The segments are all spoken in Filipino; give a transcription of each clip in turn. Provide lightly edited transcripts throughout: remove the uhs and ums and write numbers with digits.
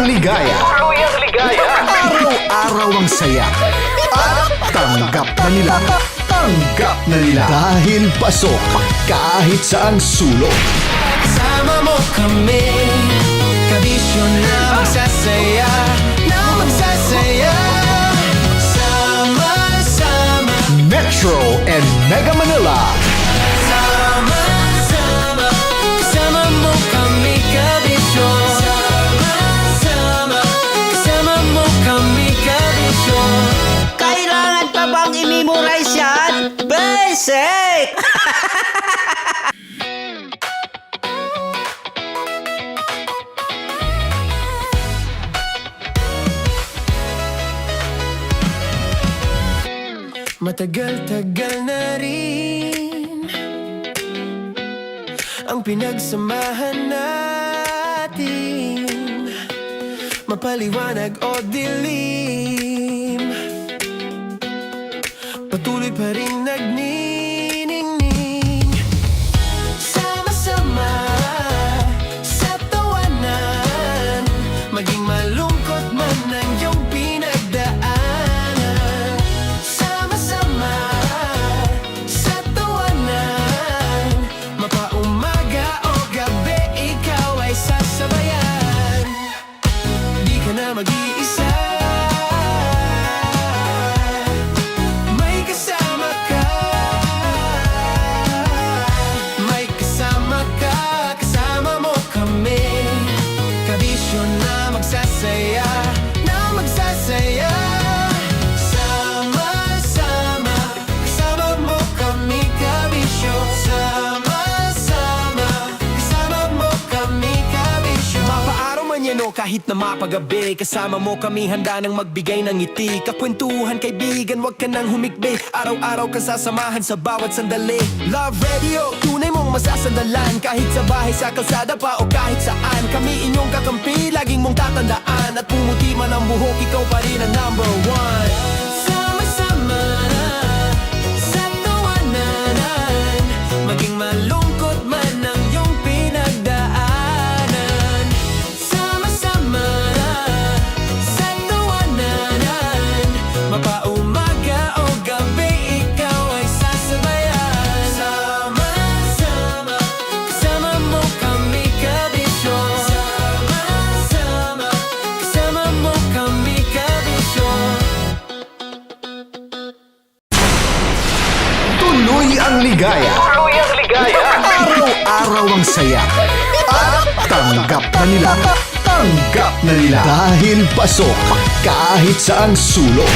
ligaya. Araw-araw ang saya. At tanggap na nila. Dahil pasok kahit saang sulok. Sama mo kami, kabisyo na magsasaya, sama-sama. Metro and Mega Manila. Sama-sama, kasama mo kami, kabisyo. Sama-sama, kasama mo kami, kabisyo. Kailangan pa bang i-memorize yan? Basic! Matagal-tagal na rin ang pinagsamahan natin, mapaliwanag o dilim, patuloy pa rin nagniningning. Sama-sama sa tawanan, maging malungkot man ang iyong pinagdaanan. Sama-sama sa tawanan, mapaumaga o gabi, ikaw ay sasabayan. Di ka na mag-iisa, may kasama ka. May kasama ka, kasama mo kami, kabisyo na magsasaya, sama-sama, kasama mo kami, kabisyo. Sama-sama, kasama mo kami, kabisyo. Mapaaraw man yan o kahit na mapagabi, kasama mo kami, handa nang magbigay ng ngiti. Kakwentuhan, kaibigan, wag ka nang humikbi. Araw-araw ka sasamahan sa bawat sandali. Love Radio, tunay mong masasandalan. Kahit sa bahay, sa kalsada pa o kahit saan, kami inyong kakampi, laging mong tatandaan. At pumuti man ang buhok, ikaw pa rin ang number one. Sama-sama sa tawanan, maging malungkot man ang iyong pinagdaanan. Sama-sama sa tawanan, mapaumaga o gabi, ikaw ay sasabayan. Sama-sama, kasama mo kami, kabisyo. Sama-sama, kasama mo kami, kabisyo. Tuloy ang ligaya. Araw-araw ang saya. At tanggap na nila. Dahil pasok kahit saang sulok.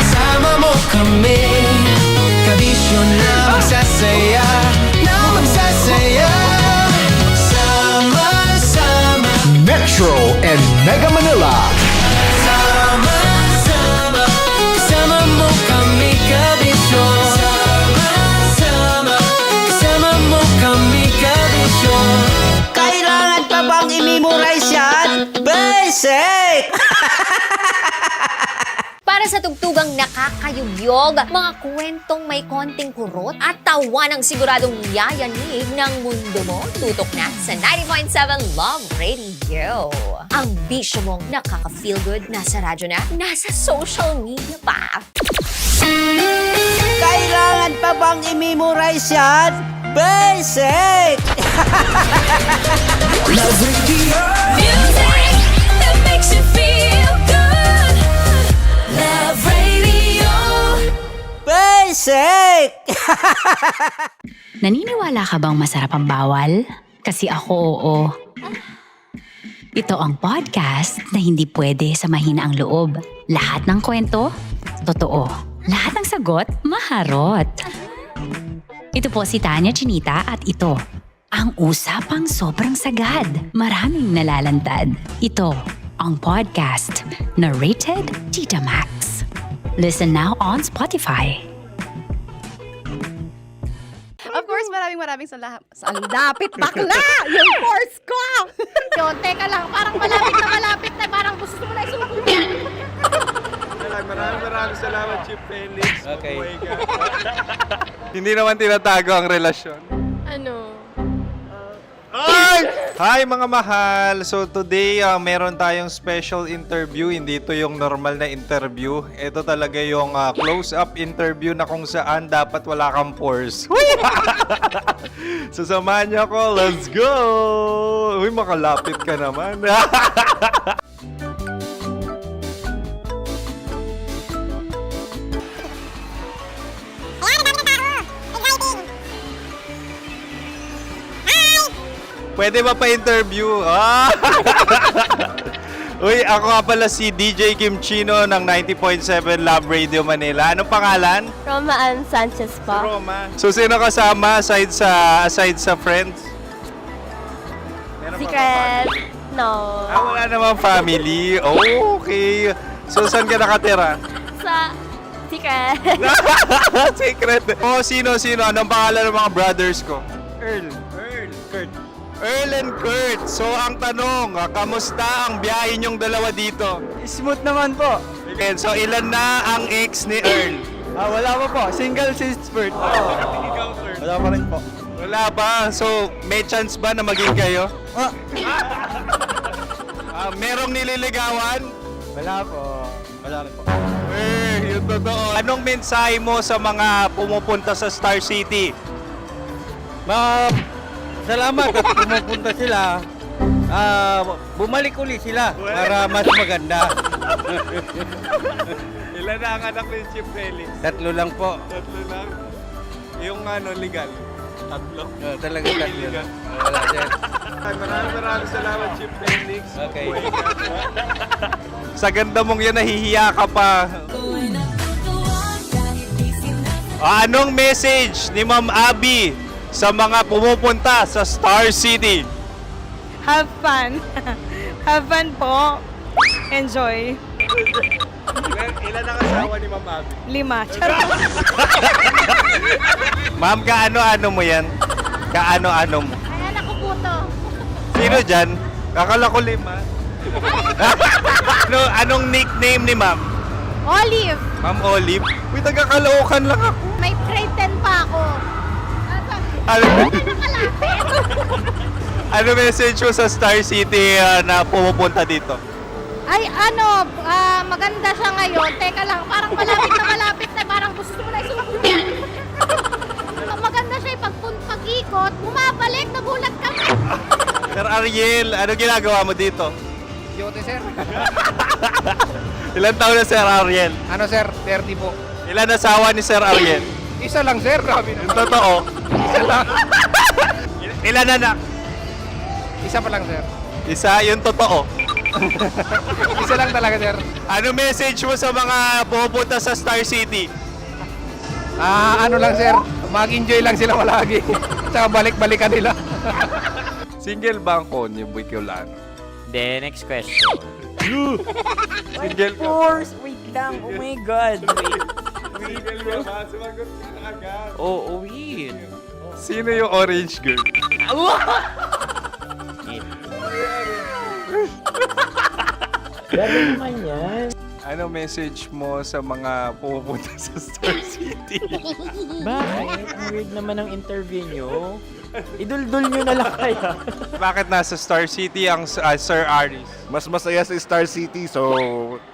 Sama mo kami, kabisyo na magsasaya, sama-sama. Metro and Mega Manila. Sama-sama, kasama mo kami, kabisyo. Sama-sama, kasama mo kami, kabisyo. Kailangan pa bang i-memorize yan? Basic! Para sa tugtugang nakakayugyog, mga kwentong may konting kurot at tawa ng siguradong yayanig ng mundo mo, tutok na sa 90.7 Love Radio. Ang bisyo mong nakaka-feel good, nasa radyo na, nasa social media pa. Kailangan pa bang i-memorize yan? Basic! Love Radio. Music that makes you feel good. Love Radio. Basic! Naniniwala ka bang masarap ang bawal? Kasi ako, oo. Ito ang podcast na hindi pwede sa mahina ang loob. Lahat ng kwento, totoo. Lahat ng sagot, maharot. Ito po si Tanya Chinita at ito, ang usapang sobrang sagad. Maraming nalalantad. Ito, ang podcast na rated Tita Max. Listen now on Spotify. Of course, maraming salamat. Ang lapit bakla! Yung force ko! Yun, teka lang. Parang malapit na. Parang gusto mo na isumagot. Maraming salamat, Chief Felix. Okay. Hindi naman tinatago ang relasyon. Ano? Ah! Hi mga mahal! So today, meron tayong special interview. Hindi ito yung normal na interview. Ito talaga yung close-up interview na kung saan dapat wala kang pores. So samahan niyo ako. Let's go! Uy, makalapit ka naman. Pwede ba pa-interview? Ah! Uy, ako nga pala si DJ Kim Chino ng 90.7 Love Radio Manila. Anong pangalan? Roma Ann Sanchez po. Roma. So, sino kasama aside sa friends? Meron ba Secret. No. wala namang family. Oh, okay. So, saan ka nakatira? Sa Secret. Secret. Oh, sino? Anong pangalan ng mga brothers ko? Earl, Kurt. Earl and Kurt. So, ang tanong, kamusta ang biyahe niyong dalawa dito? Smooth naman po. And so, ilan na ang ex ni Earl? Wala pa po. Single since birth. Wala pa rin po. Wala ba? So, may chance ba na maging kayo? Merong nililigawan? Wala po. Wala rin po. Yung totoo. Anong mensahe mo sa mga pumupunta sa Star City? Salamat at pumupunta sila. Bumalik uli sila para mas maganda. Ilan na ang anak ni Chief Felix? 3 lang po. 3 lang. Yung legal? 3. Talaga 3 lang. Wala sir. Maraming salamat, Chief Felix. Okay. Sa ganda mong yan, nahihiya ka pa. Anong message ni Ma'am Abby sa mga pumupunta sa Star City? Have fun. Have fun po. Enjoy. Ilan ang asawa ni Ma'am Abby? 5. Ma'am, kaano-ano mo yan? Kaano-ano mo? Ay, anak ko po to. Sino dyan? Akala ko 5. Anong nickname ni Ma'am? Olive. Ma'am Olive? Uy, taga-Caloocan lang ako. May grade 10 pa ako. Ano message mo sa Star City na pumupunta dito? Ay, maganda siya ngayon. Teka lang, parang malapit na. Parang gusto mo na isulat. Maganda siya pag-ikot, bumabalik, nagulat ka. Sir Ariel, ano ginagawa mo dito? Yote sir. Ilan taon na Sir Ariel? Ano sir? 30 po. Ilan asawa ni Sir Ariel? Isa lang sir. Yung totoo. Isa lang. Ilan anak? Isa pa lang sir. Isa, yung totoo. Isa lang talaga sir. Ano message mo sa mga pumupunta sa Star City? Ano lang sir. Mag-enjoy lang sila palagi. Tsaka balik-balikan nila. Single ba ang konyo, Boy Kiolano? Then, next question. Single ka? Wait lang. Oh my God. Single ka ba? Sumagot ka na agad. Oh, wait. Sino yung orange girl? Grabe naman yan. Ano message mo sa mga pumupunta sa Star City? Bakit? Ang weird naman ang interview nyo. Idul-dul nyo na lang kaya. Bakit nasa Star City ang Sir Aris? Mas masaya sa Star City, so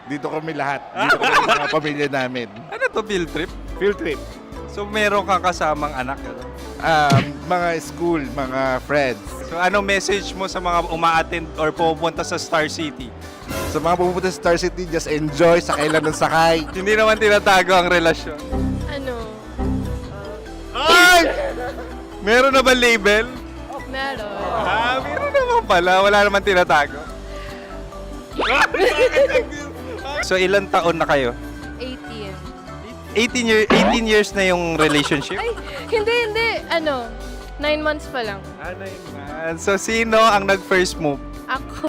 dito kami lahat. Dito kami mga pamilya namin. Ano to, field trip? Field trip. So meron kang kasamang anak? Ano? Mga school, mga friends. So anong message mo sa mga uma-attend or pumupunta sa Star City? Sa mga pupunta sa Star City, just enjoy, sakay lang ng sakay. Hindi naman tinatago ang relasyon. Ano? Ay! Meron na ba label? Meron. Meron naman pala. Wala naman tinatago. So ilan taon na kayo? 18. 18 years na yung relationship? Ay, hindi. 9 months pa lang. 9 months. So sino ang nag-first move? Ako.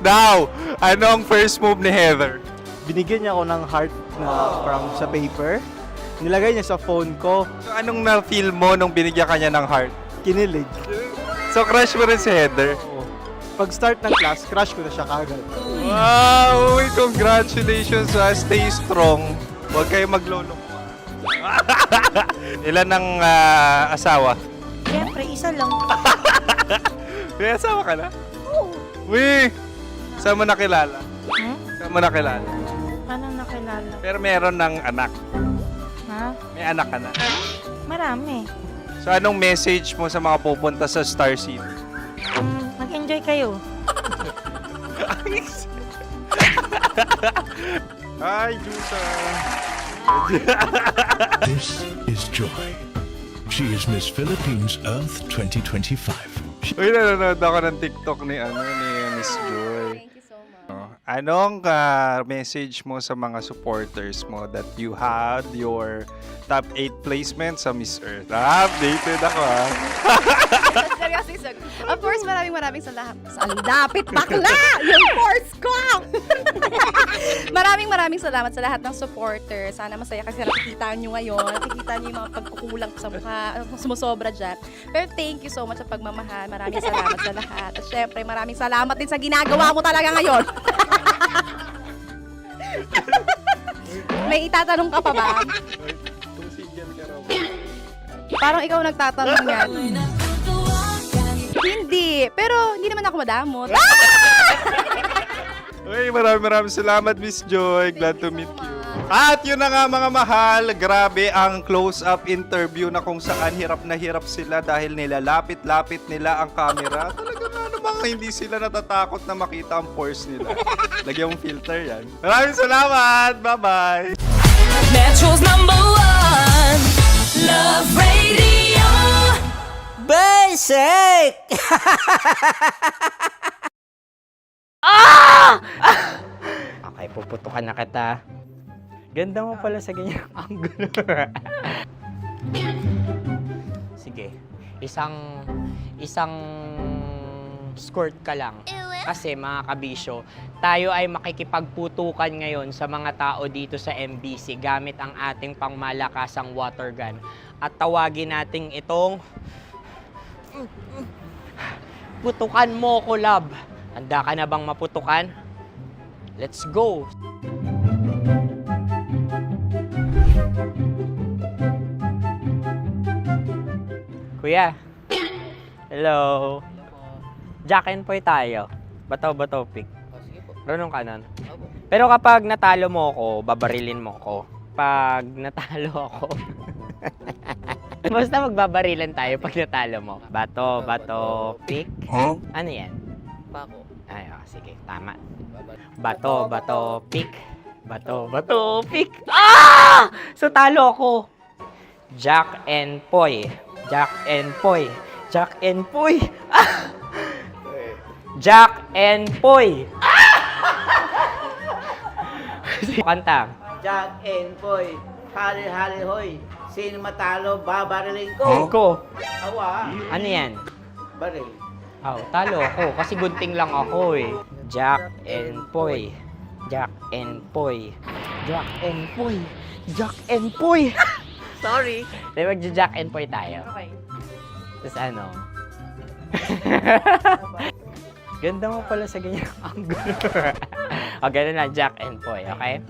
Now, ano ang first move ni Heather? Binigyan niya ako ng heart na from sa paper. Nilagay niya sa phone ko. So anong na-feel mo nung binigyan ka niya ng heart? Kinilig. So crush mo rin si Heather? Pag-start ng class, crush ko na siya kagad. Wow! Uy, congratulations ha. Stay strong. Huwag kayo maglolo. Ilan ang asawa? Siyempre, isa lang. May asawa ka na? Oo. Uy! Saan mo nakilala? Saan mo nakilala? Paano nakilala? Pero meron ng anak. Ha? May anak ka na. Marami. So anong message mo sa mga pupunta sa Star City? Mag-enjoy kayo. Hi, Juta! This is Joy. She is Miss Philippines Earth 2025. Uy, nanonood ako ng TikTok ni Miss Joy. Thank you so much. Anong message mo sa mga supporters mo that you had your top 8 placement sa Miss Earth? Updated ako Seryoso, of course, maraming salamat. Ang dapit bakla! Yung course ko! maraming salamat sa lahat ng supporters. Sana masaya kasi nakikita nyo ngayon. Nakikita nyo yung mga pagkukulang ko sa mukha. Sumusobra dyan. Pero thank you so much sa pagmamahal. Maraming salamat sa lahat. At syempre, maraming salamat din sa ginagawa mo talaga ngayon. May itatanong ka pa ba? Parang ikaw nagtatanong yan. Hindi. Pero hindi naman ako madamot. Uy, maraming salamat, Miss Joy. Glad to meet you. At yun na nga mga mahal, grabe ang close-up interview na kung saan hirap na hirap sila dahil nilalapit-lapit nila ang camera. Talaga nga namang hindi sila natatakot na makita ang pores nila. Lagyan mong filter yan. Maraming salamat! Bye-bye! Metro's #1 Love Radio. Basic! Okay, puputukan na kita. Ganda mo pala sa ganyang angulo. Sige, isang skirt ka lang. Kasi mga kabisyo, tayo ay makikipagputukan ngayon sa mga tao dito sa MBC gamit ang ating pangmalakasang water gun. At tawagin natin itong putukan mo ko, love. Handa ka na bang maputukan? Let's go! Kuya. Hello. Jack and Poy tayo. Bato-bato pick. Runong kanan. Pero kapag natalo mo ako, babarilin mo ako. Pag natalo ako, basta magbabarilan tayo pag natalo mo. Bato, pick. Huh? Ano yan? Bako. Ay, sige, tama. Bato, pick. Bato, pick. Ah! So talo ako. Jack and Poy. Jack and Poy. Jack and Poy. Ah! Jack and Poy. Kanta. Jack and Poy, hali hoy. Sino matalo, babarilin ko. Ko. Awa, Ano yan? baril. Oh, talo ako kasi gunting lang ako eh. Jack and Poy. Jack and Poy. Jack and Poy. Jack and Poy. Sorry. Di magja-Jack and Poy tayo. Okay. Tapos ano? Ganda mo pala sa ganyang angulo. O, ganun lang, Jack and Poy, okay?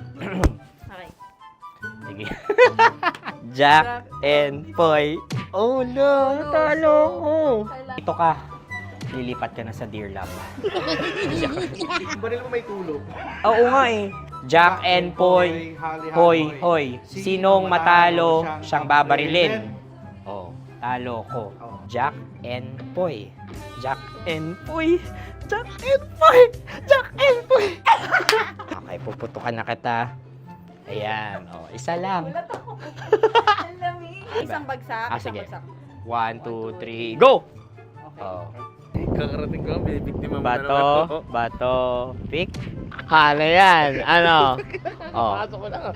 Okay. Sige. Jack and Poy. Oh no, natalo ko. Ito ka. Lilipat ka na sa Dear Love. Baril mo may tulog. Oo nga eh. Jack and Poy. Hoy, hoy. Sinong matalo, siyang babarilin. Oh, talo ko. Jack and Poy. Jack and Poy. Jack and Poy. Jack and Poy. Okay, puputukan na kita. Ayan. Oh, isa lang. Isang bagsak. Ah, sige. 1, 2, 3, go! Oh. Kakarating ko, bibiktima mo Bato, pick. Ano yan? Ano? Oh.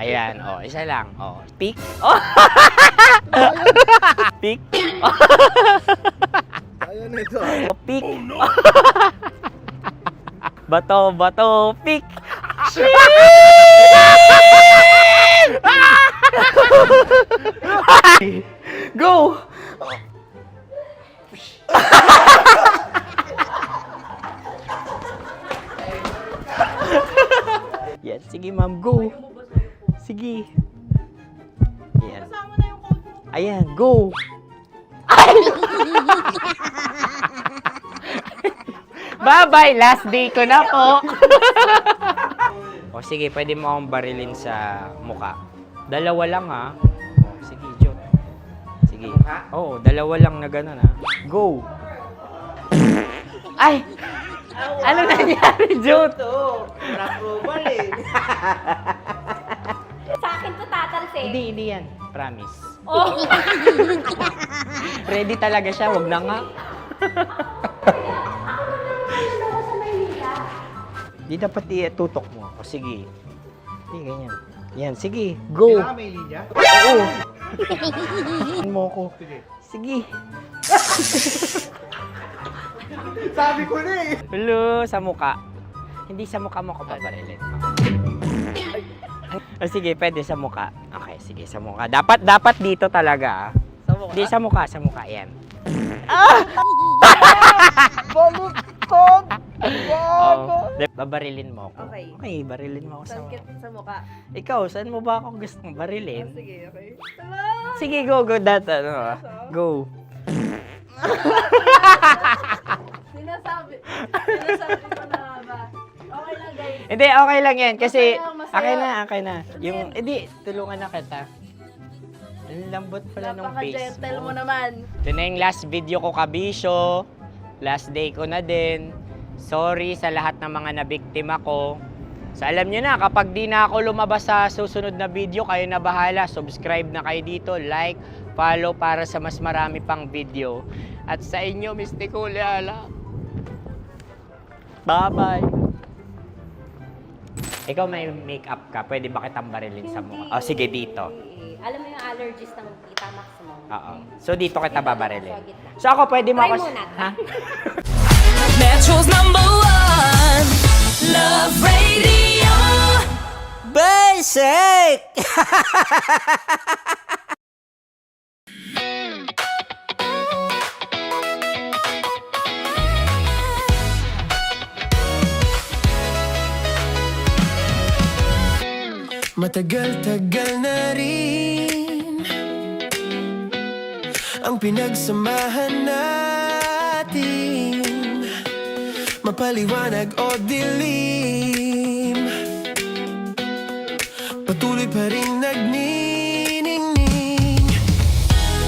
Ayan, oh, isa lang. Oh, pick. Oh. Pick. Ayan na ito. Oh, pick. Bato, pick. Go! Yan, sige ma'am, go. Sige. Ayan. Ayan, go. Ay! Bye-bye, last day ko na po. O sige, pwede mo akong barilin sa muka. Dalawa lang ha. O, sige, Jot. Sige. Oo, dalawa lang na gano'n ha. Go! Ay! Ano nangyari, Jot? Ito, approval eh. Sa akin to tatalsik. Hindi yan. Promise. Oh. Ready talaga siya, wag na nga. Di dapat tutok mo. O sige. Hindi, ganyan. Yan, sige. Go. Kailangan may linya? Oo. mo ko. Sige. Sabi ko na eh. Hello, sa muka. Hindi sa muka mo ko paparilin. O sige, pwede sa muka. Okay, sige, sa muka. Dapat dito talaga. Sa muka? Hindi, sa muka. Yan. Baluktot! Oh, babarilin mo ako. Okay. Okay, barilin mo ako sa muka. Sa mukha. Ikaw, saan mo ba ako gustong barilin? Sige, okay. Sige, go. Go. Sinasabi ko na ba? Okay lang, guys. Hindi, okay lang yan. Kasi, Masaya. okay na. Yung, hindi, tulungan na kita. Ang lambot pala nung face Napaka-gentle mo mo. naman. Ito na yung last video ko, kabisyo. Last day ko na din. Sorry sa lahat ng mga nabiktima ko. So alam nyo na, kapag di na ako lumabas sa susunod na video, kayo na bahala. Subscribe na kayo dito, like, follow para sa mas marami pang video. At sa inyo, Mistiko Leala. Bye-bye. Ikaw may makeup ka, pwede ba kitang barilin sa mukha? O sige, dito. Alam mo yung allergies ng Tita Max mo? Oo. So dito kita babarilin. So ako, pwede mo Try ako... muna. Ha? Metro's #1 Love Radio. Basic! Matagal-tagal na rin ang pinagsamahan natin, mapaliwanag o dilim, patuloy pa rin nagniningning.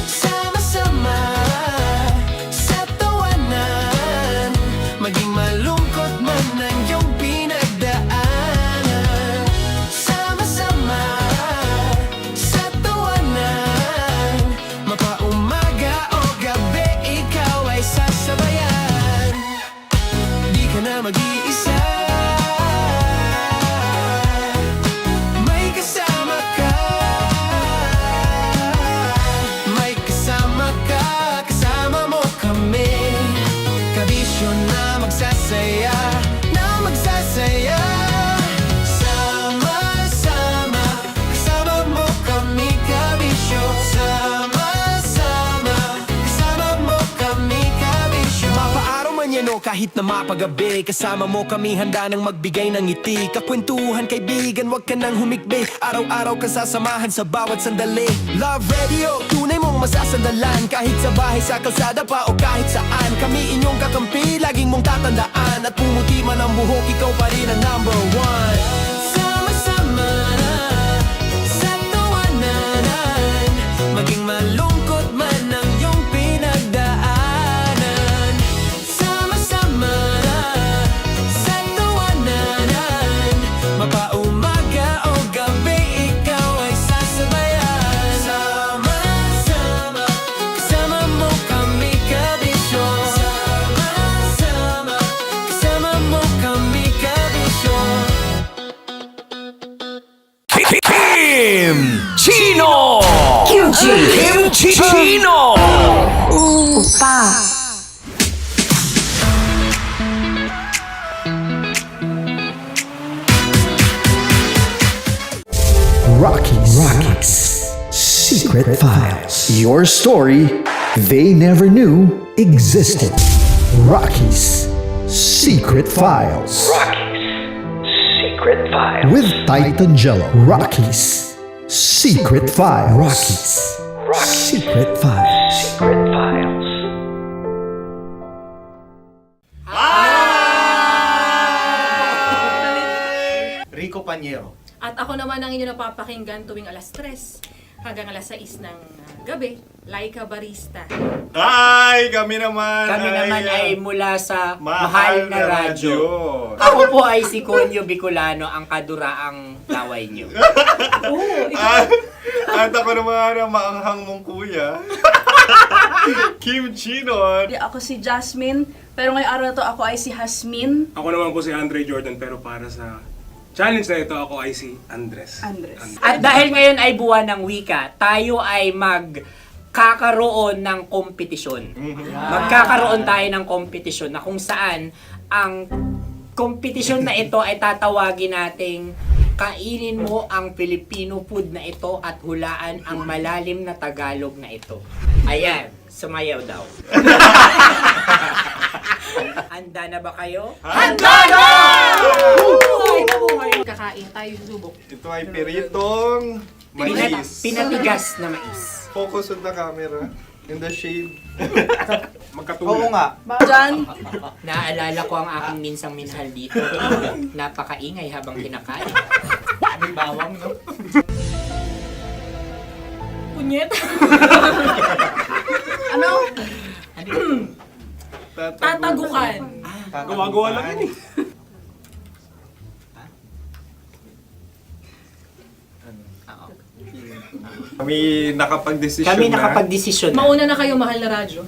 Sama-sama sa tawanan, maging malungkot man ang iyong pinagdaanan. Sama-sama sa tawanan, mapaumaga o gabi, ikaw ay sasabayan. Di ka na mag-iisa, may kasama ka. May kasama ka, kasama mo kami. Kabisyo na magsasaya, na magsasaya. Sama-sama, kasama mo kami, kabisyo. Sama-sama, kasama mo kami, kabisyo. Mapaaraw man yan o kahit na mapagabi, kasama mo kami, handa nang magbigay ng ngiti. Kakwentuhan, kaibigan, wag ka nang humikbi. Araw-araw ka sasamahan sa bawat sandali. Love Radio, tunay mong masasandalan. Kahit sa bahay, sa kalsada pa o kahit saan, kami inyong kakampi, laging mong tatandaan. At pumuti man ang buhok, ikaw pa rin ang #1. Sama-sama sa tawanan, maging malungkot man ang iyong pinagdaanan. Sama-sama sa tawanan, mapaumaga o gabi, ikaw ay sasabayan. Sama-sama, kasama mo kami, kabisyo. Sama-sama, kasama mo kami, kabisyo. Kim Chino! Kim Chino! Rockies Secret Files. Your story they never knew existed. Rockies Secret Files. With Titan Jello. Rockies Secret Files. Rockies Secret Files. Rico Panyero. At ako naman ang inyo napapakinggan tuwing alas 3 hanggang alas 6 ng gabi, Laika Barista. Hi! Kami naman Kami naman ay mula sa Mahal Mahal na Radyo. Radyo. Ako po ay si Conyo Bicolano, ang kaduraang laway niyo. At ako naman ang maanghang mong kuya. Kim Chinon. Ako si Jasmine, pero ngayong araw na to ako ay si Hasmin. Ako naman po si Andre Jordan, pero para sa challenge na ito, ako ay si Andres. At dahil ngayon ay buwan ng wika, tayo ay magkakaroon ng kompetisyon. Magkakaroon tayo ng kompetisyon na kung saan ang kompetisyon na ito ay tatawagin nating kainin mo ang Filipino food na ito at hulaan ang malalim na Tagalog na ito. Ayan, sumayaw daw. Handa na ba kayo? Handa na! Buhay na buhay! Kakain tayo subok. Ito ay piritong mais. Pinatigas na mais. Focus on the camera. In the shade. Magkatulad. nga. Diyan, Naalala ko ang aking minsang minahal dito. Napakaingay habang kinakain. May bawang, no? Punyet! ano? Tatagukan. Gawa-gawa lang yun eh. Kami nakapag-desisyon Kami na. nakapag-desisyon na. Mauna na kayo, Mahal na Radyo.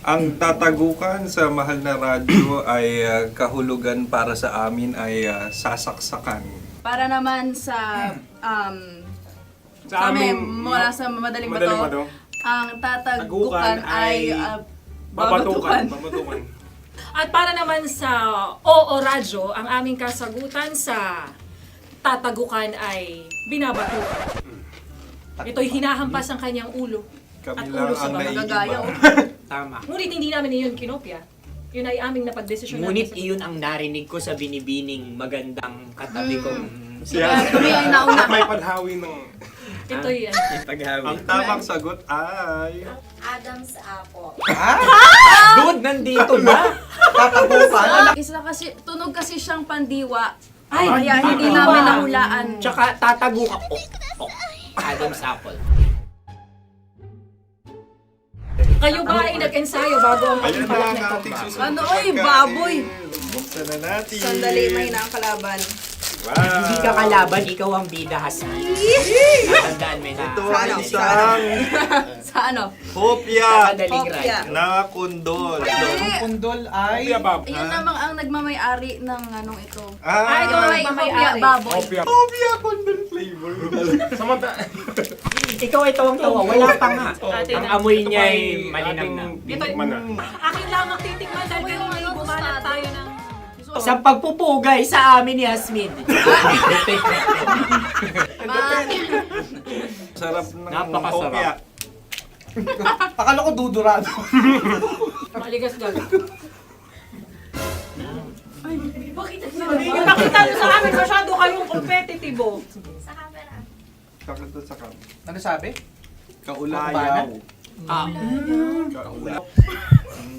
Ang tatagukan sa Mahal na Radyo ay kahulugan para sa amin ay sasaksakan. Para naman sa, Sa kami, amin, mula sa Madaling Madaling Bato, Bato, ang tatagukan tagukan ay babatukan. babatukan. At para naman sa Oo Radyo, ang aming kasagutan sa tatagukan ay binabatukan. Ito'y hinahampas ang kanyang ulo. Kami At lang ulo sa ang mga gagaya, naiiba. Tama. Ngunit hindi namin iyon kinopya. Yun ay aming napagdesisyon Ngunit namin. iyon ang narinig ko sa binibining magandang katabi kong Kami ang nauna. May padhawi ng... Ito'y Ang tamang sagot ay... Adam's apple. Dude, nandito ba? Isa kasi, tunog kasi siyang pandiwa. Ay, Kaya hindi pandiwa. namin nahulaan. Tsaka tatagukan. Oh. Adam's apple. kayo ba ay nag-ensayo bago ang Ayan pagbalak na na ang ito? ating susunod Ano, na oy, pagkain. baboy. Buksan na natin. Sandali, may na ang kalaban. Wow. Hindi ka kalaban, ikaw ang bida, Hasmin. Natandaan mo na. Ito ang isang Sa ano? hopya Madaling Hopya. right. na kundol. Pundol ay... Opia Bob. Yun namang ang nagmamayari ng anong ito. Ah, ito ay Hopya, baboy. Opia. hopya kundol flavor. Samanta. Ikaw ay tawang-tawa, wala pa nga. Atin Ang na. amoy niya ay malinam na. Bitikman na. Akin lamang titikman dahil kayo ay bumanat tayo ng... Sa pagpupugay sa amin ni Hasmin. Sarap ng Napakasarap. hopya. Akala ko dudurado. Maligas gal. Bakit? Ipakita nyo sa amin masyado kayong competitive. Sakit sa kam. Ano sabi? Kaulayaw. Ah,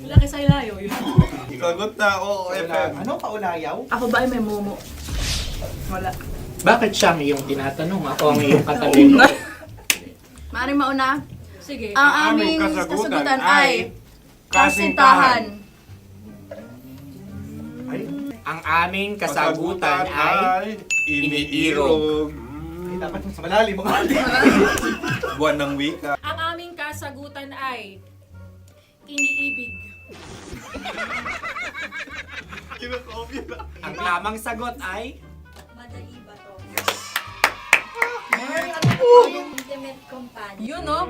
Laki sa ilayo yun. Sagot na, oo, FM. Ano? Kaulayaw? Ako ba ay may momo? Wala. bakit siya ang iyong tinatanong? Ako ang iyong katabi. Maaaring mauna. Sige. Ang aming kasagutan kasagutan ay ay kasintahan. Ang aming kasagutan ay iniirog. Ay, dapat sa malalim mga Buwan ng wika. Ang aming kasagutan ay iniibig. Kinakopya na. Ang tamang sagot ay Madali ba to? Intimate companion. Yun, no?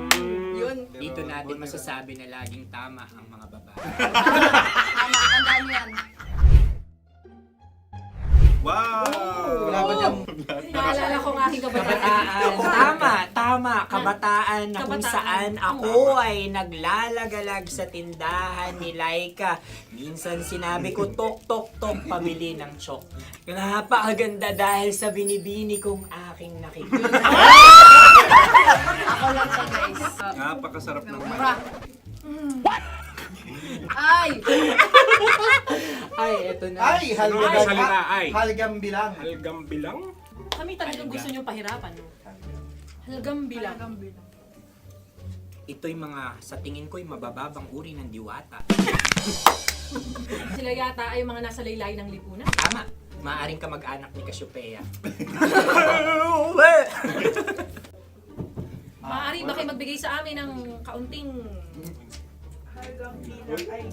Yun. dito natin masasabi na laging tama ang mga babae. Tama, tandaan nyo yan. Wow! Wala ba dyan? Naalala ko ang aking kabataan. Kabataan. Tama. Kabataan na kung Kabataan. saan ako ay naglalagalag sa tindahan ni Laika. Minsan sinabi ko, tok, tok, tok, pabili ng chok. Napakaganda dahil sa binibini kong aking nakikita. Ako lang to, guys. Napakasarap ng Mura. Ay! Ay, eto na. Ay, Ano ang salita ay? halgam bilang. Halgam bilang? Kami talagang gusto nyo pahirapan. No? Halagang bilang. Ito'y mga, sa tingin ko'y mabababang uri ng diwata. Sila yata ay mga nasa laylay ng lipunan. Tama, maaring ka mag-anak ni Cassiopeia. Maaari ba kayo magbigay sa amin ng kaunting...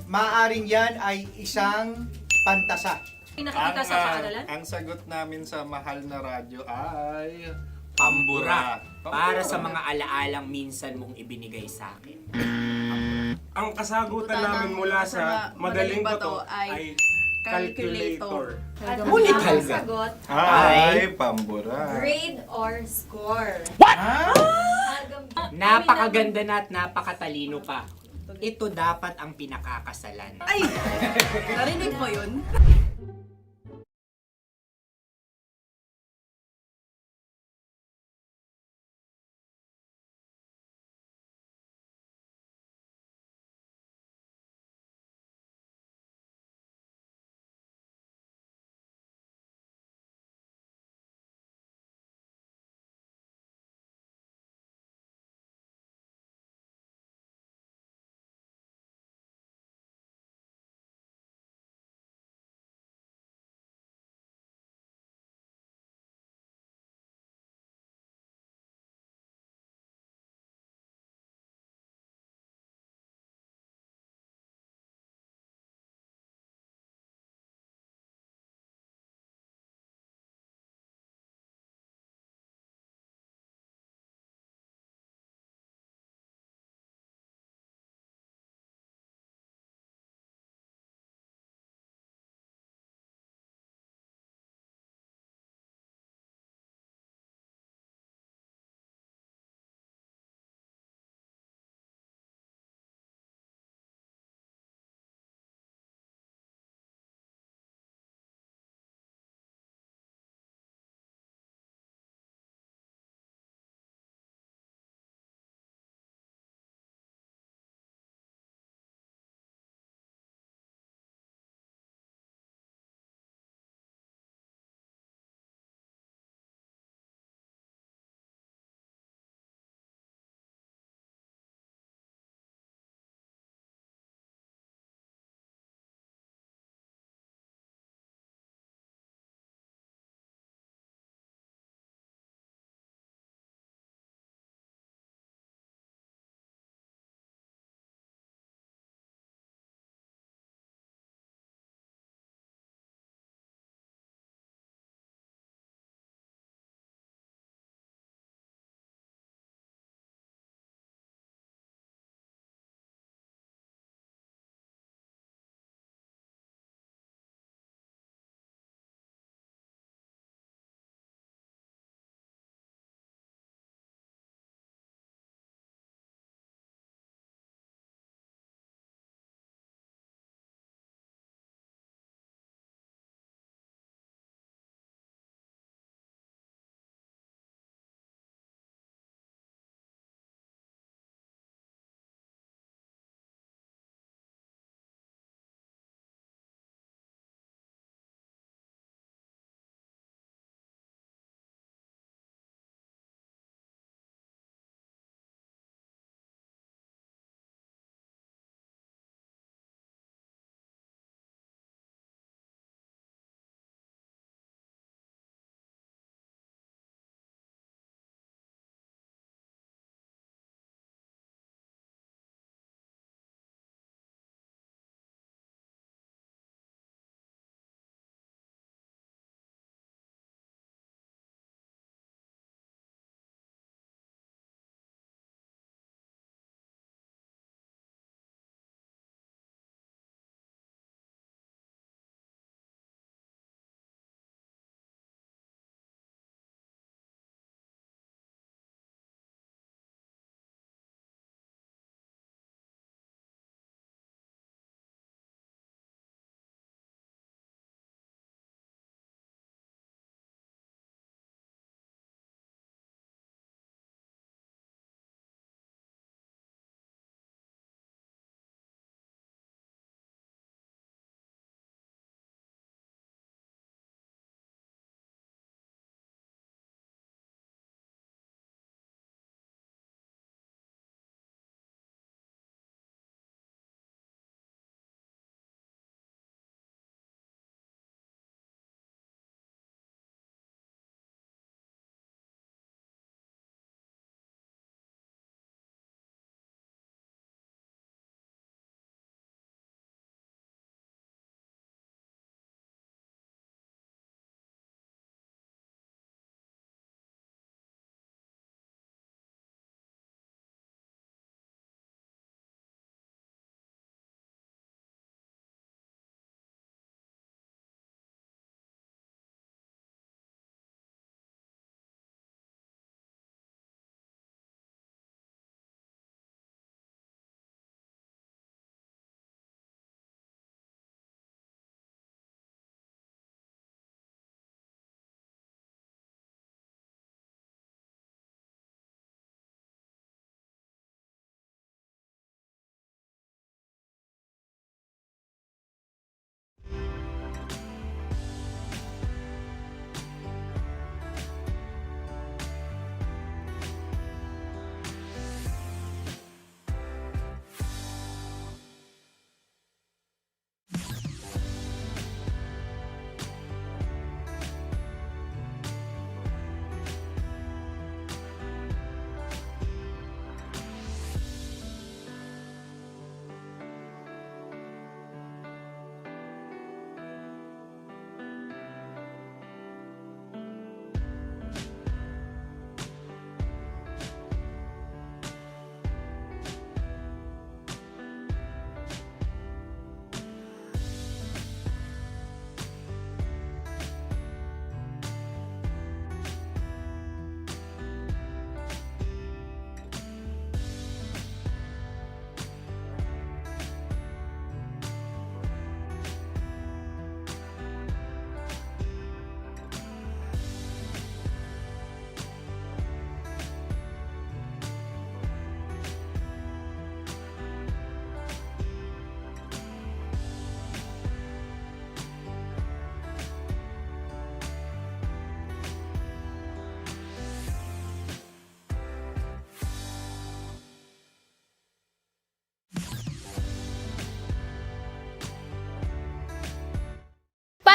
Maaring yan ay isang pantasa. Nakikita sa paaralan? Ang sagot namin sa mahal na radyo ay... Pambura. Para sa mga alaalang minsan mong ibinigay sa akin. Ang kasagutan namin mula sa madaling bato ay calculator. Ulit halga. Sagot, Ay, pambura. grade or score. Napakaganda na at napakatalino pa. Ito dapat ang pinakakasalan. Ay! Narinig mo yun?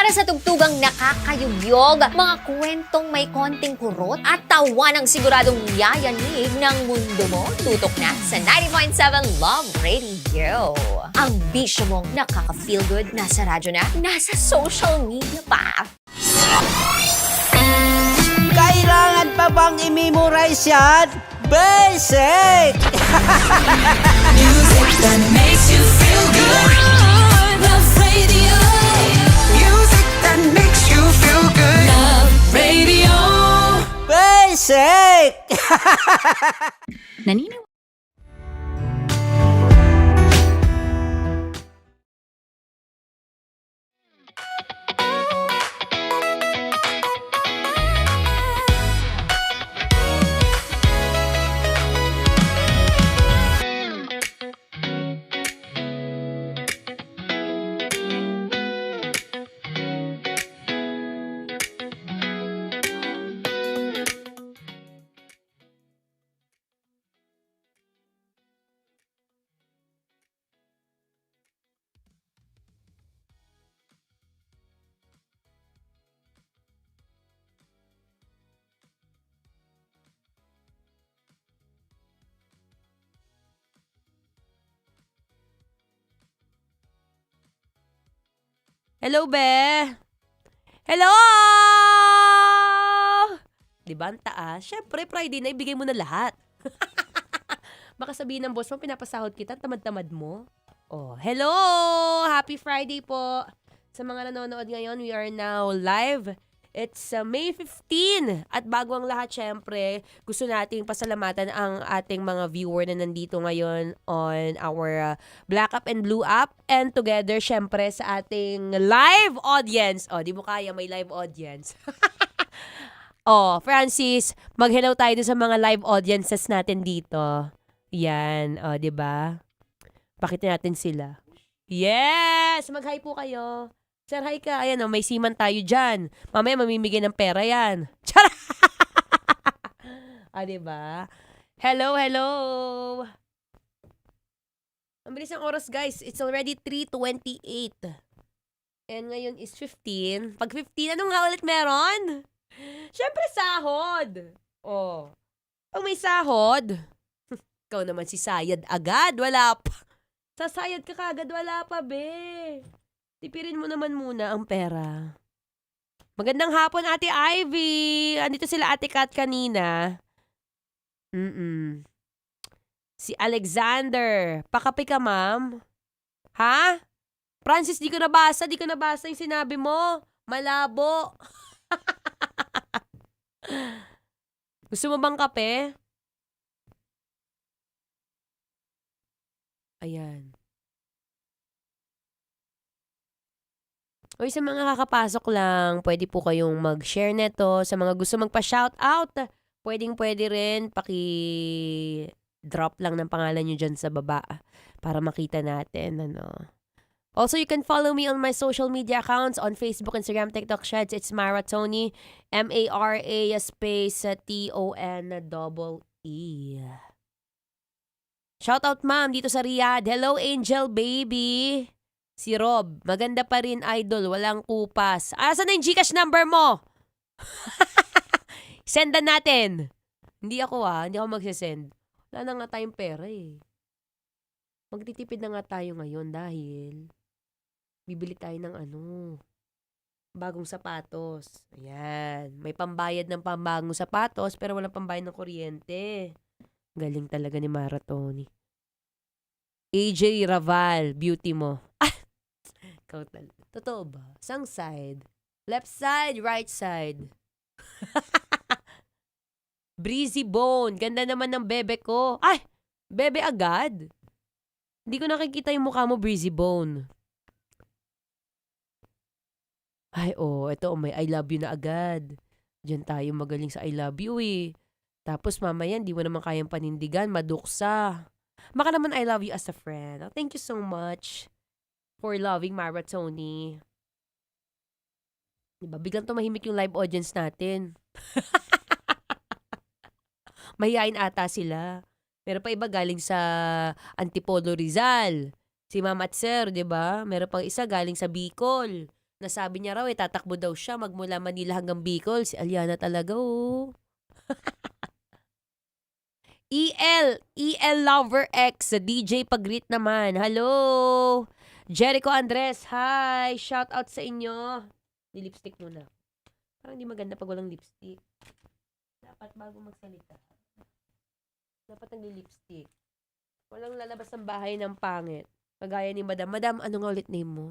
Para sa tugtugang nakakayugyog, mga kwentong may konting kurot at tawa ng siguradong yayanig ng mundo mo, tutok na sa 90.7 Love Radio. Ang bisyo mong nakaka-feel good, nasa radyo na, nasa social media pa. Kailangan pa bang i-memorize yan? Basic! Music that makes you feel good. Love Radio. Music that makes you feel good. Love Radio. Basic! Naniniwala Hello, be! Hello! Di ba ang taas? Siyempre, Friday na, ibigay mo na lahat. Baka sabihin ng boss mo, pinapasahod kita, tamad-tamad mo. Oh, hello! Happy Friday po! Sa mga nanonood ngayon, we are now live. It's May 15. At bago ang lahat, syempre, gusto nating pasalamatan ang ating mga viewer na nandito ngayon on our Black Up and Blue Up. And together, syempre, sa ating live audience. Oh, di mo kaya, may live audience. Oh, Francis, mag-hello tayo sa mga live audiences natin dito. Yan, oh, di ba? Pakita natin sila. Yes! Mag-hi po kayo. Sir, hi ka. Ayan, oh, may siman tayo dyan. Mamaya mamimigay ng pera yan. Chara! Ah, diba? Hello, hello! Ang bilis ng oras, guys. It's already 3:28. And ngayon is 15. Pag 15, ano nga ulit meron? Siyempre, sahod. Oh. Pag may sahod, ikaw naman si Sayad agad. Wala pa. Sasayad ka kagad. Wala pa, be. Tipirin mo naman muna ang pera. Magandang hapon, Ate Ivy. Andito sila Ate Kat kanina. Si Alexander. Pakape ka, ma'am? Ha? Francis, di ko nabasa. Di ko nabasa yung sinabi mo. Malabo. Gusto mo bang kape? Ayan. O sa mga kakapasok lang, pwede po kayong mag-share neto. Sa mga gusto magpa-shoutout, pwede rin paki-drop lang ng pangalan nyo dyan sa baba para makita natin. Ano. Also, you can follow me on my social media accounts on Facebook, Instagram, TikTok, Sheds. It's Mara Tony, M-A-R-A space T-O-N-E-E. Shoutout, ma'am, dito sa Riyadh. Hello, Angel Baby. Si Rob, maganda pa rin, idol. Walang kupas. Asan na yung GCash number mo? Sendan natin. Hindi ako hindi ako magsisend. Wala na nga tayong pera eh. Magtitipid na nga tayo ngayon dahil bibili tayo ng bagong sapatos. Ayan. May pambayad ng pambagong sapatos pero walang pambayad ng kuryente. Galing talaga ni Maratoni. AJ Raval, beauty mo. Totoo ba? Sang side? Left side, right side. Breezy Bone. Ganda naman ng bebe ko. Ay! Bebe agad. Hindi ko nakikita yung mukha mo, Breezy Bone. Ay, ito may I love you na agad. Diyan tayo magaling sa I love you eh. Tapos mamaya, hindi mo naman kayang panindigan, maduksa. Baka naman I love you as a friend. Thank you so much for loving Maratoni. Diba? Biglang tumahimik yung live audience natin. Mahihain ata sila. Meron pa iba galing sa Antipolo Rizal. Si Ma'am at Sir, diba? Meron pang isa galing sa Bicol. Nasabi niya raw tatakbo daw siya magmula Manila hanggang Bicol. Si Aliana talaga, oh. EL Lover X, DJ Pagrit naman. Hello! Jericho Andres, hi! Shout out sa inyo. Lipstick muna. Parang hindi maganda pag walang lipstick. Dapat bago magsalita. Dapat nagli-lipstick. Walang lalabas ng bahay ng pangit. Kagaya ni Madam. Madam, ano nga ulit name mo?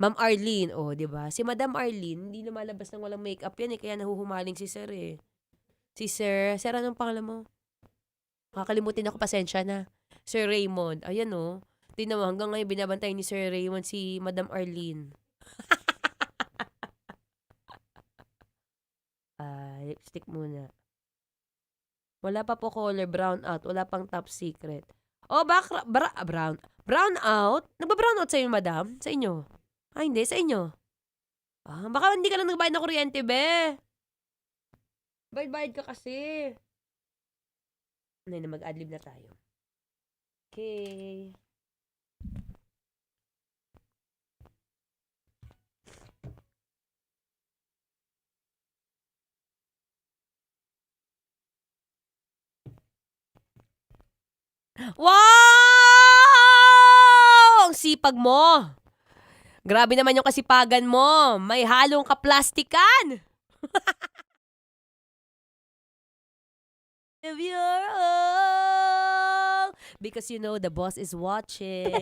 Ma'am Arlene, oh, di ba? Si Madam Arlene, hindi lumalabas ng walang makeup yan kaya nahuhumaling si Sir eh. Si Sir, anong pangalan mo? Makakalimutin ako, pasensya na. Sir Raymond. Ayan oh. Tingnan mo, hanggang ngayon binabantay ni Sir Raymond si Madam Arlene. Lipstick muna. Wala pa po color, brown out. Wala pang top secret. Oh, brown. Brown out? Nagba-brown out sa'yo, madam? Sa inyo? Hindi, sa inyo. Baka hindi ka lang nagbayad ng kuryente, be. Bayad ka kasi. Na mag-adlib na tayo. Okay. Wow! Ang sipag mo. Grabe naman yung kasipagan mo. May halong kaplastikan. If you're all, because you know the boss is watching.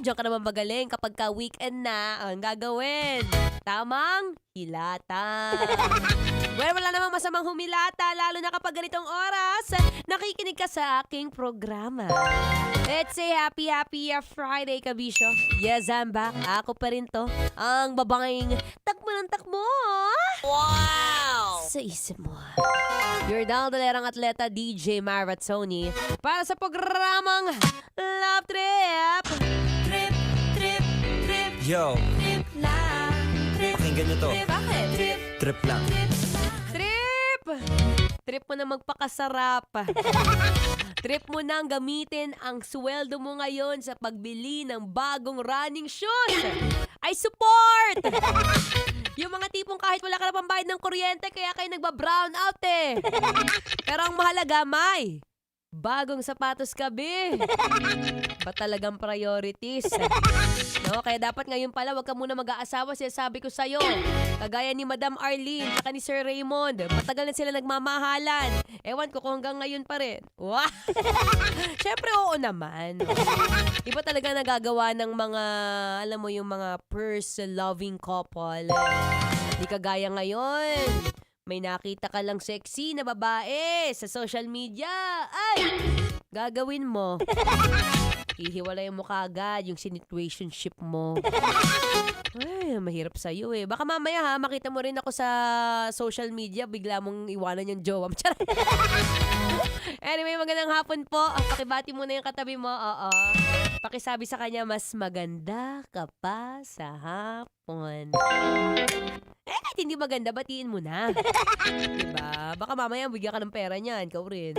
Diyan ka naman magaling kapag ka weekend na ang gagawin. Tamang hilata. Well, wala namang masamang humilata, lalo na kapag ganitong oras, nakikinig ka sa aking programa. It's a happy Friday, kabisyo. Yes, I'm back. Ako pa rin to. Ang babanging takbo ng takbo. Wow! Sa isip mo. Your daldalerang atleta, DJ Marathoni, para sa programang Love Trip. Trip, trip, trip. Yo. Trip lang. Trip. Pakinggan nyo to. Trip. Bakit? Trip. Trip lang. Trip! Trip mo na magpakasarap. Trip mo nang gamitin ang sweldo mo ngayon sa pagbili ng bagong running shoes. I support! Yung mga tipong kahit wala ka na pambayad ng kuryente, kaya kayo nagba-brown out eh. Pero ang mahalaga, may bagong sapatos ka, be. Ba talagang priorities? No, kaya dapat ngayon pala, wag ka muna mag-aasawa, sinasabi ko sa'yo. Kagaya ni Madam Arlene, saka ni Sir Raymond, matagal na sila nagmamahalan. Ewan ko kung hanggang ngayon pa rin. Wow! Siyempre, oo naman. Iba talaga nagagawa ng mga, alam mo yung mga purse-loving couple. Di kagaya ngayon. May nakita ka lang sexy na babae sa social media. Ay! Gagawin mo. Ihiwalay mo kaagad yung situationship mo. Ay, mahirap sa'yo eh. Baka mamaya ha, makita mo rin ako sa social media, bigla mong iwanan yung jowa mo. Anyway, magandang hapon po. Pakibati muna yung katabi mo. Oo. Pakisabi sa kanya, mas maganda ka pa sa hapon. Hindi maganda, batiin mo na. Diba? Baka mamaya bigyan ka ng pera niyan. Ikaw rin.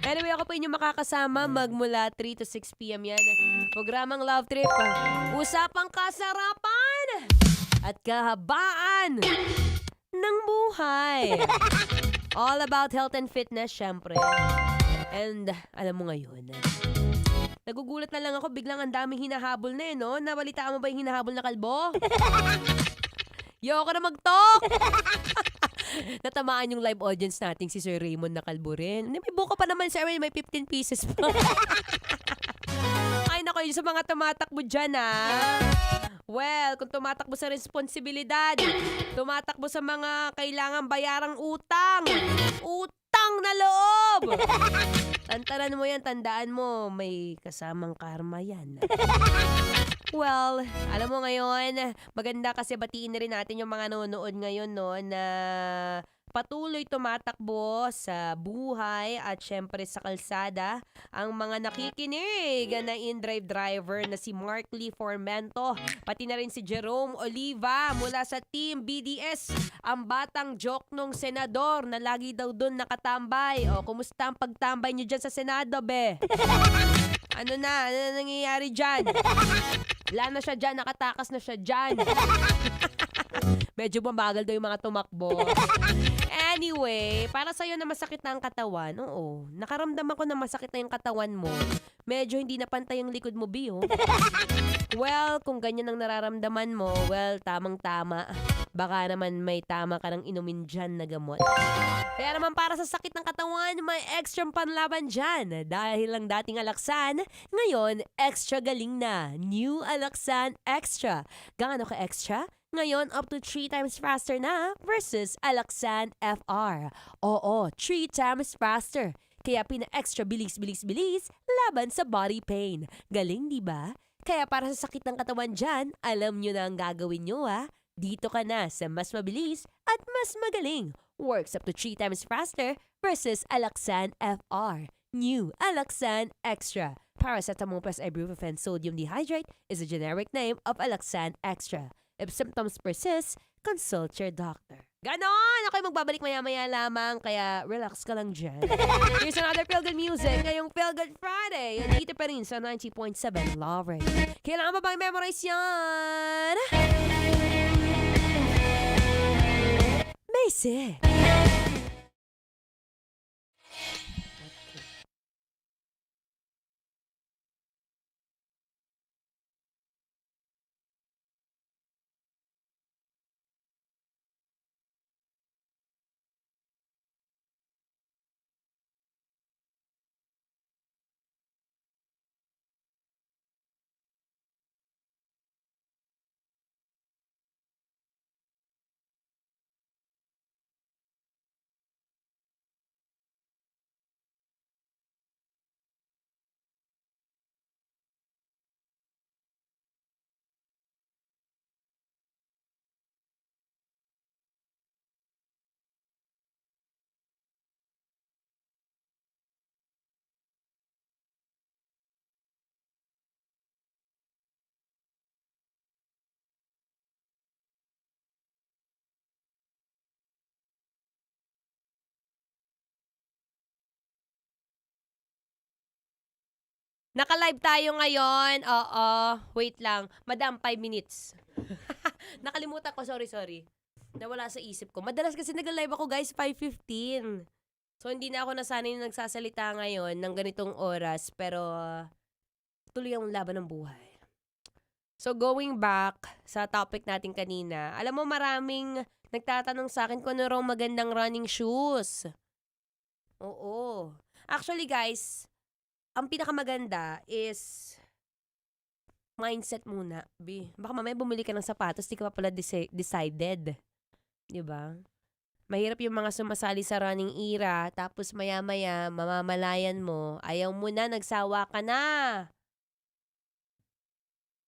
Anyway, ako po inyong makakasama magmula 3 to 6 p.m. yan. Programang Love Trip. Usapang kasarapan at kahabaan ng buhay. All about health and fitness, syempre. And alam mo ngayon, nagugulat na lang ako, biglang ang daming hinahabol na no? Nabalitaan mo ba yung hinahabol na kalbo? Yoko na mag-talk! Natamaan yung live audience nating si Sir Raymond na kalbo rin. May buka pa naman, sir. May 15 pieces pa. Ay, naku, yun sa mga tumatakbo dyan, Well, kung tumatakbo sa responsibilidad, tumatakbo sa mga kailangang bayarang utang. Utang na loob! Tantanan mo yan, tandaan mo, may kasamang karma yan. Well, alam mo ngayon, maganda kasi batiin na rin natin yung mga nanonood ngayon, no, na patuloy tumatakbo sa buhay at syempre sa kalsada. Ang mga nakikinig na in-drive driver na si Mark Lee Formento, pati na rin si Jerome Oliva mula sa Team BDS, ang batang joke nung senador na lagi daw doon nakatambay. O, kumusta ang pagtambay nyo dyan sa Senado, be? Ano na nangyayari dyan? Wala na siya dyan, nakatakas na siya dyan. Medyo mabagal daw yung mga tumakbo. Anyway, para sa'yo na masakit na ang katawan, oo, nakaramdam ako na masakit na yung katawan mo. Medyo hindi na pantay yung likod mo, Bi, oh. Well, kung ganyan ang nararamdaman mo, well, tamang-tama. Baka naman may tama ka ng inumin dyan na gamot. Kaya naman para sa sakit ng katawan, may extra panlaban dyan. Dahil lang dating Alaxan, ngayon, extra galing na. New Alaxan Extra. Gaano ka extra? Ngayon, up to 3 times faster na versus Alaxan FR. Oo, 3 times faster. Kaya pina-extra bilis laban sa body pain. Galing, di ba? Kaya para sa sakit ng katawan dyan, alam nyo na ang gagawin nyo, ha? Dito ka na sa mas mabilis at mas magaling. Works up to 3 times faster versus Alaxan FR. New Alaxan Extra. Paracetamol plus ibuprofen sodium dehydrate is a generic name of Alaxan Extra. If symptoms persist, consult your doctor. Ganon! Ako'y magbabalik maya-maya lamang, kaya relax ka lang dyan. Here's another Feel Good music ngayong Feel Good Friday. Yan dito pa rin sa 90.7 Love Radio. Kailangan ba bang memorize yan? Basic. Naka-live tayo ngayon. Oo. Wait lang. Madam, 5 minutes. Nakalimutan ko. Sorry. Nawala sa isip ko. Madalas kasi nag-live ako, guys, 5:15. So, hindi na ako nasanay na nagsasalita ngayon ng ganitong oras. Pero, tuloy ang laban ng buhay. So, going back sa topic natin kanina, alam mo, maraming nagtatanong sa akin kung ano raw magandang running shoes. Oo. Actually, guys, ang pinakamaganda is mindset muna, B. Baka mamaya bumili ka ng sapatos, di ka pa pala decided. Diba? Mahirap yung mga sumasali sa running era, tapos maya-maya, mamamalayan mo, ayaw mo na, nagsawa ka na.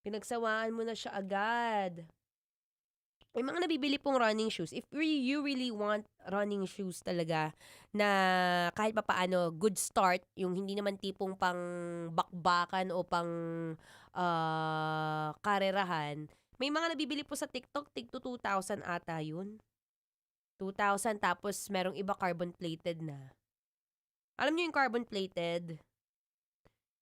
Pinagsawaan mo na siya agad. May mga nabibili pong running shoes. If you really want running shoes talaga na kahit pa paano good start, yung hindi naman tipong pang bakbakan o pang karerahan, may mga nabibili po sa TikTok, tig to 2,000 ata yun. 2,000 tapos merong iba carbon plated na. Alam niyo yung carbon plated?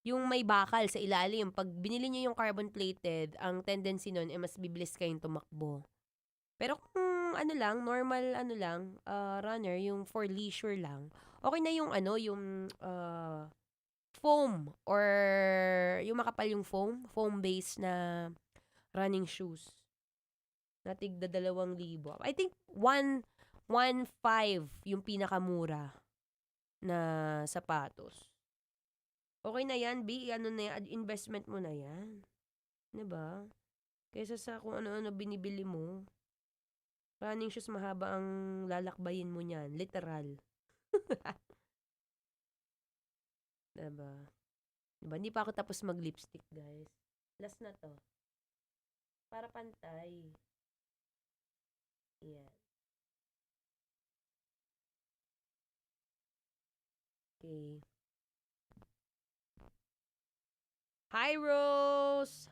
Yung may bakal sa ilalim. Pag binili niyo yung carbon plated, ang tendency nun mas bibilis kayong tumakbo. Pero kung normal runner, yung for leisure lang, okay na yung foam or yung makapal yung foam base na running shoes. Na tigda 2,000. I think 1,500 yung pinakamura na sapatos. Okay na yan, B. Investment mo na yan. Diba? Kaysa sa kung ano-ano binibili mo. Running shoes, mahaba ang lalakbayin mo niyan. Literal. Diba? Hindi pa ako tapos mag-lipstick, guys. Last na to. Para pantay. Yan. Okay. Hi, Rose!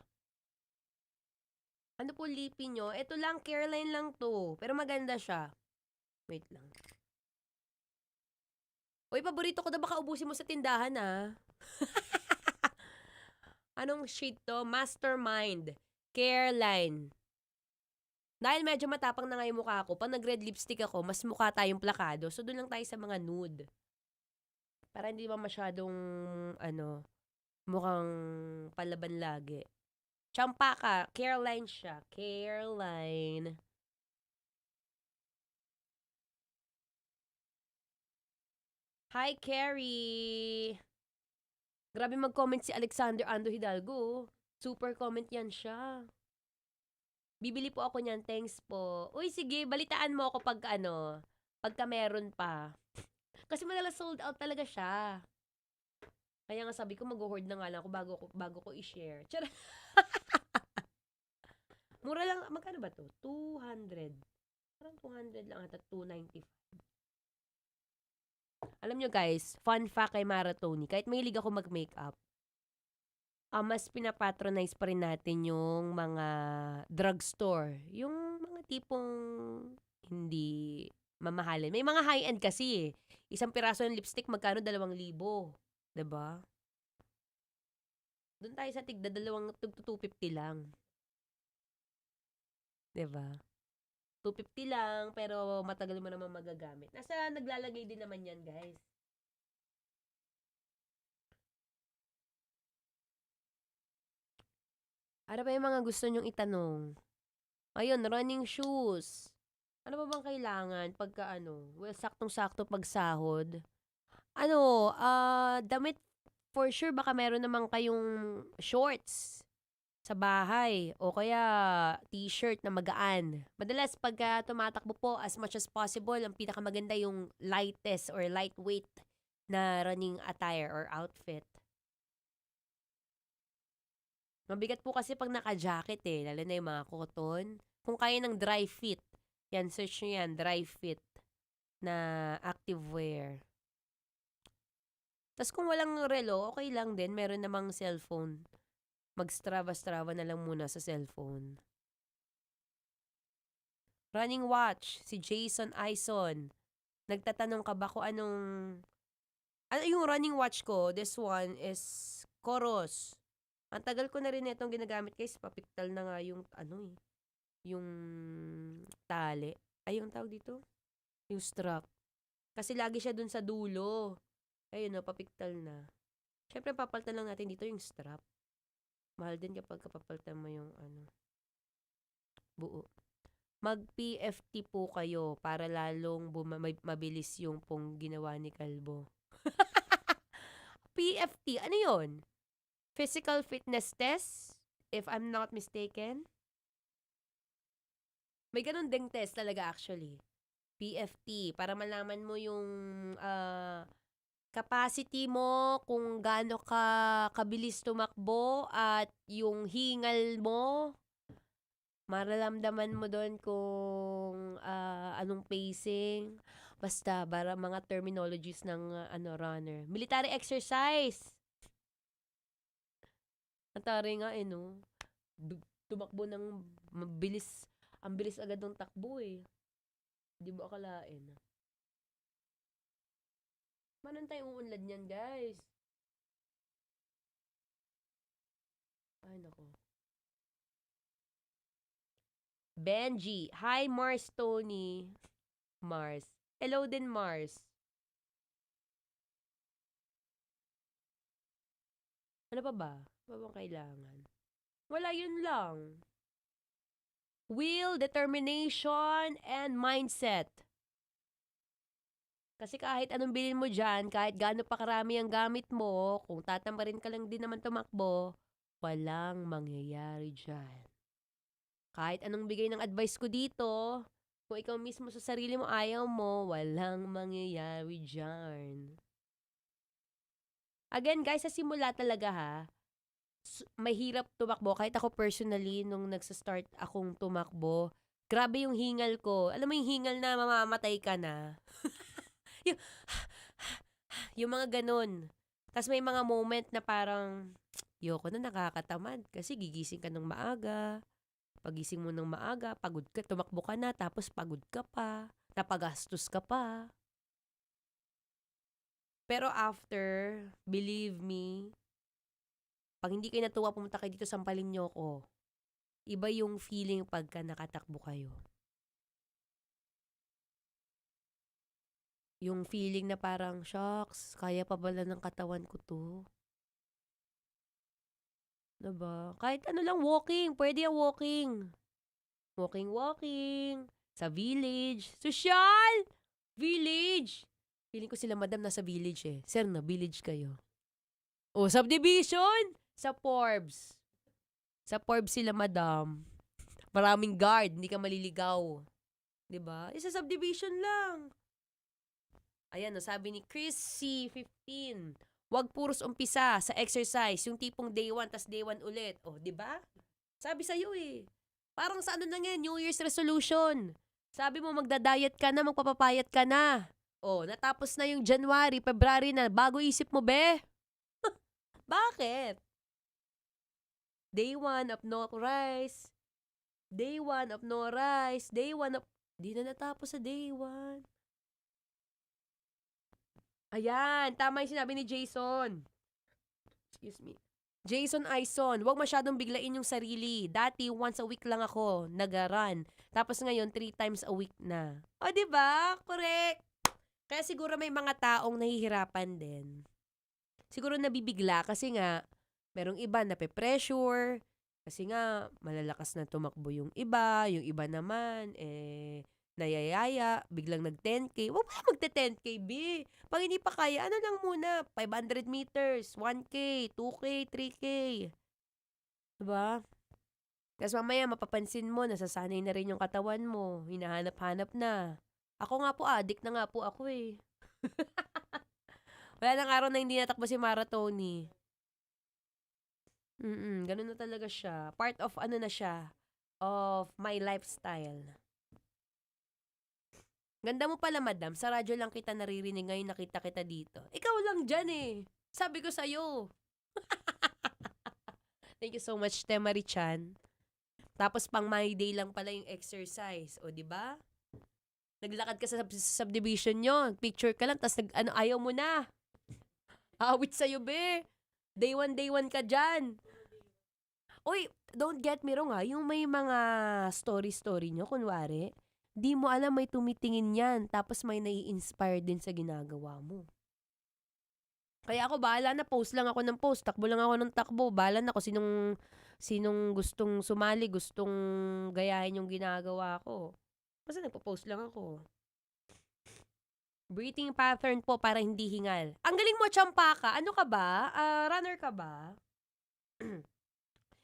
Ano po lipi nyo? Ito lang, Caroline lang to. Pero maganda siya. Wait lang. Uy, paborito ko na baka ubusin mo sa tindahan, ah. Anong shade to? Mastermind. Careline. Dahil medyo matapang na nga yung mukha ko, pag nag-red lipstick ako, mas mukha tayong plakado. So, doon lang tayo sa mga nude. Para hindi ba masyadong, mukhang palaban lagi. Champaka. Careline siya. Careline. Hi, Carrie! Grabe mag-comment si Alexander Ando Hidalgo. Super comment yan siya. Bibili po ako niyan. Thanks po. Uy, sige. Balitaan mo ako pagka meron pa. Kasi madalas sold out talaga siya. Kaya nga sabi ko, mag-hoard na nga lang ako bago ko i-share. Tiyara. Mura lang. Magkano ba to? 200. Parang 200 lang ata. 295. Alam nyo guys, fun fact kay Mara Tony, kahit mahilig ako mag-makeup, mas pinapatronize pa rin natin yung mga drugstore. Yung mga tipong hindi mamahalin. May mga high-end kasi eh. Isang piraso ng lipstick, magkano? 2,000. Diba? Doon tayo sa tigda, 250 lang. Diba? 250 lang, pero matagal mo naman magagamit. Nasa naglalagay din naman yan, guys. Ano ba yung mga gusto nyong itanong? Ayun, running shoes. Ano ba bang kailangan pagka well, saktong-sakto pag sahod? Damit for sure baka meron naman kayong shorts sa bahay o kaya t-shirt na magaan. Madalas pagka tumatakbo po, as much as possible, ang pinakamaganda yung lightest or lightweight na running attire or outfit. Mabigat po kasi pag naka-jacket eh, lalo na yung mga cotton. Kung kaya ng dry fit, yan, search nyo yan, dry fit na active wear. Tapos kung walang relo, okay lang din, meron namang cellphone. Mag-strava-strava na lang muna sa cellphone. Running watch, si Jason Ison. Nagtatanong ka ba kung ano yung running watch ko? This one is Coros. Ang tagal ko na rin itong ginagamit guys. Papiktal na nga yung yung tali. Ay, yung tawag dito? Yung strap. Kasi lagi siya dun sa dulo. Ayun papiktal na. Siyempre, papalitan lang natin dito yung strap. Mahal din kapag kapapalitan mo yung buo. Mag-PFT po kayo para lalong mabilis yung pong ginawa ni Kalbo. PFT, ano yun? Physical fitness test, if I'm not mistaken. May ganun ding test talaga actually. PFT, para malaman mo yung capacity mo, kung gaano ka kabilis tumakbo, at yung hingal mo. Mararamdaman mo doon kung anong pacing. Basta, para mga terminologies ng runner. Military exercise! Natari nga tumakbo ng mabilis. Ang bilis agad ng takbo eh. Di ba akalain? Manon tayong uunlad niyan, guys? Ay, nako. Benji. Hi, Mars Tony. Mars. Hello din, Mars. Ano pa ba? Ano bang kailangan? Wala, yun lang. Will, determination, and mindset. Kasi kahit anong bilhin mo dyan, kahit gaano pa karami ang gamit mo, kung tatamarin ka lang din naman tumakbo, walang mangyayari dyan. Kahit anong bigay ng advice ko dito, kung ikaw mismo sa sarili mo ayaw mo, walang mangyayari dyan. Again guys, sa simula talaga ha, mahirap tumakbo. Kahit ako personally, nung nagsa-start akong tumakbo, grabe yung hingal ko. Alam mo yung hingal na mamamatay ka na? yung mga ganun. Tapos may mga moment na parang, yoko na, nakakatamad. Kasi gigising ka ng maaga. Pagising mo ng maaga, pagod ka, tumakbo ka na, tapos pagod ka pa. Napagastos ka pa. Pero after, believe me, Pag hindi kayo natuwa, pumunta kayo dito, sampalin niyo ko. Iba yung feeling pagka nakatakbo kayo. Yung feeling na parang, shocks, kaya pa bala ng katawan ko to? Diba? Kahit ano lang, walking. Pwede yung walking. Walking. Sa village. Social! Village! Feeling ko sila madam nasa village eh. Sir, na village kayo. O, subdivision! Sa Forbes. Sa Forbes sila madam. Maraming guard, hindi ka maliligaw. 'Di ba? Isa subdivision lang. Ayan, no, sabi ni Chris C15. Huwag puros umpisa sa exercise, yung tipong day 1 tas day 1 ulit. Oh, 'di ba? Sabi sa iyo eh. Parang sa ano na yan, New Year's resolution. Sabi mo magda-diet ka na, magpapapayat ka na. Oh, natapos na yung January, February na, bago isip mo, be. Bakit? Day 1 of no rice. Day 1 of no rice. Day 1 of... Di na natapos sa day 1. Ayan, tama yung sinabi ni Jason. Excuse me. Jason Aison, huwag masyadong biglain yung sarili. Dati, once a week lang ako, nag-run. Tapos ngayon, 3 times a week na. O, diba? Correct. Kaya siguro may mga taong nahihirapan din. Siguro nabibigla kasi nga, merong iba na pe-pressure. Kasi nga, malalakas na tumakbo yung iba naman, nayayaya, biglang nag-10K. Huwag mo magte-10K, B. Pag hindi pa kaya, ano lang muna, 500 meters, 1K, 2K, 3K. Diba? Tapos mamaya, mapapansin mo, nasasanay na rin yung katawan mo, hinahanap-hanap na. Ako nga po, addict na nga po ako eh. Wala nang araw na hindi natakbo si Maratoni. Ganun na talaga siya. Part of ano na siya, of my lifestyle. Ganda mo pala, madam. Sa radyo lang kita naririnig ngayon, nakita kita dito. Ikaw lang dyan eh. Sabi ko sa'yo. Thank you so much, Temari Chan. Tapos pang my day lang pala yung exercise. O, di ba? Naglakad ka sa subdivision nyo. Picture ka lang, tapos ayaw mo na. Awit sa'yo, be. Day 1 ka dyan. Uy, don't get me wrong ha. Yung may mga story nyo, kunwari, di mo alam may tumitingin yan, tapos may nai-inspire din sa ginagawa mo. Kaya ako, bahala na, post lang ako ng post, takbo lang ako ng takbo, bahala na ako sinong gustong sumali, gustong gayahin yung ginagawa ko. Basta nagpo-post lang ako. Breathing pattern po para hindi hingal. Ang galing mo, champa ka. Ano ka ba? Runner ka ba?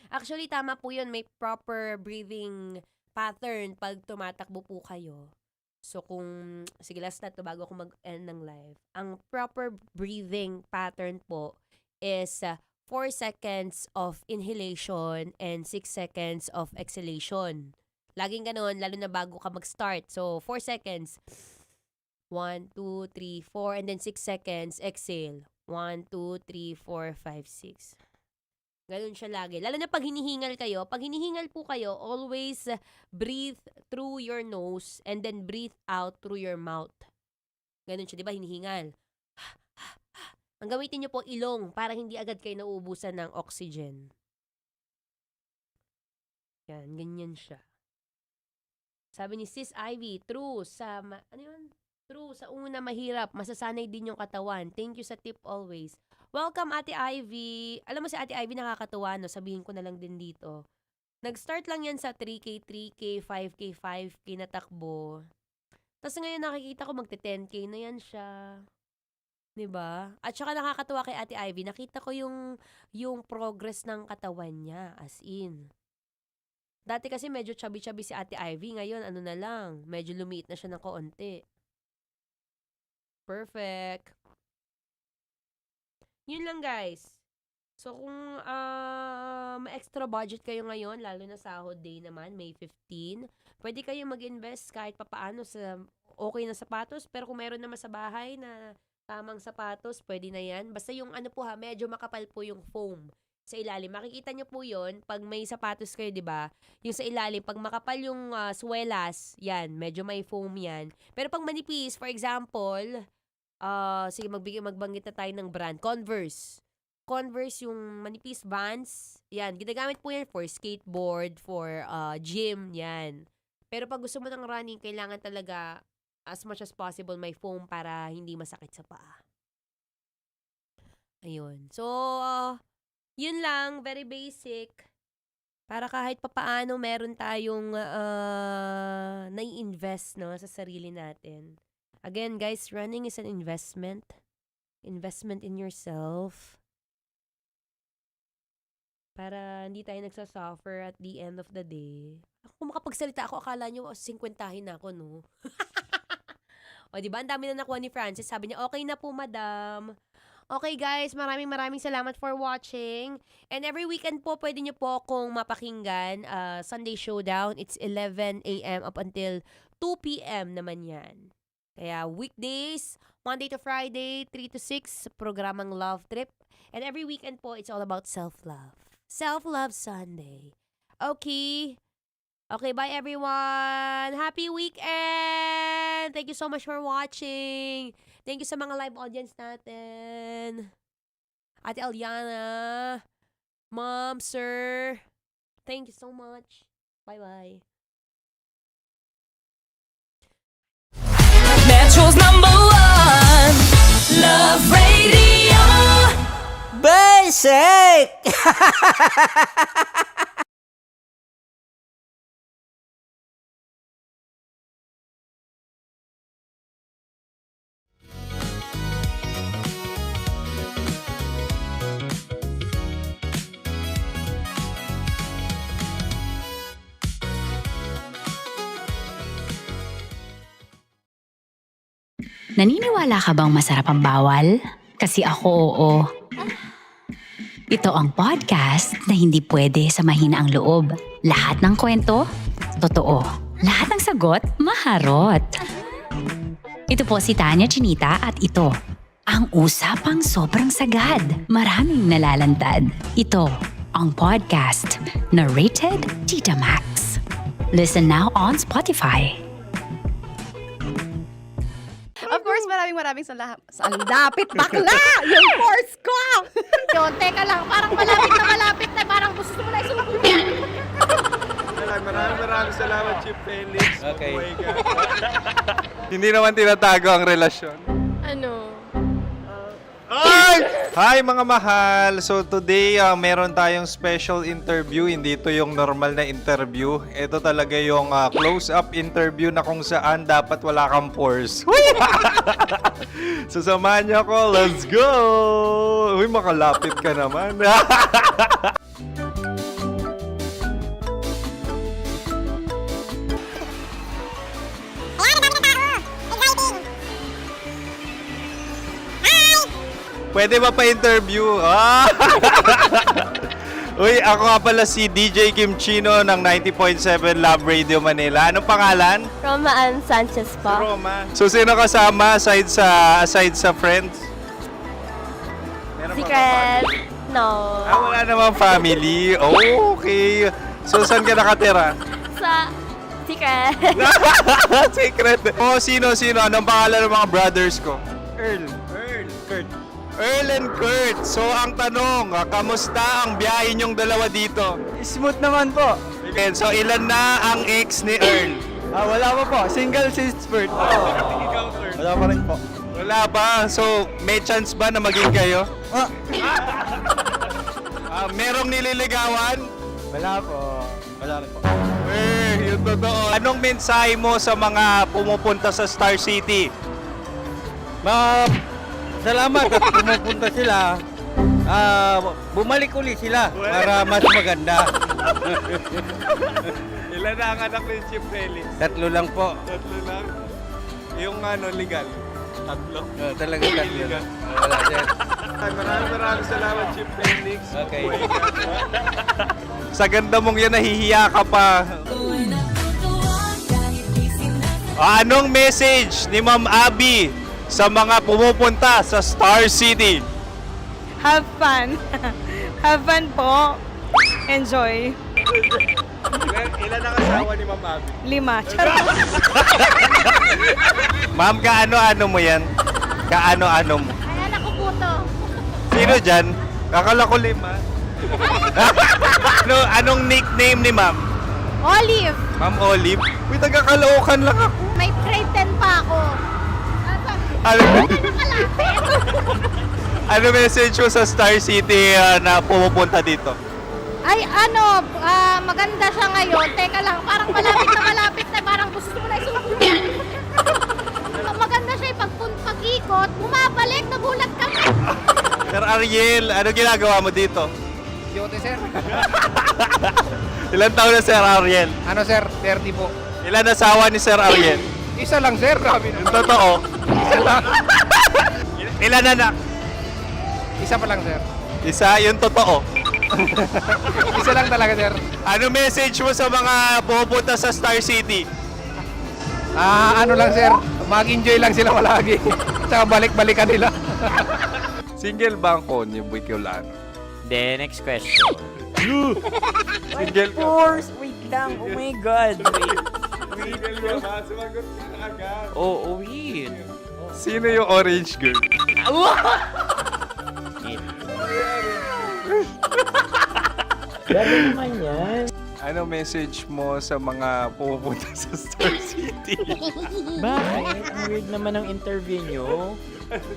Actually, tama po yun. May proper breathing pattern pag tumatakbo po kayo. So kung, sige last na to bago ako mag-end ng live. Ang proper breathing pattern po is 4 seconds of inhalation and 6 seconds of exhalation. Laging ganun, lalo na bago ka mag-start. So 4 seconds. 1, 2, 3, 4, and then 6 seconds, exhale. 1, 2, 3, 4, 5, 6. Ganun siya lagi. Lalo na pag hinihingal kayo, po kayo, always breathe through your nose and then breathe out through your mouth. Ganun siya, di ba? Hinihingal. Ang gamitin nyo po ilong para hindi agad kayo nauubusan ng oxygen. Yan, ganyan siya. Sabi ni Sis Ivy, true, ano yun? True, sa una mahirap, masasanay din yung katawan. Thank you sa tip always. Welcome, Ate Ivy. Alam mo si Ate Ivy nakakatuwa, no? Sabihin ko na lang din dito. Nag-start lang yan sa 3K, 5K, 5K na takbo. Tapos ngayon nakikita ko magte-10K na yan siya. 'Di ba? At saka nakakatuwa kay Ate Ivy, nakita ko yung progress ng katawan niya, as in. Dati kasi medyo chubby-chubby si Ate Ivy, ngayon ano na lang, medyo lumiit na siya ng kaunti. Perfect. Yun lang guys. So kung extra budget kayo ngayon, lalo na sahod day naman, May 15, pwede kayo mag-invest kahit papaano sa okay na sapatos, pero kung meron naman sa bahay na tamang sapatos, pwede na yan. Basta yung ano po ha, medyo makapal po yung foam sa ilalim. Makikita nyo po yun, pag may sapatos kayo, di ba? Yung sa ilalim, pag makapal yung swelas, yan, medyo may foam yan. Pero pag manipis, for example, sige, magbanggit na tayo ng brand. Converse. Converse, yung manipis Vans. Yan, ginagamit po yan for skateboard, for gym, yan. Pero pag gusto mo ng running, kailangan talaga as much as possible may foam para hindi masakit sa paa. Ayun. So, yun lang, very basic. Para kahit papaano meron tayong nai-invest, no, sa sarili natin. Again, guys, running is an investment. Investment in yourself. Para hindi tayo nagsasuffer at the end of the day. Kung makapagsalita ako, akala nyo 50-hin na ako, no? O, diba? Ang dami na nakuha ni Francis. Sabi niya, okay na po, madam. Okay, guys. Maraming salamat for watching. And every weekend po, pwede nyo po akong mapakinggan. Sunday Showdown. It's 11 a.m. up until 2 p.m. naman yan. Kaya weekdays, Monday to Friday, 3 to 6, programang Love Trip. And every weekend po, it's all about self-love. Self-love Sunday. Okay. Okay, bye everyone. Happy weekend. Thank you so much for watching. Thank you sa mga live audience natin. Ate Aliana, Mom, Sir. Thank you so much. Bye-bye. Metro's #1 Love Radio. Basic! Naniniwala ka bang masarap ang bawal? Kasi ako oo. Ito ang podcast na hindi pwede samahin ang loob. Lahat ng kwento, totoo. Lahat ng sagot, maharot. Ito po si Tanya Chinita at ito, ang usapang sobrang sagad. Maraming nalalantad. Ito, ang podcast na Rated Tita Max. Listen now on Spotify. Of course, maraming salamat. Ang lapit bakla! Yung course ko! Yun, teka lang, parang malapit na, parang gusto mo na isulat. Maraming salamat, Chief Felix. Okay. Oh my God. Hindi naman tinatago ang relasyon. Ano? Hi mga mahal! So today, meron tayong special interview. Hindi ito yung normal na interview. Ito talaga yung close-up interview na kung saan dapat wala kang pores. So samahan niyo ako. Let's go! Uy, makalapit ka naman. Pwede ba pa-interview? Uy, ako nga pala si DJ Kim Chino ng 90.7 Love Radio Manila. Anong pangalan? Roma Ann Sanchez po. Roma. So, sino kasama aside sa friends? Meron ba Secret. No. wala namang family. Oh, okay. So, saan ka nakatira? Sa Secret. Secret. Oh, sino? Anong pangalan ng mga brothers ko? Earl, Kurt. Earl and Kurt. So, ang tanong, kamusta ang biyahe niyong dalawa dito? Smooth naman po. Okay, so, ilan na ang ex ni Earl? Wala pa po. Single since birth. Wala pa rin po. Wala pa. So, may chance ba na maging kayo? Merong nililigawan? Wala po. Wala rin po. Yung totoo. Anong mensahe mo sa mga pumupunta sa Star City? Salamat at pumupunta sila. Bumalik uli sila para mas maganda. Ilan na ang anak ni Chief Felix? 3 lang po. 3 lang? Yung legal? 3? Talaga 3 lang. Wala dyan. Maraming salamat, Chief Felix. Okay. Oh my God. Sa ganda mong yan, nahihiya ka pa. Anong message ni Ma'am Abby sa mga pumupunta sa Star City? Have fun. Have fun po. Enjoy. Ilan ang asawa ni Ma'am Abby? 5. Charot. Ma'am, kaano-ano mo yan? Kaano-ano mo? Ayan ako po to. Sino dyan? Akala ko lima. Anong nickname ni ma'am? Olive. Ma'am Olive? Uy, taga-Caloocan lang ako. May grade 10 pa ako. Ano message mo sa Star City na pumupunta dito? Ay, maganda siya ngayon. Teka lang, parang malapit na, parang gusto mo na isulok. Maganda siya pag-ikot, bumabalik, nagulat kami. Sir Ariel, ano ginagawa mo dito? Yote, sir. Ilan taon na Sir Ariel? Ano, sir? 30 po. Ilan asawa ni Sir Ariel? Isa lang, sir. Grabe Yung totoo. Isa lang. Ilan anak? Isa pa lang, sir. Isa, yung totoo. Isa lang talaga, sir. Ano message mo sa mga pupunta sa Star City? Ano lang, sir. Mag-enjoy lang sila palagi. Tsaka balik-balikan nila. Single ba ang konyo, Bicolano? Then, next question. Single ka? Wait lang. Oh my God. Wait. Single ka ba? Sumagot ka na agad. Oh, wait. Sino yung orange girl? Gano'n naman yan. Ano message mo sa mga pupunta sa Star City? Bakit? Ang weird naman ng interview nyo.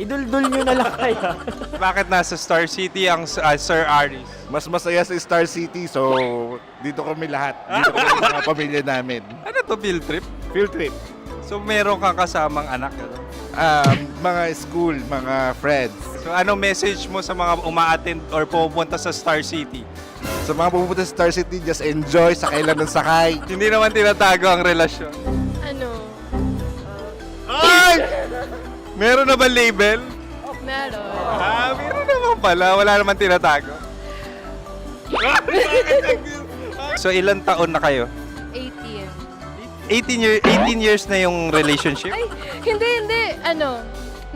Idul-dul nyo na lang kaya. Bakit nasa Star City ang Sir Aris? Mas masaya sa Star City, so dito kami lahat. Dito kami mga pamilya namin. Ano to, field trip? Field trip. So meron kang kasamang anak? Ano? Mga school, mga friends. So ano message mo sa mga uma-attend or pupunta sa Star City? Sa mga pupunta sa Star City, just enjoy, sakay lang ng sakay. Hindi naman tinatago ang relasyon. Ano? Ay! Meron na ba label? Meron. Meron naman pala. Wala naman tinatago. So ilang taon na kayo? 18. 18 years na yung relationship? Ay, hindi.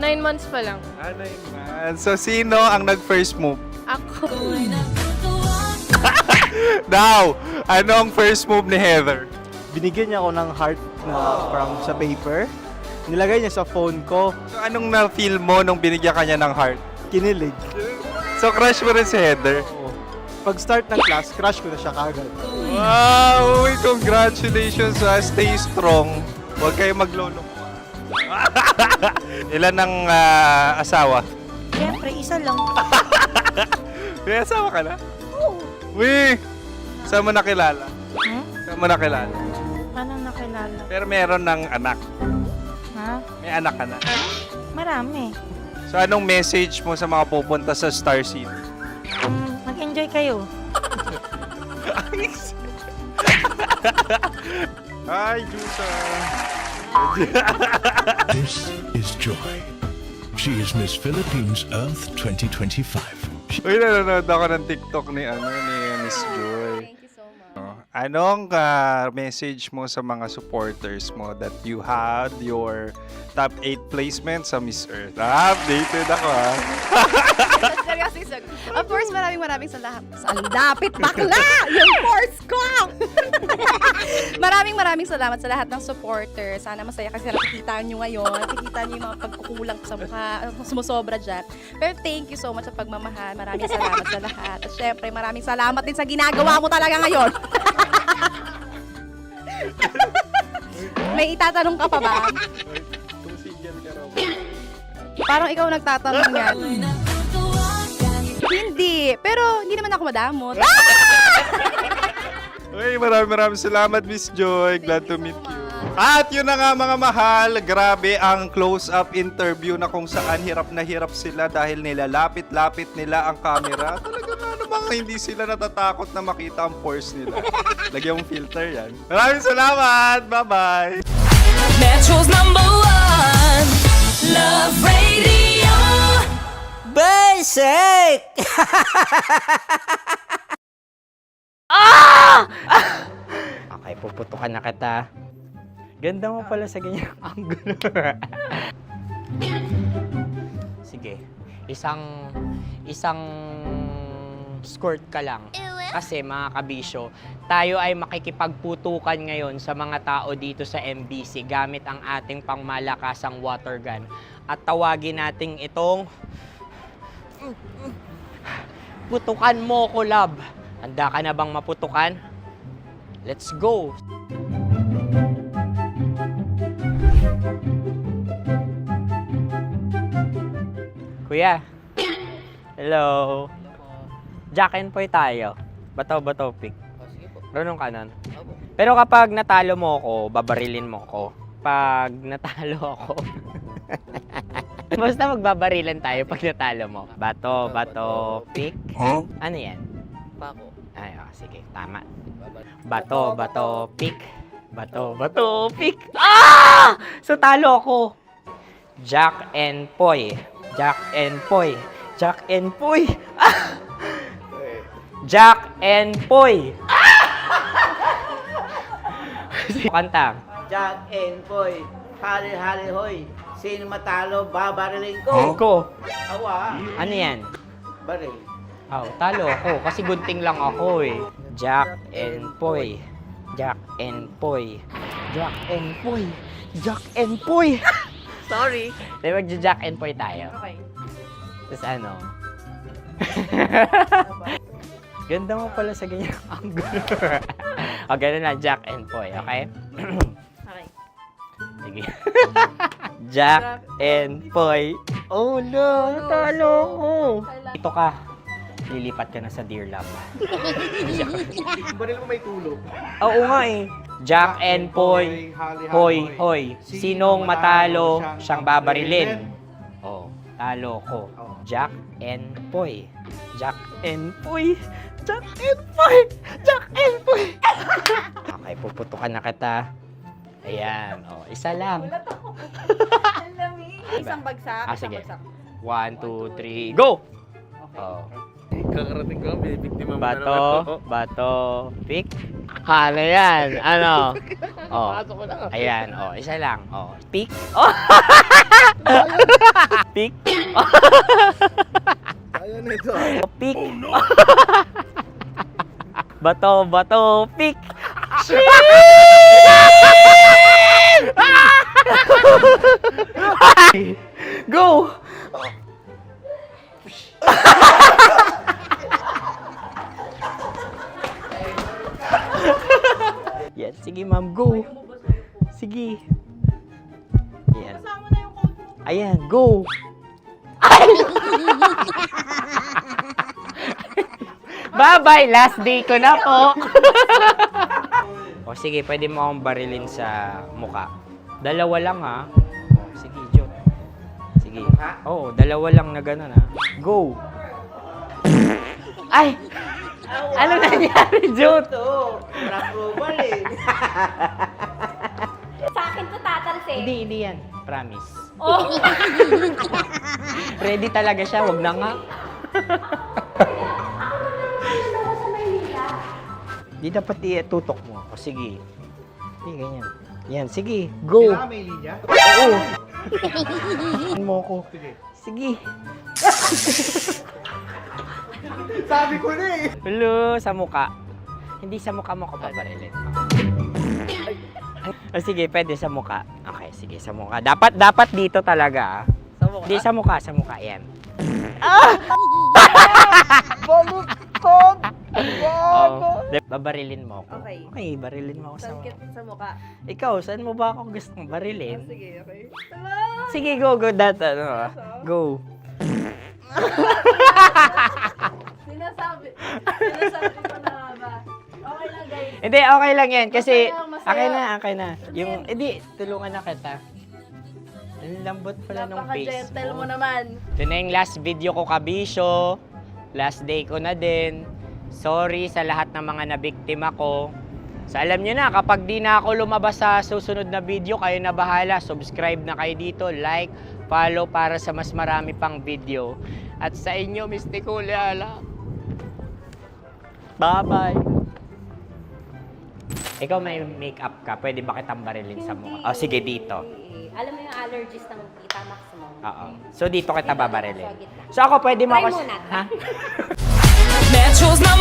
9 months pa lang. 9 months. So sino ang nag-first move? Ako. Now, ano ang first move ni Heather? Binigyan niya ako ng heart na from sa paper. Nilagay niya sa phone ko. So anong na-feel mo nung binigyan kanya ng heart? Kinilig. So crush mo rin si Heather? Pag start ng class, crush ko na siya kagad. Wow! Uy, congratulations! Stay strong. Huwag kayo maglolo. Ilan ang asawa? Siyempre, isa lang. May asawa ka na? Oo. Uy! Saan mo nakilala? Saan mo nakilala? Paano nakilala? Pero meron ng anak. Ha? May anak ka na. Marami. So anong message mo sa mga pupunta sa Star City? Mag-enjoy kayo. Hi, Jusa! This is Joy. She is Miss Philippines Earth 2025. Uy, nanonood ako ng TikTok ni Miss Joy. Thank you so much. Anong message mo sa mga supporters mo that you had your top 8 placement sa Miss Earth? Updated ako Of course, maraming salamat. Ang lapit bakla! Yung course ko! maraming salamat sa lahat ng supporters. Sana masaya kasi nakikita nyo ngayon. Nakikita nyo yung mga pagkukulang sa mukha, sumusobra dyan. Pero thank you so much sa pagmamahal. Maraming salamat sa lahat. At syempre, maraming salamat din sa ginagawa mo talaga ngayon. May itatanong ka pa ba? Parang ikaw nagtatanong yan. Hindi. Pero hindi naman ako madamot. Uy, maraming salamat, Miss Joy. Glad to meet you. At yun na nga mga mahal, grabe ang close-up interview na kung saan hirap na hirap sila dahil nilalapit-lapit nila ang camera. Talaga nga namang hindi sila natatakot na makita ang pores nila. Lagyan mong filter yan. Maraming salamat! Bye-bye! Metro's #1 Love Radio. Basic! Okay, puputukan na kita. Ganda mo pala sa ganyang angulo. Sige, isang skirt ka lang. Kasi mga kabisyo, tayo ay makikipagputukan ngayon sa mga tao dito sa MBC gamit ang ating pangmalakasang water gun. At tawagin natin itong Putukan mo ko, love. Handa ka na bang maputukan? Let's go! Kuya. Hello. Jack and Poy tayo. Bato-bato pick. Runong kanan. Pero kapag natalo mo ako, babarilin mo ako. Pag natalo ako, basta magbabarilan tayo pag natalo mo. Bato, pick. Ano yan? Pako. Ay, sige, tama. Bato, pick. Bato, pick. Ah! So, talo ako. Jack and Poy. Jack and Poy. Jack and Poy. Ah! Jack and Poy. Kanta. Jack and Poy, hali-hali hoy. Sino matalo, babariling ko. Ko. Awa. Ano yan? Baril. Oh, talo ako kasi gunting lang ako eh. Jack and Poy. Jack and Poy. Jack and Poy. Jack and Poy. Sorry. Di ba Jack and Poy tayo? Okay. Tapos ano? Ganda mo pala sa ganyan angle. O, ganun lang, Jack and Poy, okay? Okay. Sige. Jack and Poy. Oh no, talo ko. Ito ka. Lilipat ka na sa Dear Love. Baril mo may tulog. Oo nga eh. Jack and Poy. Hoy. Sinong matalo, siyang babarilin. Oh, talo ko. Jack and Poy. Jack and Poy. Jack and Poy. Jack and Poy. Okay, puputukan na kita. Ayan. Oh, isa lang. Isang bagsak. Sige. 1, 2, 3, go! Oh. Kakarating ko, binibiktima mo na naman. Bato, pick. Ano yan? Ano? Oh. Ayan, oh, isa lang. Oh, pick. Oh. Pick. Ayaw na ito. Pick. Bato, pick. Go! Yan, sige ma'am, go. Sige. Yan. Ayan, go. Bye-bye, last day ko na po. O sige, pwede mo akong barilin sa muka. Dalawa lang ha. O, sige, Jot. Sige. Oo, dalawa lang na gano'n ha. Go. Ay! Ano nangyari, Jot? Ito, approval eh. Sa akin to tatalsik. Hindi yan. Promise. Oh. Ready talaga siya, wag na nga. Di dapat itutok mo. O sige. Hindi, ganyan. Yan, sige. Go. Kailangan may linya? Oo. Mo ko. Sige. Sabi ko na eh. Hello, sa muka. Hindi sa muka mo ko paparilin. O sige, pwede sa muka. Okay, sige, sa muka. Dapat dito talaga. Sa mukha? Hindi, sa muka. Yan. Baluktot! Oh, babarilin mo ako. Okay. Okay, barilin mo ako sa muka. Sa mukha. Ikaw, saan mo ba ako gustong barilin? Sige, okay. Sige, go. Go. Sinasabi ko na ba? Okay lang, guys. Hindi, okay lang yan. Kasi, Masaya. okay na. Yung, hindi, tulungan na kita. Ang lambot pala ng face Napaka-gentle mo. mo naman. Ito na yung last video ko, kabisyo. Last day ko na din. Sorry sa lahat ng mga nabiktima ko. So alam nyo na, kapag di na ako lumabas sa susunod na video, kayo na bahala. Subscribe na kayo dito, like, follow para sa mas marami pang video. At sa inyo, Mistiko Leala. Bye-bye. Ikaw may makeup ka, pwede ba kitang barilin sa mukha? Oh, sige, dito. Alam mo yung allergies ng Tita Max mo. Oo. So dito kita babarilin. So ako pwede mo Try ako... muna. Ha? Metro's #1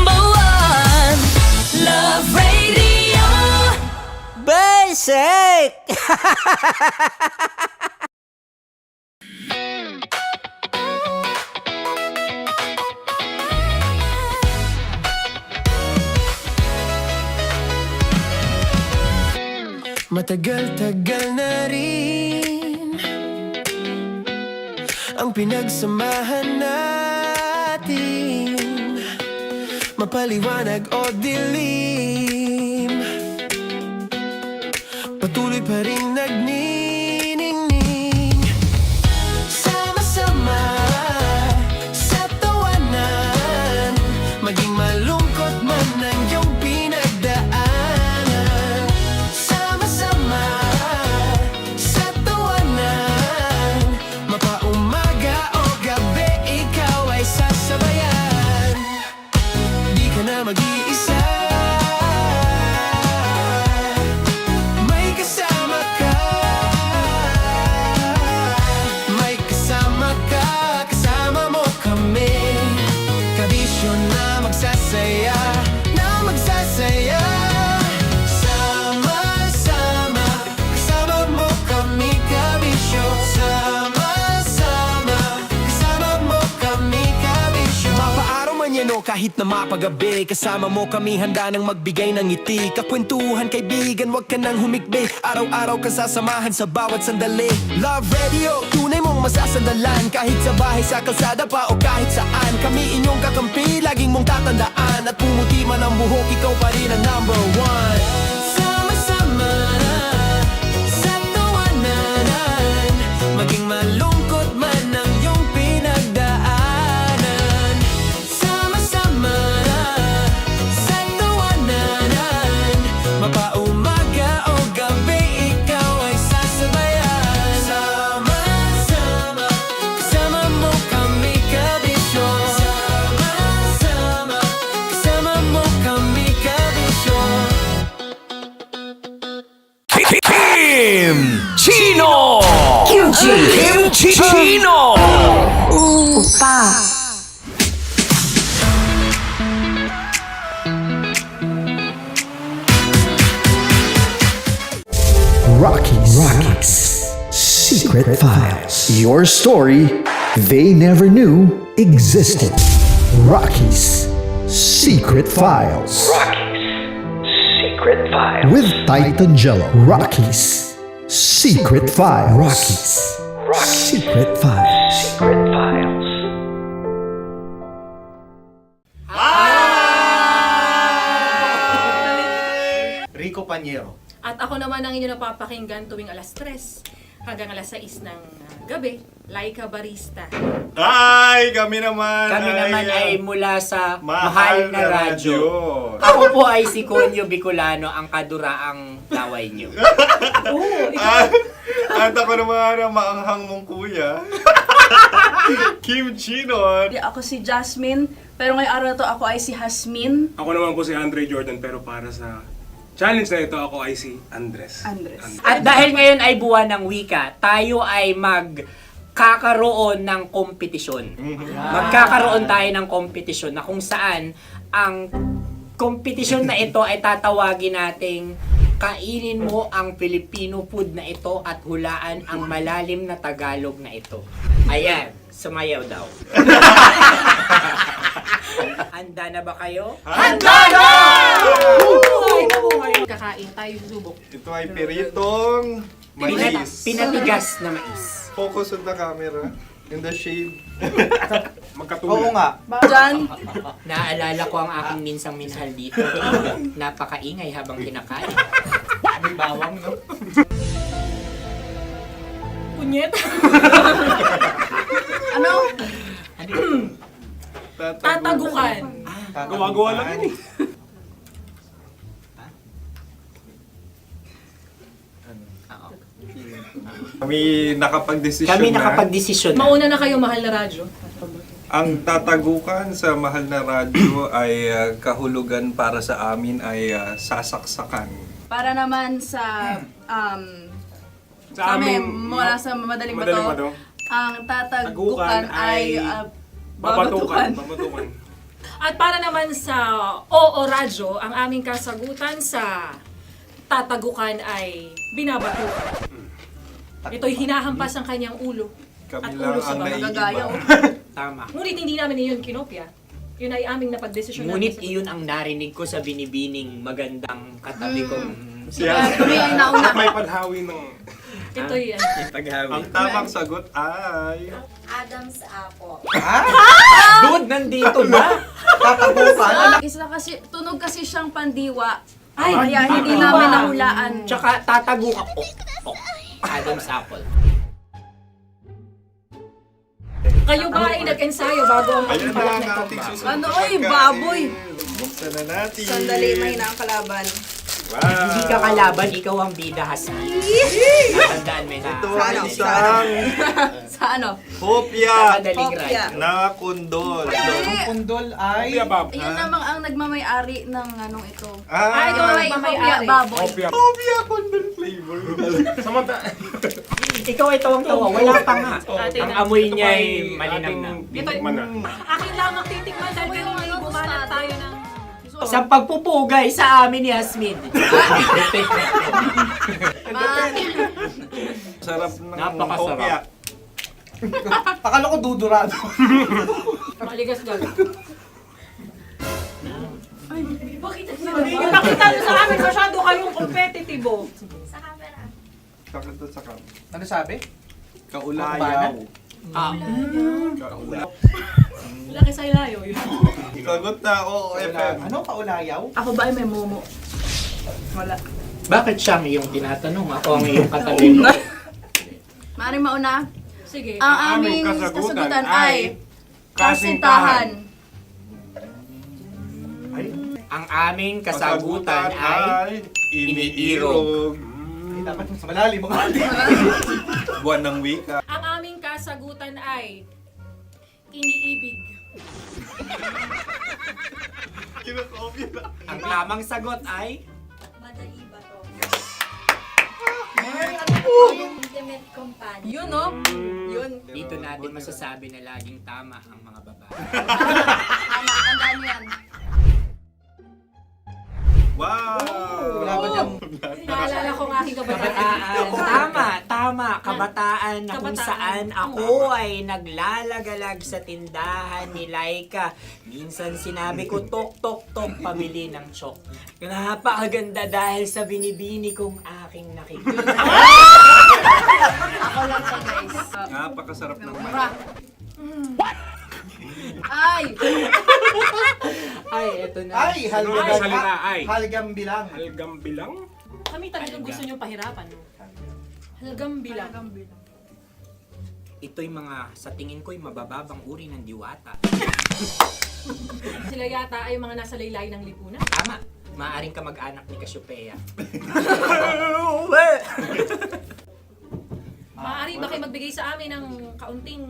Love Radio Basic! Matagal-tagal na rin ang pinagsamahan natin, mapaliwanag o dilim, patuloy pa rin nagniningning. Sama-sama sa tawanan, maging malungkot man ang iyong pinagdaanan. Sama-sama sa tawanan, mapaumaga o gabi, ikaw ay sasabayan. Di ka na mag-iisa, may kasama ka. May kasama ka, kasama mo kami. Kabisyo na magsasaya, na magsasaya. Sama-sama, kasama mo kami, kabisyo. Sama-sama, kasama mo kami, kabisyo. Mapaaraw man yan o kahit na mapagabi, kasama mo kami, handa nang magbigay ng ngiti. Kakwentuhan, kaibigan, wag ka nang humikbi. Araw-araw ka sasamahan sa bawat sandali. Love Radio, tunay mong masasandalan. Kahit sa bahay, sa kalsada pa o kahit saan, kami inyong kakampi, laging mong tatandaan. At pumuti man ang buhok, ikaw pa rin ang number one. Sama-sama sa tawanan, maging malungkot man ang iyong pinagdaanan. Sama-sama sa tawanan, mapaumaga o gabi, ikaw ay sasabayan. Sama-sama, kasama mo kami, kabisyo. Sama-sama, kasama mo kami, kabisyo. Kim Chino! Kim Chino! Upa! Rockies Secret Files. Your story they never knew existed. Rockies Secret Files. Secret Files. With Titan Jello. Rockies Secret Files. Rockies Secret Files. Secret Files. Rico Panyero. At ako naman ang inyo napapakinggan tuwing alas 3 hanggang alas 6 ng gabi, Laika Barista. Ay, kami naman. Kami naman ay mula sa Mahal na Radyo. Ako Ako po ay si Conyo Bicolano, ang kaduraang laway nyo. At ako naman ang maanghang mong kuya. Kim Chino. Ako si Jasmine, pero ngayong araw na to ako ay si Hasmin. Ako naman po si Andre Jordan, pero para sa challenge na ito, ako ay si Andres. At dahil ngayon ay buwan ng wika, tayo ay magkakaroon ng kompetisyon. Magkakaroon tayo ng kompetisyon na kung saan ang kompetisyon na ito ay tatawagin nating kainin mo ang Filipino food na ito at hulaan ang malalim na Tagalog na ito. Ayan, sumayaw daw. Handa na ba kayo? Handa na! Kakain tayo subok. Ito ay peritong mais. Pinatigas na mais. Focus on the camera. In the shade. Oo nga. Diyan. Naalala ko ang aking minsang minahal dito. Napakaingay habang kinakain. May bawang, no? Punyet. Ano? Tatagukan. Gawa-gawa lang yun eh. Kami nakapag-desisyon Kami nakapag-desisyon na. Mauna na kayo, Mahal na Radyo. Ang tatagukan sa Mahal na Radyo ay kahulugan para sa amin ay sasaksakan. Para naman sa Sa kami, amin, mula sa madaling madaling bato, bato, ang tatagukan ay babatukan. babatukan. At para naman sa Oo Radyo, ang aming kasagutan sa tatagukan ay binabatukan. Ito'y hinahampas ang kanyang ulo. Kami At lang ulo sa ang mga naiiba. gagaya. Tama. Ngunit hindi namin iyon kinopya. Yun ay aming napagdesisyon. Ngunit iyon ang narinig ko sa binibining magandang katabi kong Kami ay nauna. May panhawi ng... Ito yan. Ang tamang sagot ay... Adam's apple. Dude, nandito na! Isa kasi, tunog kasi siyang pandiwa. Kaya hindi namin nahulaan. Tsaka tatago ka. Adam's apple. Kayo ba ay nag-ensayo bago ang Ayan pagpalat na nito? ang ating susunod Ano, na oy, pagkain. baboy. Buksan na natin. Sandali, may na ang kalaban. Wow. Hindi ka kalaban, ikaw ang bida, Hasmi. Natandaan mo na. Ito ang isang Sa ano? hopya Madaling Hopya. ride. na kundol. Hindi. Pundol ay... Kuya Bob. Yun namang ang nagmamay-ari ng anong ito. Ay, ito Ah, ay Hopya, mamay-ari. baboy. Hopya. hopya kundol flavor. Samanta. Ikaw ay tawang-tawa, wala pa nga. Atin Ang na. amoy Ito niya pa ay ay malinang na. ating tinikman na. Akin lang ang titikman dahil kayo ngayon bumalat tayo ng... Sa pagpupugay sa amin ni Hasmin. Sarap ng Napakasarap. hopya. Akala ko dudurado. Maligas lang. Ay, bakit? Ipakita nyo sa amin, masyado kayong competitive. Oh. Sakit to sakit. Ano sabi? Kaulayaw. Kaulayaw. Laki sa ilayo yun. Sagot na, oo, FM. Ano kaulayaw? Ako ba ay may momo? Wala. Bakit siyang iyong tinatanong? Ako ang iyong katabi. Maaaring mauna. Sige. Ang aming kasagutan ay kasintahan. Ang aming kasagutan ay iniirog. Ay, dapat mas malalim mo ka. Buwan ng wika. Ang aming kasagutan ay iniibig. Kinakopya na. Ang tamang sagot ay Madali ba to? Intimate companion. Yun, no? Yun. dito natin masasabi na laging tama ang mga babae. Tama, tandaan mo yan. Wow! Wala ba niyang... Naalala ko ang aking kabataan. Kabataan. Tama. Kabataan na kung Kabataan. saan ako ay naglalagalag sa tindahan ni Laika. Minsan sinabi ko, tok, tok, tok, pamili ng chok. Napakaganda dahil sa binibini kong aking nakikita. Ako lang siya, guys. Napakasarap ng Mura. Ay! Ay, eto na. Ay, halgam. Ay, salita, ay. Halgam bilang. Halgam bilang? Kami talagang gusto niyong pahirapan. No? Halgam bilang. Ito'y mga, sa tingin ko'y mabababang uri ng diwata. Sila yata ay mga nasa laylay ng lipunan. Tama. Maaring ka mag-anak ni Cassiopeia. Maaari ba kayo magbigay sa amin ng kaunting...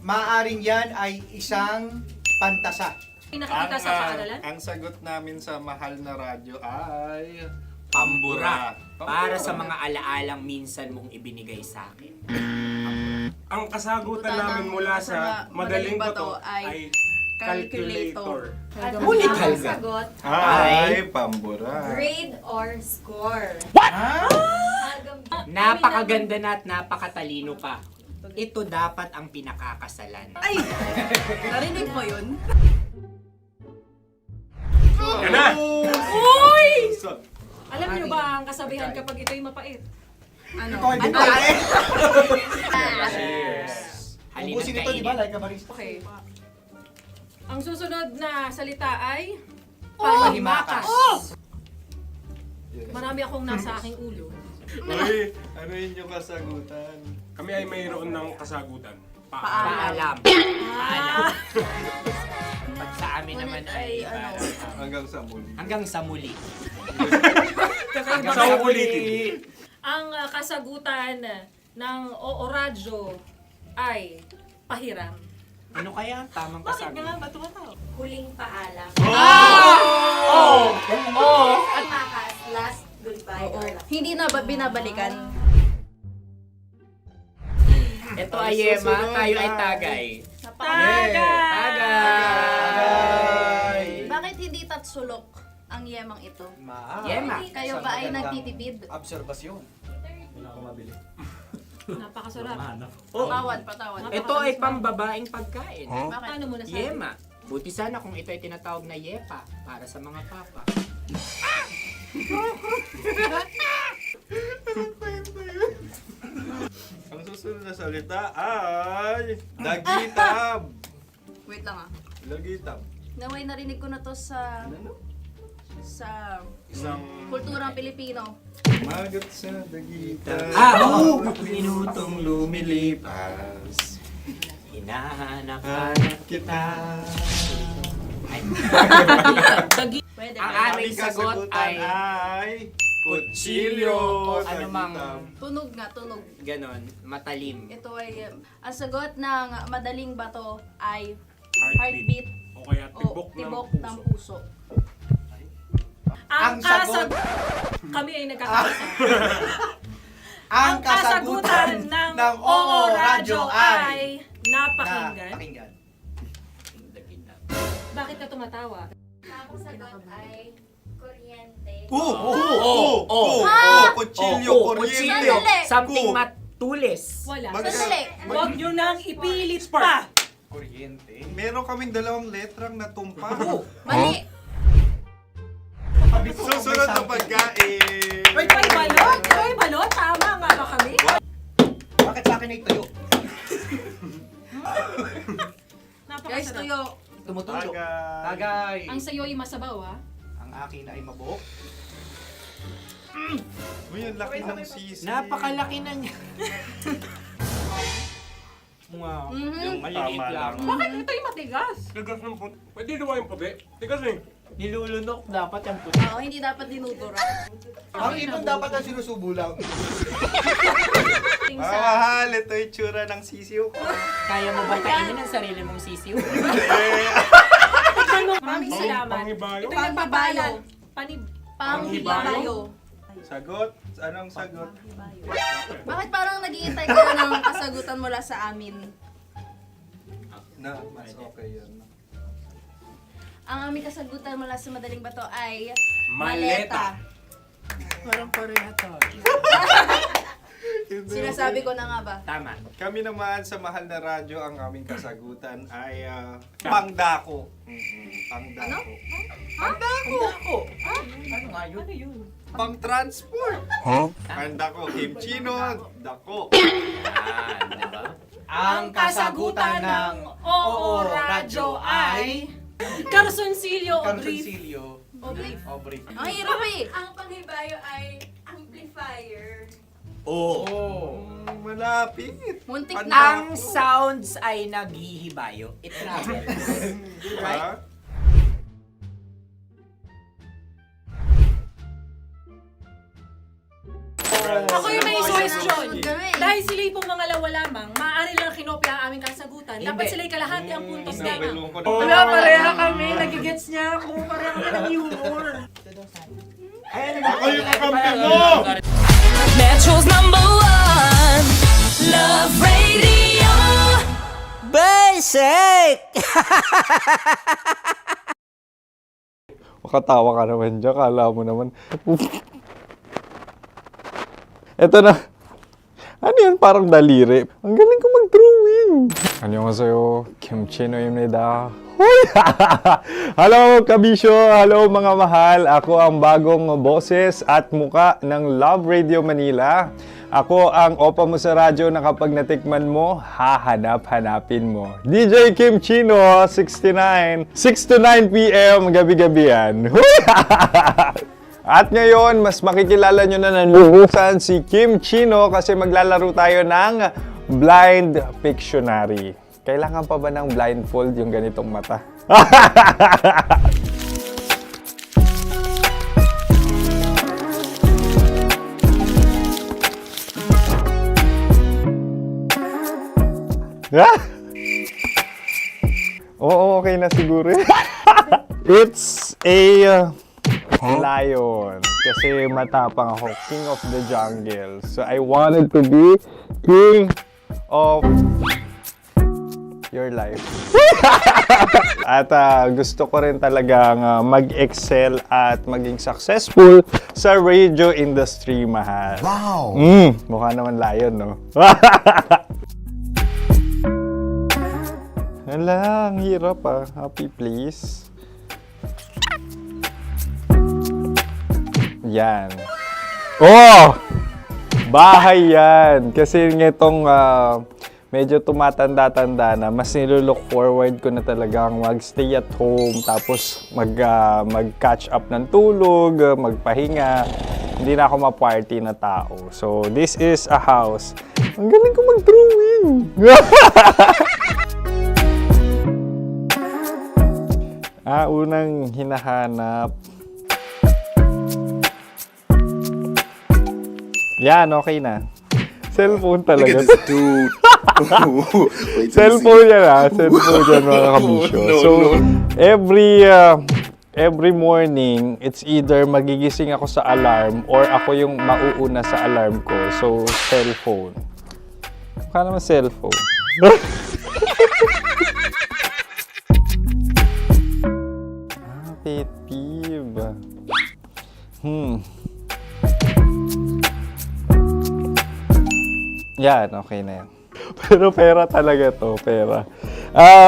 Maaring yan ay isang pantasa. Nakikita sa paaralan? Ang sagot namin sa mahal na radyo ay... Pambura. Para sa mga alaalang minsan mong ibinigay sa akin. Ang kasagutan namin mula sa madaling bato ay calculator. Ulit halga. Sagot, Ay, pambura. grade or score? Napakaganda na at napakatalino pa. Ito dapat ang pinakakasalan. Ay! Narinig mo yun? Yan na! Uy! Alam niyo ba ang kasabihan kapag ito'y mapait? Ano? Ito ay bitae. Cheers! Halina Ubusin ito, di ba? kainin. Like a barista. Okay. Ang susunod na salita ay panghimakas. Marami akong nasa aking ulo. Uy, ano yun yung kasagutan? Kami ay mayroon ng kasagutan. Paalam. Paalam. Pag sa amin naman ay Hanggang sa muli. hanggang sa muli. Sa ulitin. Ang kasagutan ng Oo Radyo ay pahiram. Ano kaya ang tamang kasagutan? Huling paalam. Oh! Oh! Makas, last goodbye or last. Hindi na ba binabalikan? Ito ay Yema, tayo ay tagay. Tagay! Bakit hindi tatsulok ang yemang ito? Yema. Kayo ba ay nagtitipid? Obserbasyon. Napakasarap. Patawad. Ito ay pambabaeng pagkain. Paano mo nasabi? Yema. Buti sana kung ito ay tinatawag na yepa para sa mga papa. Ang susunod na salita ay lagitab. Wait lang ah. Lagitab. Naway narinig ko na to sa Isang kulturang Pilipino. magat sa dagitan. Oo! Minutong lumilipas. Hinahanap-hanap kita. Pwede. Ang aming sagot ay kutsilyo o anumang Tunog nga, tunog. ganon, matalim. Ito ay, ang sagot ng madaling bato ay Heartbeat. heartbeat O kaya o tibok ng puso. Ang kasag... Kami ay nagkakasa. Ang kasagutan ng Oo Radyo ay napakinggan. Bakit ka tumatawa? Ang sagot ay kuryente. Kutsilyo, kuryente. Something matulis. Wala. Sandali. Huwag nyo nang ipilit pa. Kuryente. Meron kaming dalawang letrang natumpa. Mali. Susunod na pagkain. Wait, may balot? May balot? Tama nga ba kami? Bakit sa akin ay tuyo? Guys, tuyo. Tumutulo. Tagay. Ang sayo ay masabaw, ha? Ang akin ay mabuhok. Uy, ang laki ng sisi. Napakalaki na niya. Wow. Yung maliliit Tama lang. Bakit ito yung matigas? Tigas ng puti. Pwede nawa yung puti. Tigas eh. Nilulunok dapat yung puti. Oo, hindi dapat dinudura. Ang ibon dapat ang sinusubo lang. Mahal, ito yung tsura ng sisiw ko. Kaya mo ba kainin ang sarili mong sisiw? Maraming salamat. Panghibayo. Ito yung pabalan. Panghibayo. Sagot? Anong sagot? Bakit parang nag-iintay ka na ng kasagutan mula sa amin? Na, mas okay yun. Ang aming kasagutan mula sa Madaling Bato ay Maleta. Parang pareha to. Sinasabi ko na nga ba? Tama. Kami naman sa Mahal na Radyo, ang aming kasagutan ay pangdako. Pangdako. Pangdako. Ano nga yun? Pang-transport. Pangdako, kimchino, dako. Diba? Ang kasagutan ng Oo Radyo ay... Carsoncillo o brief. Brief. Ang hirap eh. Ang panghibayo ay amplifier. Malapit. Muntik Panda- na. Ang sounds ay naghihibayo. It travels. Diba? Ako yung may suggestion. Kami. Dahil sila yung mangalawa lamang, maaari lang kinopya ang aming kasagutan. Dapat sila yung kalahati ang puntos lamang. Wala, pareha kami. Nagigets niya ako. Pareha kami ng humor. Ako yung kakampi mo! Metro's #1 Love Radio. Basic! Makatawa ka naman dyan, kala mo naman. Eto na. Ano yan? Parang daliri. Ang galing ko mag-drawing. Annyeonghaseyo. Kimchi-no-imnida. Hello, kabisyo. Hello, mga mahal. Ako ang bagong boses at muka ng Love Radio Manila. Ako ang opa mo sa radyo na kapag natikman mo, hahanap-hanapin mo. DJ Kim Chino, 69. 6 to 9 p.m. gabi-gabi yan. At ngayon, mas makikilala nyo na ng lubusan si Kim Chino kasi maglalaro tayo ng Blind Pictionary. Kailangan pa ba ng blindfold yung ganitong mata? Oo, okay na siguro. It's a lion. Kasi matapang ako. King of the jungle. So I wanted to be king of your life. At gusto ko rin talagang mag-excel at maging successful sa radio industry, mahal. Wow! Mukha naman lion, no? Hala, ang hirap ah. Happy, please. Yan. Oh! Bahay yan. Kasi nitong medyo tumatanda-tanda na, mas nilulook forward ko na talagang mag-stay at home, tapos mag-catch up ng tulog, magpahinga. Hindi na ako ma-party na tao. So, this is a house. Ang galing ko mag-drawing! Unang hinahanap. Yan, okay na. Cellphone talaga. Cellphone yan Cellphone yan mga kabisyo. So, every morning, it's either magigising ako sa alarm or ako yung mauuna sa alarm ko. So, cellphone. Mukha naman cellphone. Pet peeve. Yan, okay na yan. Pero pera talaga to, pera.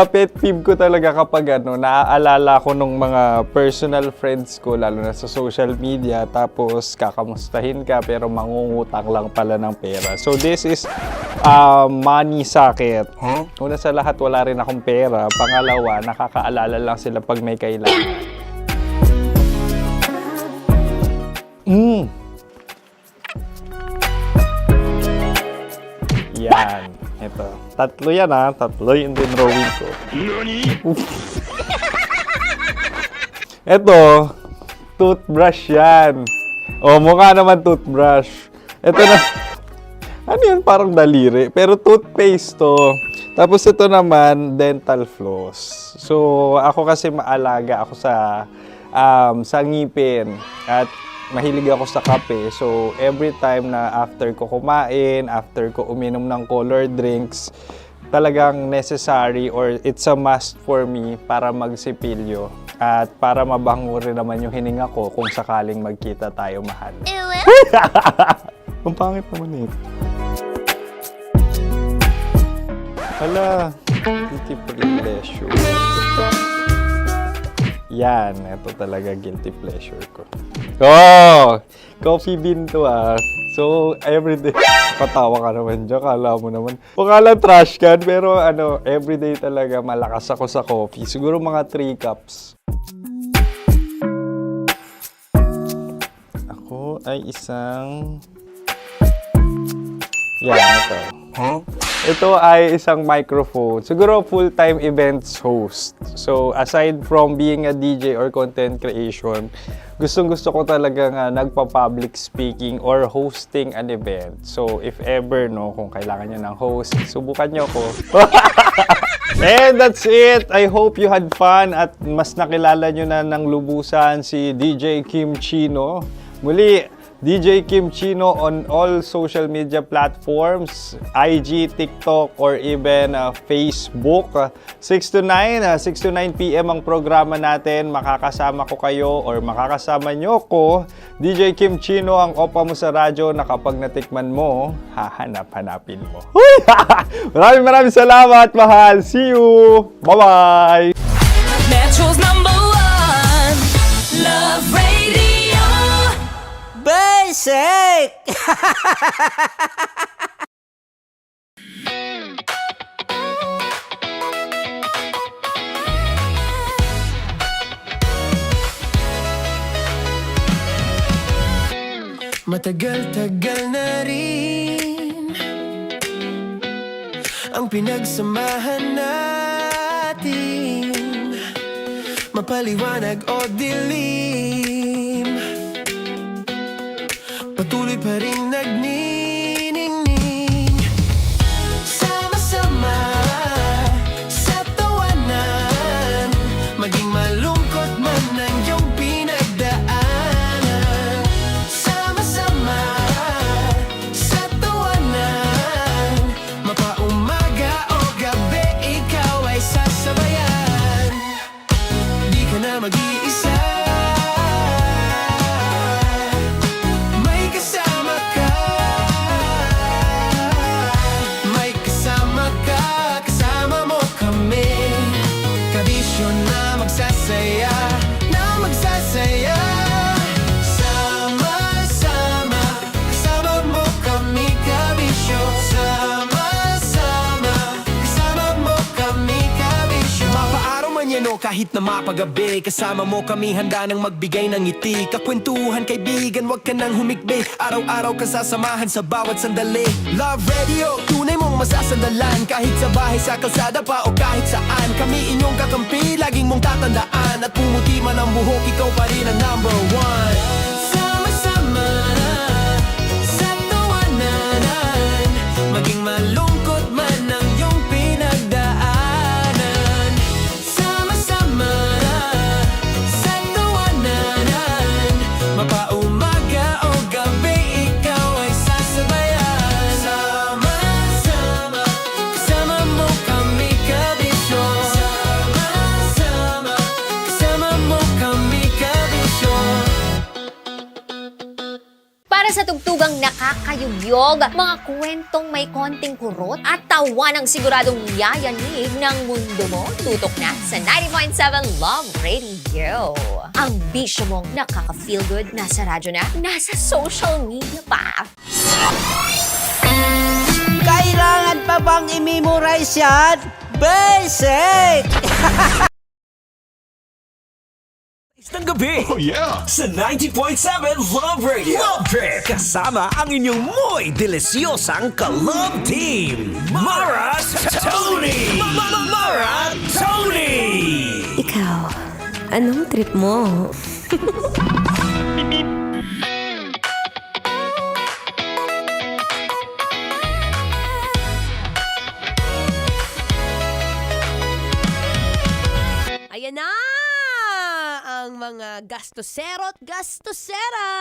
Pet peeve ko talaga kapag naaalala ko nung mga personal friends ko, lalo na sa social media, tapos kakamustahin ka pero mangungutang lang pala ng pera. So this is money sakit. Una sa lahat, wala rin akong pera. Pangalawa, nakakaalala lang sila pag may kailangan. Yan. Ito. Tatlo yan Tatlo yung dinrawing ko. Ito. Toothbrush yan. Mukha naman toothbrush. Ito na. Ano yan? Parang daliri. Pero toothpaste to. Tapos ito naman, dental floss. So, ako kasi maalaga ako sa ngipin. At mahilig ako sa kape. So, every time na after ko kumain, after ko uminom ng colored drinks, talagang necessary or it's a must for me para magsipilyo. At para mabango rin naman yung hininga ko kung sakaling magkita tayo, mahal. Ang pangit naman ito. Hala, guilty pleasure. Yan, ito talaga guilty pleasure ko. Coffee bean to So, everyday, patawa ka naman dyan, kala mo naman. Pakala trash can, pero everyday talaga malakas ako sa coffee. Siguro mga 3 cups. Ako ay isang... Yan, ito. Ito ay isang microphone. Siguro full-time events host. So, aside from being a DJ or content creation, gustong-gusto ko talagang nagpa-public speaking or hosting an event. So, if ever, kung kailangan nyo ng host, subukan nyo ko. And that's it. I hope you had fun at mas nakilala nyo na ng lubusan si DJ Kim Chino. Muli, DJ Kim Chino on all social media platforms, IG, TikTok, or even Facebook. 6 to 9 p.m. ang programa natin. Makakasama ko kayo or makakasama nyo ko. DJ Kim Chino, ang opa mo sa radyo na kapag natikman mo, hahanap-hanapin mo. Maraming salamat, mahal. See you! Bye-bye! Metro's #1 Love Radio. Basic! Matagal-tagal na rin ang pinagsamahan natin, mapaliwanag o dilim, patuloy pa rin nagniningning. Sama-sama sa tawanan, maging malungkot man ang iyong pinagdaanan. Sama-sama sa tawanan, mapaumaga o gabi, ikaw ay sasabayan. Di ka na mag-iisa, may kasama ka. May kasama ka, kasama mo kami. Kabisyo na magsasaya, na magsasaya. Sama nyo kahit na mapagabi. Kasama mo kami handa nang magbigay ng ngiti. Kakwentuhan kaibigan, wag ka nang humikbi. Araw-araw ka sasamahan sa bawat sandali. Love Radio, tunay mong masasandalan. Kahit sa bahay, sa kalsada pa o kahit saan. Kami inyong kakampi, laging mong tatandaan. At pumuti man ang buhok, ikaw pa rin ang number one. Sama-sama sa tawanan, maging malungkot man ang iyong pinagdaanan. Sama-sama sa tawanan, mapaumaga o gabi, ikaw ay sasabayan. Sama-sama, kasama mo kami kabisyo. Sama-sama, kasama mo kami kabisyo. Para sa tugtugang nakakayugyog, mga kwentong may konting kurot at tawa ng siguradong yayanig ng mundo mo, tutok na sa 90.7 Love Radio. Ang bisyo mong nakaka-feel good, nasa radyo na, nasa social media pa. Kailangan pa bang i-memorize yan? Basic! Ng gabi. Oh yeah! Sa 90.7 Love Radio. Love Trip! Kasama ang inyong muy delisyosang ka-love team. Mara Tony! Mara Tony! Ikaw, anong trip mo? Ayan na! Ang mga gastosero't gastosera!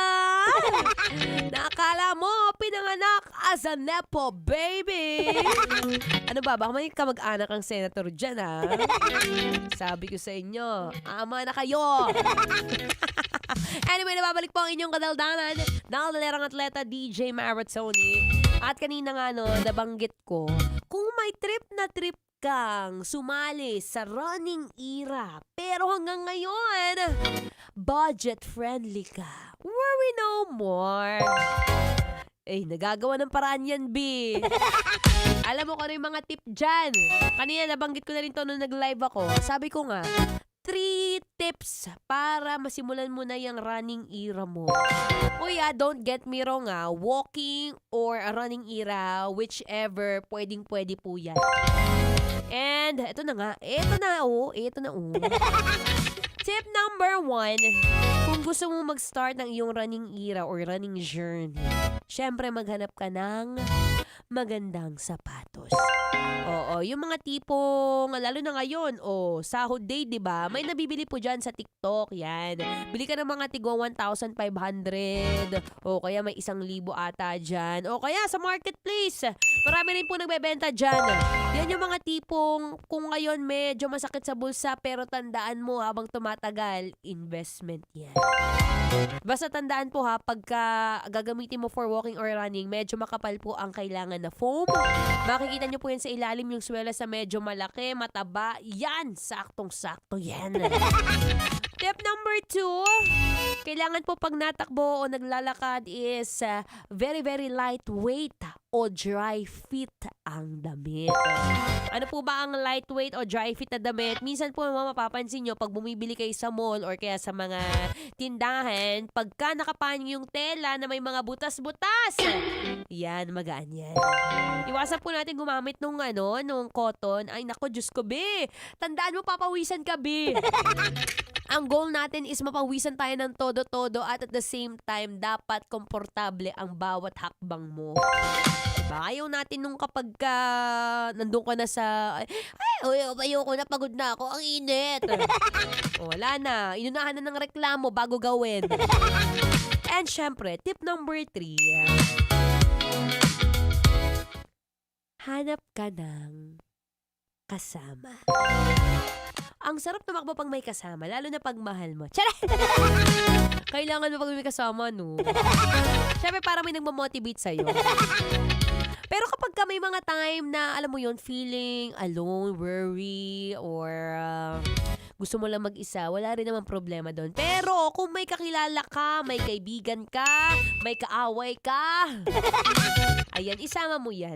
Nakakala mo, pinanganak as a nepo baby! Ano ba? Baka may kamag-anak ang senator dyan, ha? Sabi ko sa inyo, ama na kayo! Anyway, nababalik po ang inyong kadaldanan. Daldalerang atleta DJ Maratoni. At kanina nga, nabanggit ko, kung may trip na trip kang sumali sa running era, pero hanggang ngayon, budget-friendly ka. Worry no more. Nagagawa ng paraan yan, B. Alam mo kung ano yung mga tip dyan. Kanina nabanggit ko na rin to nung nag-live ako. Sabi ko nga, 3 tips para masimulan mo na yung running era mo. Kuya, don't get me wrong, walking or a running era, whichever, pwedeng-pwede po yan. And, ito na. Tip number 1, kung gusto mo mag-start ng iyong running era or running journey, syempre maghanap ka ng magandang sapatos. Oo, yung mga tipong, lalo na ngayon, sahod day, diba? May nabibili po dyan sa TikTok, yan. Bili ka ng mga tigwa 1,500, o kaya may 1,000 ata dyan, o kaya sa marketplace. Marami rin po nagbebenta dyan. Yan yung mga tipong, kung ngayon medyo masakit sa bulsa, pero tandaan mo habang tumatagal, investment yan. Basta tandaan po pagka gagamitin mo for walking or running, medyo makapal po ang kailangan na foam. Makikita nyo po yan sa ilalim yung swela sa medyo malaki, mataba. Yan! Saktong-sakto yan. Tip number 2, kailangan po pag natakbo o naglalakad is very, very lightweight o dry fit ang damit. Ano po ba ang lightweight o dry fit na damit? Minsan po mapapansin nyo pag bumibili kayo sa mall or kaya sa mga tindahan, pagka nakapanyo yung tela na may mga butas-butas, yan, magaan yan. Iwasan po natin gumamit nung cotton. Ay nako, Diyos ko, be. Tandaan mo, papawisan ka, be. Ang goal natin is mapawisan tayo ng todo-todo at the same time, dapat komportable ang bawat hakbang mo. Diba? Ayaw natin nung kapag nandun ka na sa, ayoko na, pagod na ako, ang init. Wala na, inunahan na ng reklamo bago gawin. And syempre, tip number 3, hanap ka ng kasama. Ang sarap tumakbo pag may kasama, lalo na pag mahal mo. Charet! Kailangan mo pag may kasama, no? Siyempre, para may nagmamotivate sa'yo. Pero kapag ka may mga time na, alam mo yon, feeling alone, worry, or gusto mo lang mag-isa, wala rin naman problema doon. Pero kung may kakilala ka, may kaibigan ka, may kaaway ka, ayan, isama mo yan.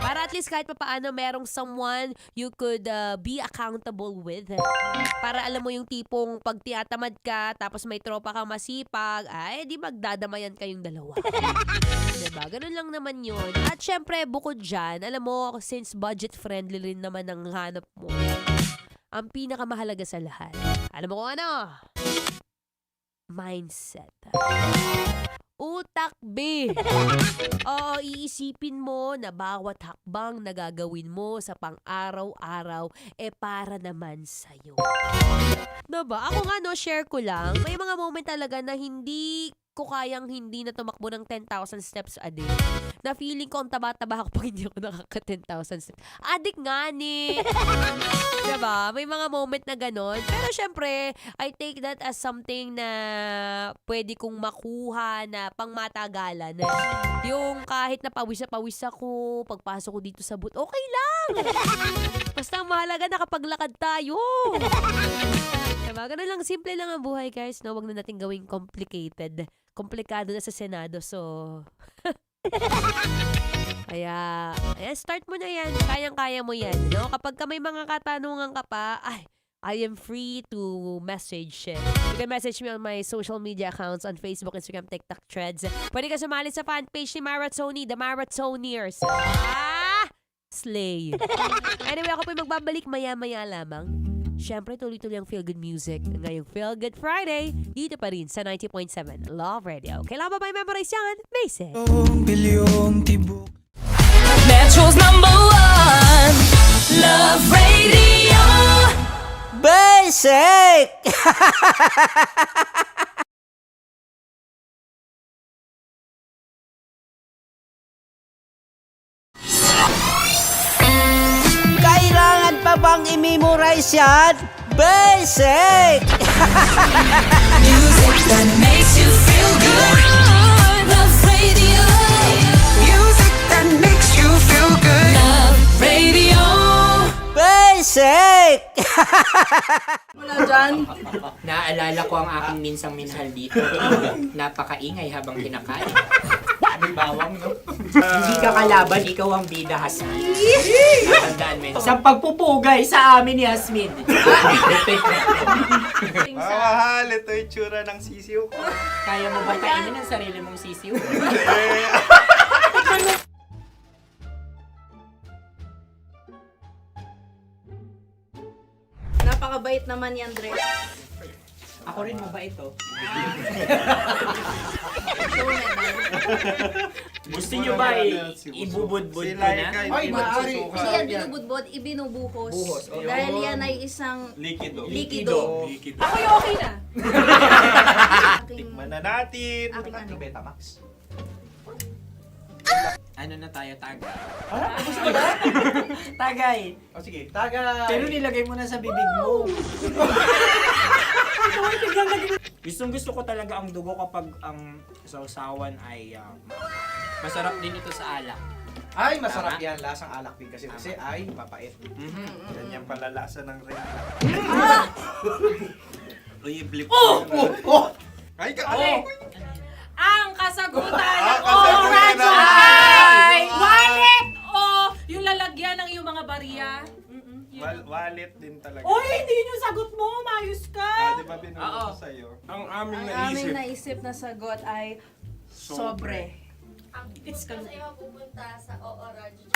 Para at least kahit papaano merong someone you could be accountable with. Para alam mo yung tipong pag tiyatamad ka, tapos may tropa kang masipag, ay di magdadamayan kayong dalawa. Diba? Ganun lang naman yun. At syempre, bukod dyan, alam mo, since budget-friendly rin naman ang hanap mo, ang pinakamahalaga sa lahat, alam mo kung ano? Mindset. Utak, B. Oo, iisipin mo na bawat hakbang na gagawin mo sa pang-araw-araw, para naman sa'yo. Diba? Ako nga, no, share ko lang, may mga moment talaga na hindi ko kayang hindi na tumakbo ng 10,000 steps a day. Na feeling ko ang taba-taba ako pag hindi ako nakaka 10,000 steps. Adik nga ni. Diba? May mga moment na ganon. Pero syempre, I take that as something na pwede kong makuha na pangmatagalan. Yung kahit na pawis ako, pagpasok ko dito sa boot, okay lang. Basta ang mahalaga nakapaglakad tayo. Diba? Ganun lang, simple lang ang buhay, guys. No? Huwag na natin gawing complicated. Komplikado na sa Senado, so... Kaya, start mo na yan. Kayang-kaya mo yan. No? Kapag ka may mga katanungan ka pa, I am free to message. You can message me on my social media accounts on Facebook, Instagram, TikTok, Threads. Pwede ka sumali sa fanpage ni Marathoni, The Marathoniers. Slay. Anyway, ako po magbabalik maya-maya lamang. Siyempre, tuloy-tuloy ang Feel Good Music. Ngayong Feel Good Friday, dito pa rin sa 90.7 Love Radio. Kailangan ba may memorize yan? Basic. Metro's #1 Love Radio. Basic! Kailangan pa bang i-memorize yan? Basic! Music that makes you feel good. Love Radio. Music that makes you feel good. Love Radio. Basic! Wala dyan. Naaalala ko ang aking minsang minahal dito. Napakaingay habang kinakain. May bawang, no? Hindi ka kalaban, ikaw ang bida, Hasmin. Natandaan mo yun. Sa pagpupugay sa amin ni Hasmin. Mahal, ito yung tsura ng sisiw ko. Kaya mo ba kainin ang sarili mong sisiw? Napakabait naman yan, Dre. Ako rin mabait, oh. Gusto nyo ba ibubudbud ko na? Ay, maaari. Hindi yan binubudbud, ibinubuhos. Buhos, okay. Dahil yan ay isang Likido. Ako yung okay na. Tikman na natin. Aking ano? Betamax. Ano na tayo, tagay? Gusto mo na? Tagay! O sige, tagay. Pero nilagay mo na sa bibig mo. Gusto ko talaga ang dugo kapag ang sausawan ay masarap din ito sa alak. Ay, masarap yan. Lasang alak din kasi ay papait. Ganyan pala lasa ng rin. Uy, blip. Ay, Ang kasagutan ng kasagutan Orange ng- ay wallet o yung lalagyan ng iyong mga bariya. Wallet din talaga. Oy, hindi yung sagot mo. Mayos ka. Di ba binulong ko sa'yo? Ang aming Ang aming naisip na sagot ay sobre. It's ka. pupunta sa Orange.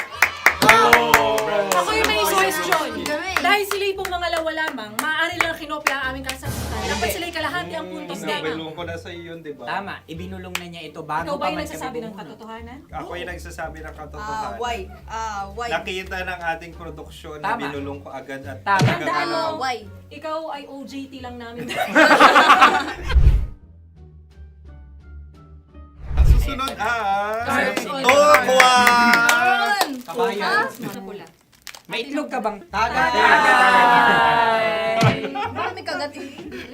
Ako yung may question. Dahil sila yung mga lamang, maaari lang kinopya ang aming kasagutan. Dapat sila kalahati ang puntos na. Binulong ko na sa'yo yun, di ba? Tama, ibinulong na niya ito bago Ikaw ba pa yung man nagsasabi kami ng bumuno. katotohanan? Ako yung nagsasabi ng katotohanan. Why? Nakita ng ating produksyon na Tama. binulong ko agad at Tama. talagang Tandaan mo, ano. Why? ikaw ay OJT lang namin. Ang susunod ay... Cards. Tukwan! Kabayan. Sa pula. May itlog ka bang? Tagay! Marami kagat.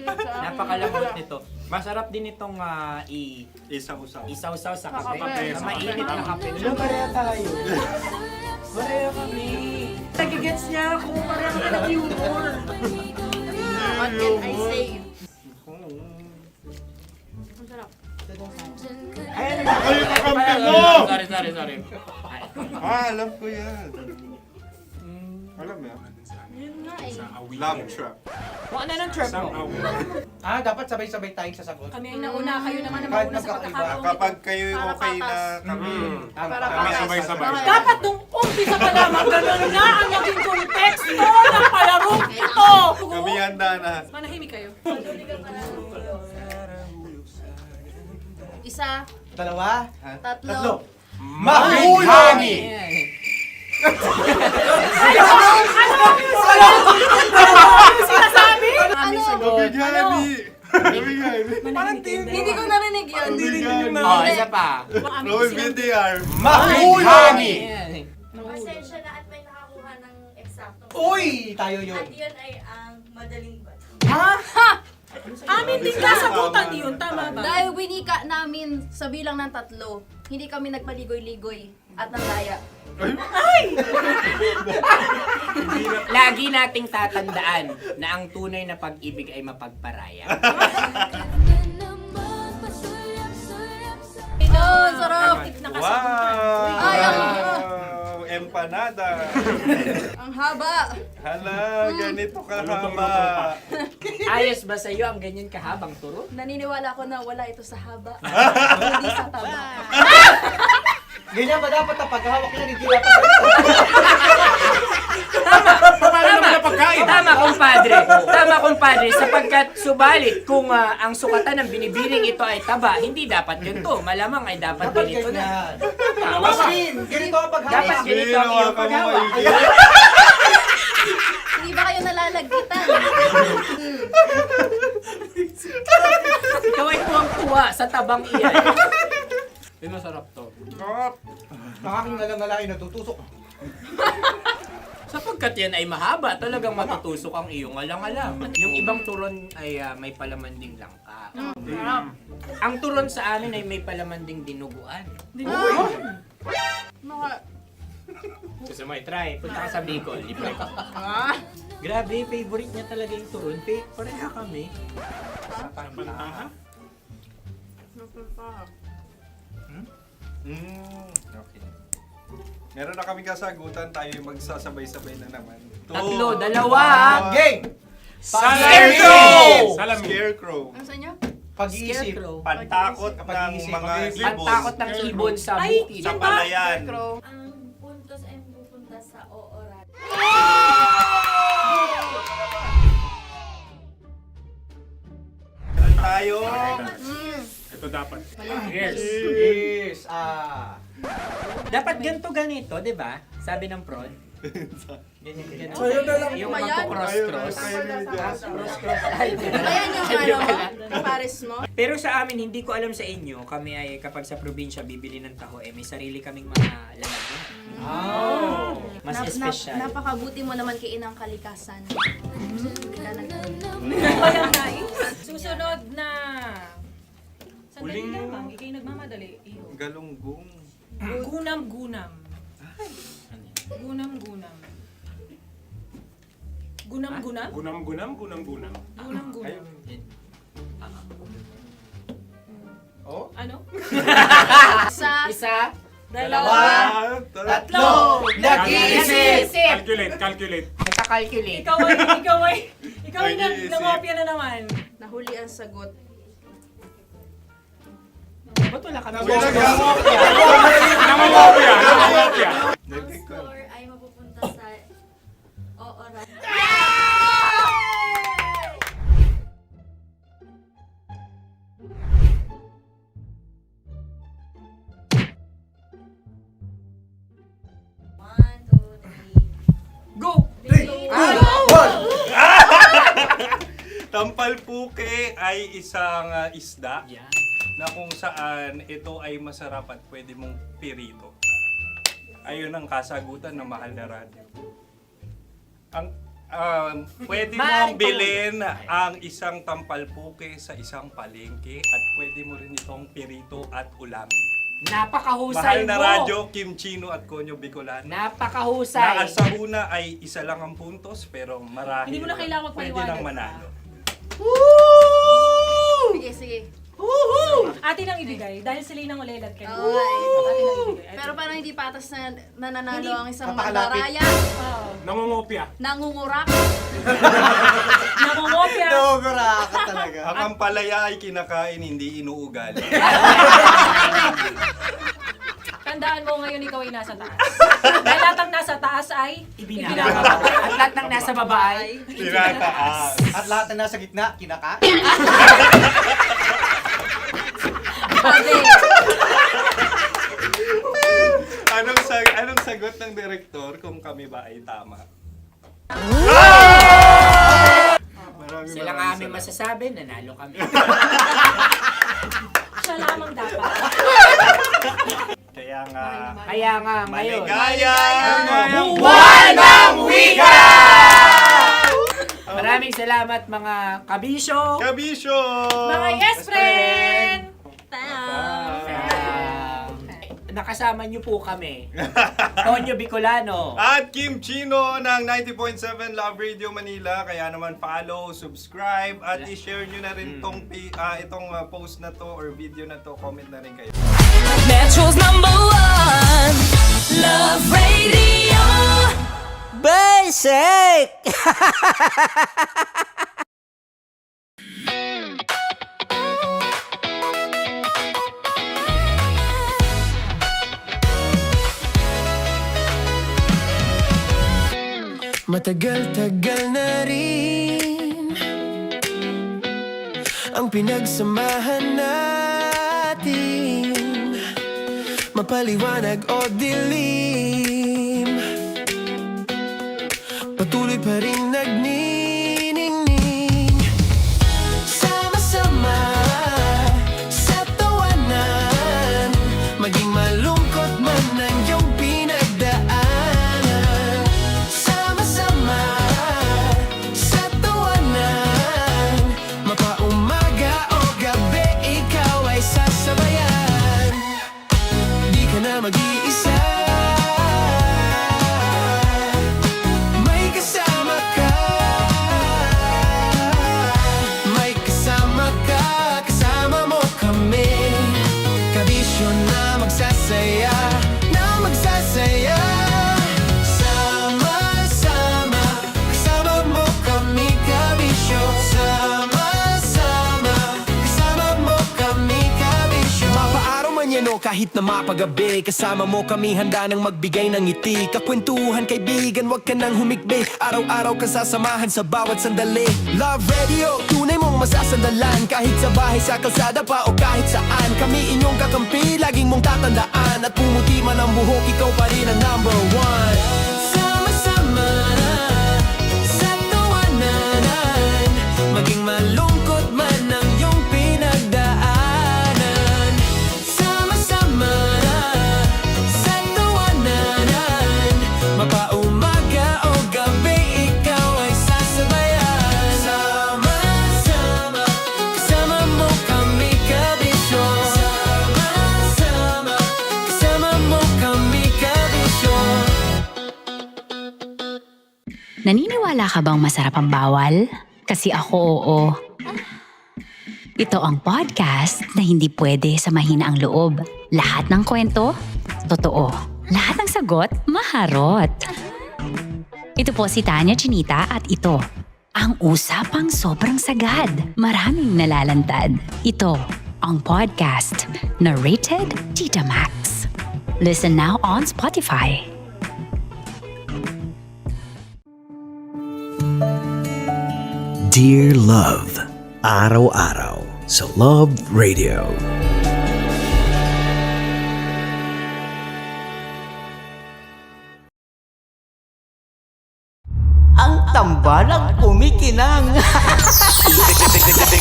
Napakalamot nito. Masarap din itong Isaw-usaw. isaw-saw sa kape. Kape. Na mainit na kape. Wala, pareha tayo. Pareha kami. Nagigets niya ako. Pareha kami ng humor. What can I say? Ang sarap. Sorry. Alam ko yan. Alam mo yan? Yun nga eh. Love trap. Kung ano ng trap mo? Dapat sabay-sabay tayong sasagot. Kami ay nauna, kayo naman ang Kahit mauna sa magkakaiba. pagkakataon. Kapag kayo okay na kami. Kami sabay-sabay. Dapat nung umpisa pa lamang, ganun na ang naging konteksto ng palarong ito! Kami handa na. Manahimik kayo. Isa, Dalawa. tatlo. Mahulog! Sinasabi? Hindi ko narinig yun. Oh, isa pa. Roll VTR. Mahulog! Pasensya na at may nakakuha ng eksakto. Uy! Tayo yun. At yun ay ang madaling bato. Amin din kasagutan yun, tama ba? Dahil winika namin sa bilang ng 3, hindi kami nagpaligoy-ligoy at nandaya. Lagi nating tatandaan na ang tunay na pag-ibig ay mapagparaya. Ito, sarap! Wow! Ay, Empanada. Ang haba! Hala, ganito kahaba. Ayos ba sa'yo ang ganyan kahabang turo? Naniniwala ko na wala ito sa haba. Hindi sa taba. Ganyan ba dapat ang paghawak niya? Hindi dapat Tama, kumpadre. Sapagkat subalit kung ang sukatan ng binibining ito ay taba, hindi dapat ganito. Malamang ay dapat ganito na. Ganito ang paghawak. Dapat ganito ang iyong paghawak. Hindi ba kayo nalalagkitan? Ikaw ay tuwang-tuwa sa tabang iyan. Ay, masarap to. Ang aking nalangalay natutusok. Sapagkat yan ay mahaba, talagang matutusok ang iyong alang-alang. Yung ibang turon ay may palamanding langka. Ang turon sa amin ay may palamanding dinuguan. Gusto mo i-try? Punta ka sa Bicol, libre ko. Grabe, favorite niya talaga yung turon. Pareha kami. Okay. Meron na kaming kasagutan, tayo yung magsasabay-sabay na naman. Tatlo, dalawa. Game! Scarecrow! Scarecrow. Ano sa inyo? Pag-iisip. Pantakot ng mga ibon. Pantakot ng ibon sa bukid. Sa palayan. Ang puntos ay pupunta sa oorat. Tayo. Ito dapat. Yes. Dapat ganito, di ba? Sabi ng prod. Ganyan. Yung Ayan. magpo-cross-cross. Cross-cross. Ay, Ayan yung pares mo. Pero sa amin, hindi ko alam sa inyo, kami ay kapag sa probinsya bibili ng taho, may sarili kaming mga lalagyan. Mas espesyal. Napakabuti mo naman kay Inang Kalikasan. Susunod na. Sandali lamang, ikay nagmamadali. Iyo. Galunggong. Gunam-gunam. Gunam-gunam. Gunam-gunam? Gunam-gunam. Oh? Ano? Isa. Dalawa. Tatlo. Nag-iisip. Calculate. Nagka-calculate. Ikaw ay nangopya na naman. Nahuli ang sagot. Ba't wala kami? Nangangopya. Ang score ay mapupunta sa oorat. Go! Tampalpuke ay isang isda na kung saan ito ay masarap at pwede mong pirito. Ayun ang kasagutan ng Mahal na Radyo. Ang pwede mong bilhin ang isang tampalpuke sa isang palengke at pwede mo rin itong pirito at ulamin. Napakahusay Mahal na mo! Radyo, Kim Chino at Konyo Bicolano. Napakahusay! Na sa una ay isa lang ang puntos pero marahil Hindi mo na kailangan pwede magpaliwanag nang manalo. Sige, sige. Atin ang ibigay dahil sila yung ulelat kayo. Oo nga eh. Atin ang ibigay. Pero parang hindi patas na nananalo ang isang Napakalapit. mandaraya. Nangungopia. Nangungurak. Namumopya. Ka talaga. Ang ampalaya ay kinakain, hindi inuugali. Tandaan mo ngayon ikaw ay nasa taas. Dahil lahat ng nasa taas ay ibinababa. At lahat ng nasa baba ay Tinataas. At lahat na nasa gitna, kinakain. Anong sagot ng direktor kung kami ba ay tama? Sila nga aming masasabi, nanalo kami. Siya lamang dapat. Kaya nga, ngayon. maligaya! Buwan ng Wika! Maraming salamat mga kabisyo. Kabisyo! Mga yes friend! Nakasama niyo po kami. Tonyo Bicolano. At Kim Chino ng 90.7 Love Radio Manila. Kaya naman follow, subscribe, at i-share nyo na rin itong post na to or video na to. Comment na rin kayo. Metro's #1 Love Radio. Basic! Matagal-tagal na rin ang pinagsamahan natin, mapaliwanag o dilim, patuloy pa rin nagniningning. Sama-sama sa tawanan, maging malungkot man ang iyong pinagdaanan. Sama-sama sa tawanan, mapaumaga o gabi, ikaw ay sasabayan. Di ka na mag-iisa, may kasama ka. May kasama ka, kasama mo kami. Kabisyo na magsasaya, na magsasaya. Sama-sama, kasama mo kami, kabisyo. Sama-sama, kasama mo kami, kabisyo. Mapaaraw man yan o kahit na mapagabi, kasama mo kami, handa nang magbigay ng ngiti. Kakwentuhan, kaibigan, wag ka nang humikbi. Araw-araw ka sasamahan sa bawat sandali. Love Radio, tunay mong masasandalan. Kahit sa bahay, sa kalsada pa o kahit saan, kami inyong kakampi, laging mong tatandaan. At pumuti man ang buhok, ikaw pa rin ang #1. Sama-sama sa tawanan, maging malungkot man ang iyong pinagdaanan. Sama-sama sa tawanan, mapaumaga o gabi, ikaw ay sasabayan. Sama-sama, kasama mo kami, kabisyo. Sama-sama, kasama mo kami, kabisyo. Naniniwala ka bang masarap ang bawal? Kasi ako oo. Ito ang podcast na hindi pwede samahin ang loob. Lahat ng kwento, totoo. Lahat ng sagot, maharot. Ito po si Tanya Chinita at ito, ang usapang sobrang sagad. Maraming nalalantad. Ito, ang podcast na rated Tita Max. Listen now on Spotify. Dear Love, araw-araw sa Love Radio. Ang tambalang kumikinang.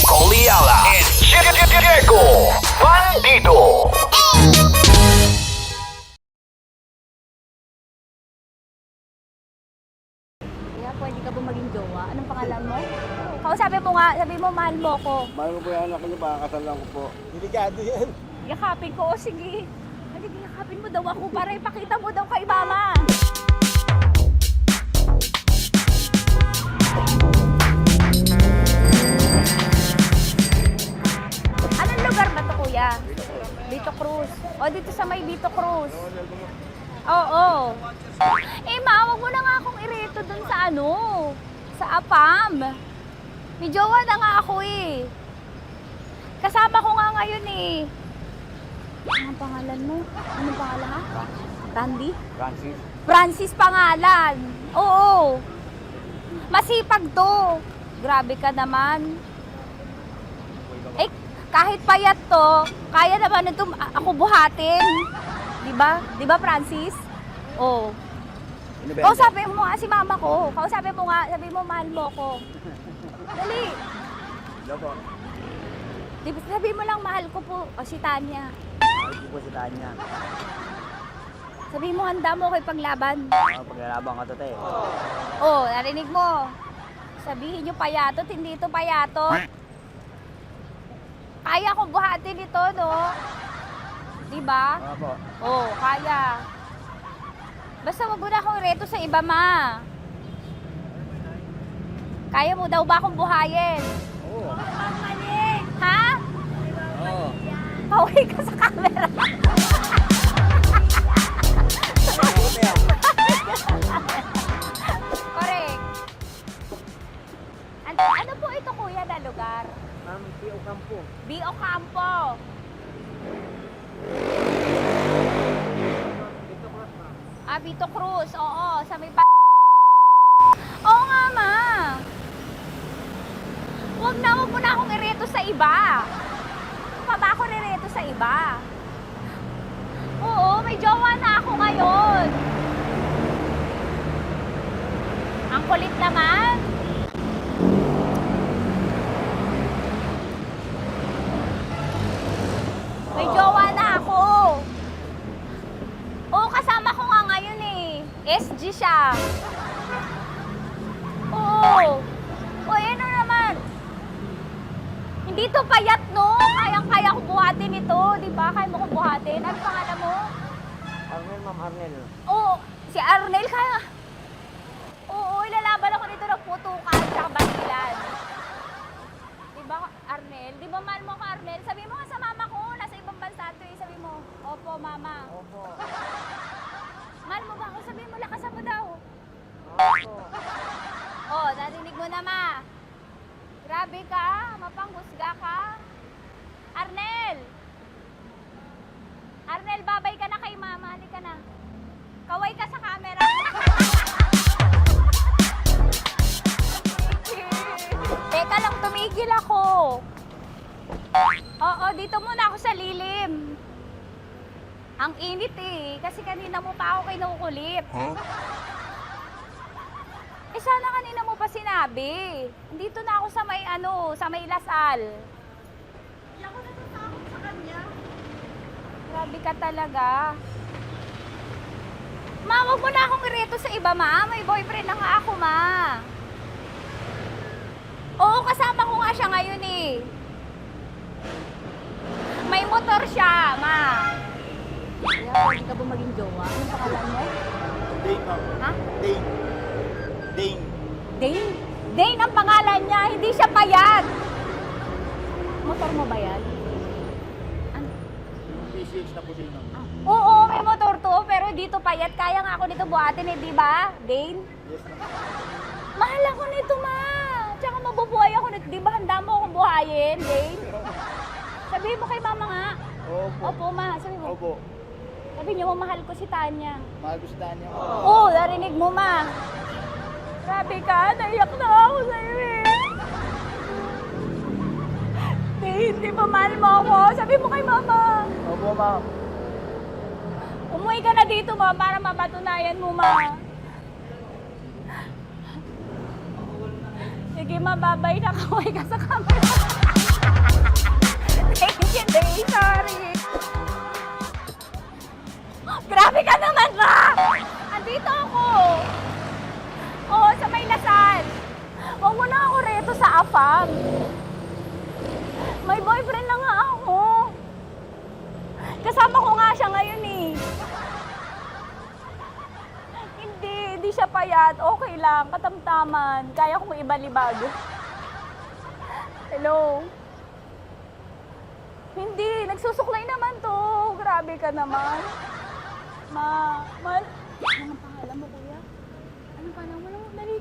Coliala and Diego Bandido. Kaya pwede ka ba maging jowa? Anong pangalan mo? Kausapin mo nga, sabi mo mahal mo ko. Mahal ko po yan, anak niyo, makakasal lang ko po. Delikado yan. Yakapin ko, o sige. Halika, yakapin mo daw ako para ipakita mo daw kay mama. O, dito sa may Vito Cruz. Oo. Eh, ma, wag mo na nga akong ireto dun sa ano, sa APAM. May jowa na nga ako eh. Kasama ko nga ngayon eh. Anong pangalan mo? Anong pangalan ha? Randy? Francis. Francis pangalan. Oo. Masipag to. Grabe ka naman. Eh, kahit payat to, kaya naman ito ako buhatin. Di ba Francis? Oo. Kausapin mo nga si mama ko. Kausapin mo nga, sabi mo mahal mo ko. Dali. Sabi mo lang mahal ko po si Tanya. Mahal ko po si Tanya. Sabi mo handa mo kay paglaban. Paglalaban ka to, te. Oh, narinig mo. Sabihin nyo payatot, hindi ito payatot. Kaya ko buhatin ito, no? Diba? Opo. Oh, kaya. Basta wag mo na akong reto sa iba, ma. Kaya mo daw ba akong buhayin? Oo. Ha? Oo. Pauwi ka sa camera. Correct. Ano po ito, kuya, na lugar? B.O. Campo. B.O. Campo. Vito Cruz. Oo, sa may Oo nga, ma. Wag mo na akong ireto sa iba. Pa ba ako nireto sa iba? Oo, may jowa na ako ngayon. Ang kulit naman. May jowa na ako. Oo, kasama ko nga ngayon eh. SG siya. Oo. O, ano naman? Hindi to payat, no? Kayang-kaya ko buhatin ito, di ba? Kaya mo kong buhatin. Ano pangalan mo? Arnel, ma'am, Arnel. Oo, si Arnel kaya. Oo, ilalaban ako nito ng putukan sa basilan. Di ba, Arnel? Di ba mahal mo ko, Arnel? Sabi mo nga sa mama ko, nasa ibang bansa ito eh. Sabi mo, opo, mama. Opo. Mahal mo ba ako? Sabi mo, lakasan mo daw. Opo. Oh, narinig mo na, ma. Grabe ka, mapanghusga ka. Arnel! Arnel, babay ka na kay mama. Halika na. Kaway ka sa camera. Teka lang, tumigil ako. Oo, dito muna ako sa lilim. Ang init eh, kasi kanina mo pa ako kinukulit. Huh? Eh sana kanina mo pa sinabi. Dito na ako sa may sa may Lasal. Hindi ako natatakot sa kanya. Grabe ka talaga. Ma, wag mo na akong ireto sa iba, ma. May boyfriend na nga ako, ma. Oo, kasama ko nga siya ngayon eh. May motor siya, ma. Kaya pwede ka ba maging jowa? Anong pangalan mo? Dane, ma'am. Ha? Dane. Dane. Dane? Dane ang pangalan niya, hindi siya payat. Motor mo ba yan? Ano? PCH na po sila, ma'am. Oo, may motor to, pero dito payat. Kaya nga ako nito buhatin eh, di ba? Dane? Yes, ma'am. Mahal ako nito, ma. Tsaka mabubuhay ako nito. Di ba handa mo akong buhayin, Dane? Sabihin mo kay mama nga. Opo. Opo, ma. Sabi mo. Opo. Sabi niyo, mahal ko si Tanya. Mahal ko si Tanya. Oo, narinig mo, ma. Grabe ka, naiyak na ako sa'yo eh. Hindi ba mahal mo ako? Sabi mo kay mama. Opo, ma'am. Umuwi ka na dito, ma, para mapatunayan mo, ma. Sige, ma, babay na. Kaway ka sa camera. Thank you, Day. Sorry. Grabe ka naman, ma! Andito ako. Oo, sa may Lasal. Huwag mo na ako reto sa AFAM. May boyfriend na nga ako. Kasama ko nga siya ngayon eh. Hindi siya payat. Okay lang, katamtaman. Kaya kong ibalibag. Hello? Hindi, nagsusuklay naman to. Grabe ka naman. Anong pangalan mo, kuya? Anong pangalan mo? Dali.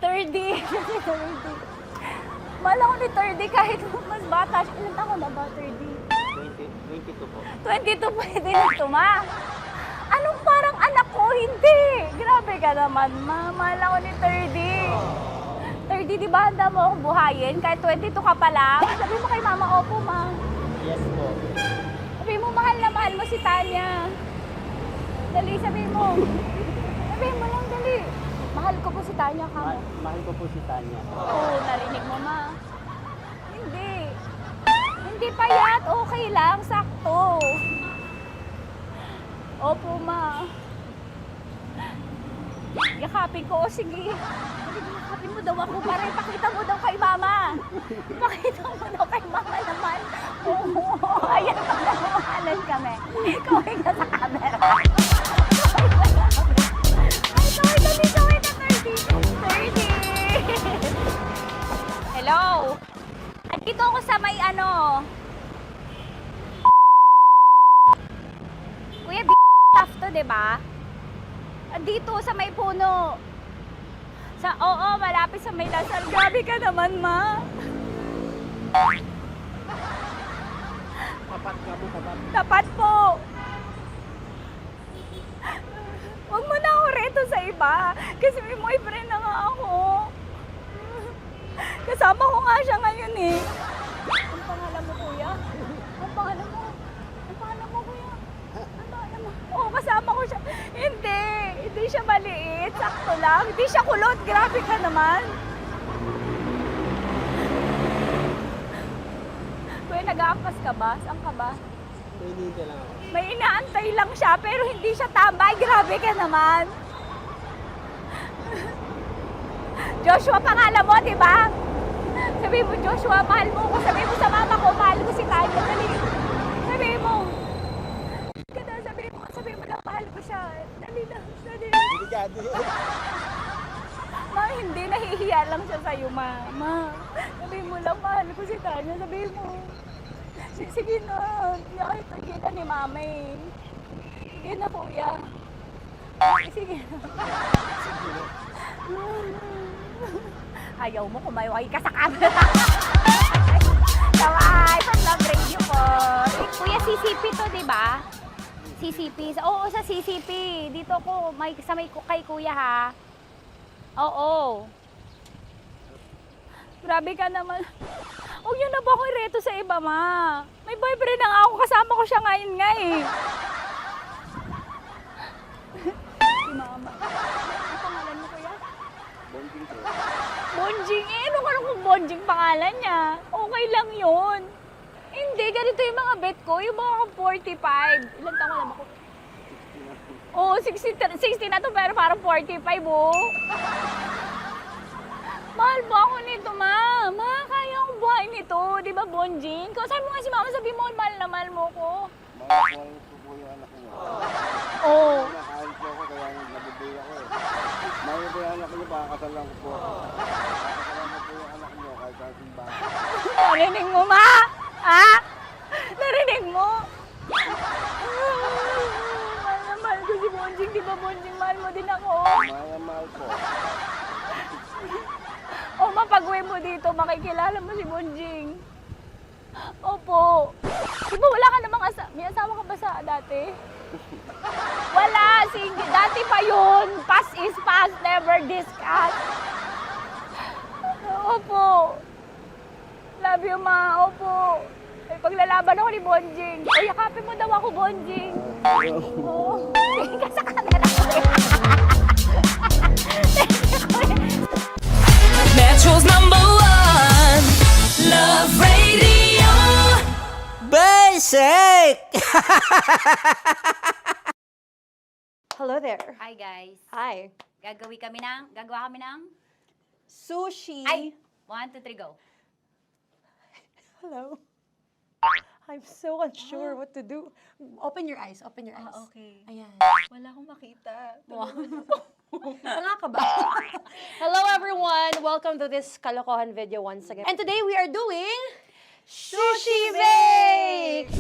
30. 30. Mahal ako ni 30 kahit mas bata siya. Ilan taon na ba, 30? 22 po. 22 pwede na ito, ma. Anong parang anak ko? Hindi. Grabe ka naman, ma. Mahal ako ni 30. 30, di ba handa mo akong buhayin? Kahit 22 ka pa lang. Sabi mo kay mama, opo, ma. Yes po. Sabi mo, mahal na mahal mo si Tanya. Dali, sabi mo. Sabi mo lang, dali. Mahal ko po si Tanya, kamo. Mahal ko po si Tanya. Oo, narinig mo, ma. Hindi. Hindi payat. Okay lang, sakto. Opo, ma. Yakapin ko. O, sige. Yakapin mo daw ako para ipakita mo daw kay mama. Ipakita mo daw kay mama naman. Oo, ayan, nagmamahalan kami. Kaway ka sa camera. Ay, kaway ka 30. Hello? Andito ako sa may Kuya, tough to, diba? Dito sa may puno. Oo, malapit sa may Lasal. Grabe ka naman, ma. Tapat ka mo, tapat. Tapat po. Huwag mo na ako reto sa iba. Kasi may boyfriend na nga ako. Kasama ko nga siya ngayon eh. Ang pangalan mo, kuya? Ang pangalan mo? Ang pangalan mo, kuya? Ang pangalan mo? Oo, kasama ko siya. Hindi. Hindi siya maliit. Sakto lang. Hindi siya kulot. Grabe ka naman. Kuya, nag-aangkas ka ba? Saan ka ba? Pwede lang ako. May inaantay lang siya, pero hindi siya tambay. Grabe ka naman. Joshua, pangalan mo, di ba? Sabi mo, Joshua, mahal mo ko. Sabi mo sa mama ko, mahal ko si Tanya. Dali. Sabi mo. Sabi mo lang, mahal ko siya. Dali lang. Ma, hindi. Nahihiya lang siya sa'yo, ma. Sabi mo lang, mahal ko si Tanya. Sabi mo. Sige na. Kahit nakita ni mama eh. Sige na, kuya. Sige na. Ayaw mo, kumayaway ka sa camera. Kaway, from Love Radio po. Kuya, CCP to, di ba? CCP. Oo, sa CCP. Dito ko, sa may kay kuya, ha? Oo. Grabe ka naman. Huwag niyo na ba ako ireto sa iba, ma? May boyfriend na nga ako. Kasama ko siya ngayon nga, eh. Si mama. Ang pangalan mo, kuya? Bonjing po. Bonjing? Ano ka kung Bonjing pangalan niya? Okay lang yun. Hindi, ganito yung mga bet ko. Yung mga 45. Ilan taon alam ako? Oo, 60 na to, pero parang 45, oh. Mahal ba ako nito, ma? Ma, kaya akong buhay nito. Di ba, Bonjing? Sabi mo nga si mama, sabi mo, mahal na mahal mo ko. Mahal ko po yung anak mo. Oo. Nakahal po ako, kaya nabibig ako eh. Mahal ko yung anak mo, pakakasal lang ko po. Pakakasal lang po yung anak mo, kahit sa simbahan. Narinig mo, ma? Ha? Narinig mo? Mahal na mahal ko si Bonjing. Di ba, Bonjing, mahal mo din ako? Mahal po. O, mapag-uwi mo dito, makikilala mo si Bonjing. Opo. Di ba wala ka namang may asawa ka ba sa dati? Wala, dati pa yun. Past is past, never discuss. Opo. Love you, ma. Opo. May paglalaban ako ni Bonjing. O, yakapin mo daw ako, Bonjing. Oo. Tingin ka sa camera ko. Metro's #1 Love Radio. Basic! Hello there. Hi, guys. Hi. Gagawa kami ng Sushi. Ay! 1, 2, 3, go. Hello. I'm so unsure what to do. Open your eyes. Open your eyes. Okay. Ayan. Wala akong makita. Tanga ka ba? Hello everyone! Welcome to this kalokohan video once again. And today we are doing Sushi Bake!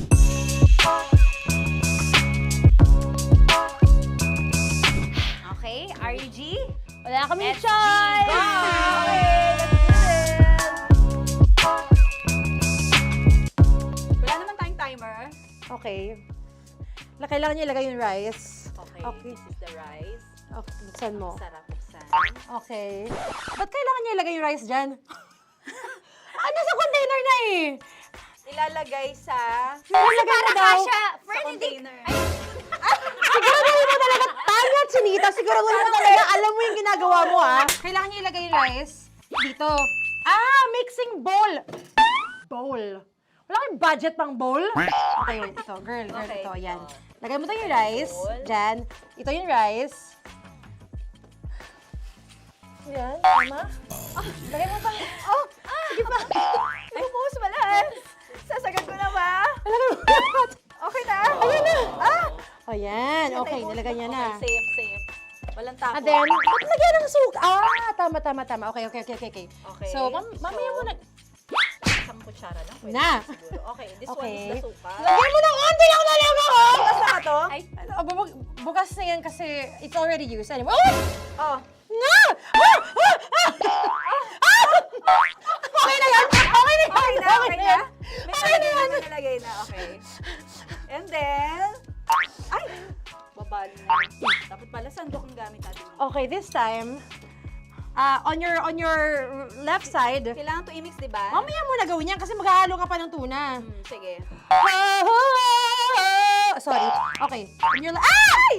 Okay, RG? Wala kaming SG, choice! go! Wala naman tayong timer. Okay. Kailangan niya ilagay yung rice. Okay, this is the rice. Okay, buksan mo. Sarap buksan. Okay. Ba't kailangan niya ilagay yung rice dyan? Nasa container na eh! Ilalagay sa Nilalagay mo daw. container. Siguraduhin mo talaga, Tanya at Sunita, siguraduhin mo talaga, alam mo yung ginagawa mo ah. Kailangan niya ilagay yung rice dito. Mixing bowl. Bowl. Wala kayong budget pang bowl? Okay, wait, ito. Girl, Okay. ito, yan. Lagay mo ito yung rice. Dyan. Ito yung rice. Yan, tama? Lagay mo pa. Sige pa. Bumuhos mo lahat. Sasagad ko na ba? Lagay mo lahat. Okay na? Ayan na. Ayan, okay, nilagay niya na. Okay, safe. Walang tapon. And then, ba't lagyan ng suka? Tama. Okay. Okay. So, mamaya mo na. Isang kutsara lang. Pwede Na. siguro. Okay, this one Okay. is the suka. Lagyan mo ng onti lang talaga ko! Bukas na to? Ay, bukas na yan kasi it's already used. Anyway. Oh. Na! Okay na yan! Okay na yan! May Okay na yan! nalagay na. Okay. And then, ay! Babali na. Dapat pala sandok ang gamit natin. Okay, this time, on your left side, Kailangan to i-mix, di ba? mamaya mo na gawin yan kasi maghahalo ka pa ng tuna. Sige. Sorry. Okay. On your ay!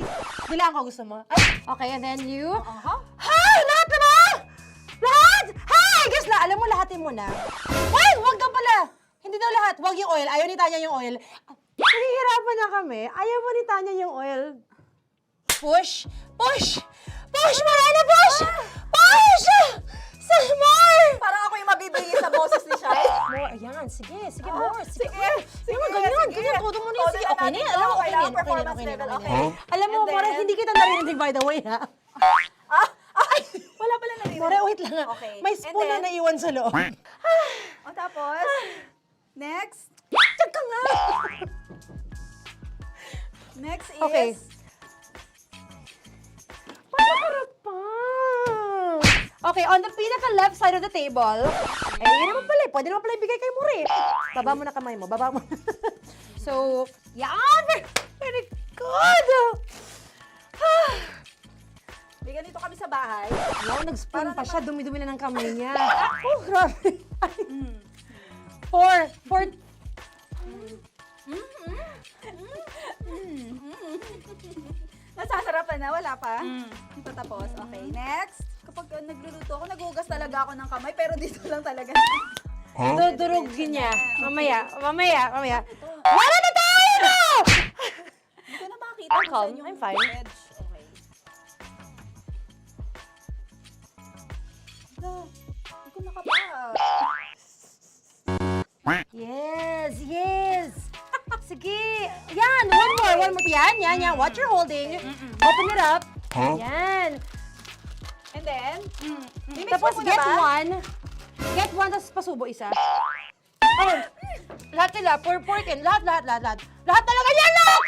Bilang ko gusto mo. Ay, okay, and then you. Hi! Lahat na ba? Lahat? Hi! Guys, alam mo, lahatin mo na. Wait! Wag ka pala! Hindi daw lahat. Wag yung oil. Ayaw ni Tanya yung oil. Nahihirapan na kami. Ayaw mo ni Tanya yung oil. Push! Push! Push! Marana! Push! Push! Some more! Parang ako yung mabibigay sa boses ni Shai. More. Ayan. Sige. More. Sige. Sige, Ganyan. sige. Todo mo na yung Todo sige. na Okay na natin yan. to. Alam mo, okay na Kailangan yan. performance Okay na level, yan. okay. Alam mo, And then- More, hindi kita narinig by the way, ha? Wala pala na More, wait lang. Okay. May spoon na And then- naiwan sa loob. O tapos, next. Tiyag ka nga. Next is... Okay. Panaharap pa. Okay, on the pinaka-left side of the table, yun naman pala, pwede naman pala ibigay kay More. Baba mo na kamay mo, baba mo. So, yan! Very good! May ganito kami sa bahay. Wow, nag-spoon pa siya, dumi-dumi na ng kamay niya. Oh, grabe. Four. Nasasarapan na, wala pa. Ito tapos. Okay, next. Kapag nagluluto ako, nagugas talaga ako ng kamay, pero dito lang talaga. Dudurugin niya. Mamaya. Wala na tayo! Hindi ko na makita I'm kung calm. saan yung I'm fine. edge. Okay. Hindi ko nakapa. Yes. Sige. Yan, one more. Yan. What you're holding. Open it up. Yan. And then, Tapos get one, tapos pasubo isa. Okay. Lahat nila, pour in. Lahat. Lahat talaga yan, lahat!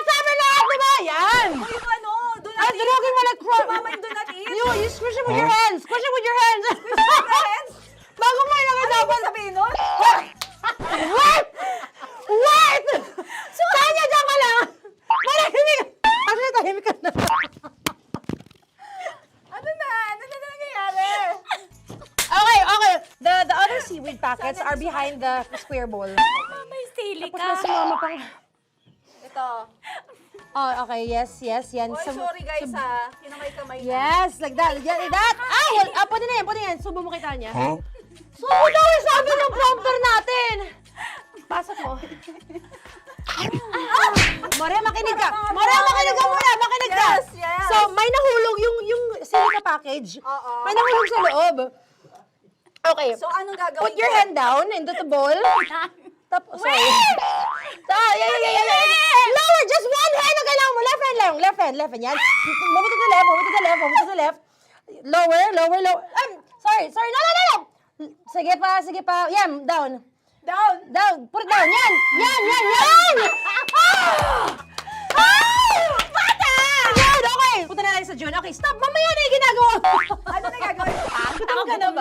Sabi lahat, diba? Yan! Uy, yung ano, do not Ay, durugin mo like Sumama yung do not eat. You squish it with your hands. Squish it with your hands. Bago mo ilagay Ano dapat. yung sabihin nun? Wait! Tanya, dyan ka lang! Marahimik! Actually, tahimik ka na. Ano na nangyayari? Okay. The other seaweed packets are behind the square bowl. May sili Tapos ka. na sumama pang... Ito. Oh, okay. Yes. Yan. Oy, sorry guys ha. Kinamay-kamay na. Yes, like that. Pwede na yan. Subo mo kay Tanya. Subo daw yung sabi ng prompter natin. Pasok mo. More, makinig ka. Makinig ka. Yes. So, may nahulog yung silica package. Oo. May nahulog sa loob. Okay. So, anong gagawin Put your ko? hand down into the bowl. Tapos, sorry. Yeah. Lower, just one hand ang kailangan mo. Left hand. Yan. Move it to the left. Lower. Sorry. No. Sige pa. Yan, down. Down! Down! Put it down! Yan! Yan! Yan! Yan! Bata! Yan! Okay! Punta na tayo sa June. Okay, stop! Mamaya na yung ginagawa mo! Ano na gagawin?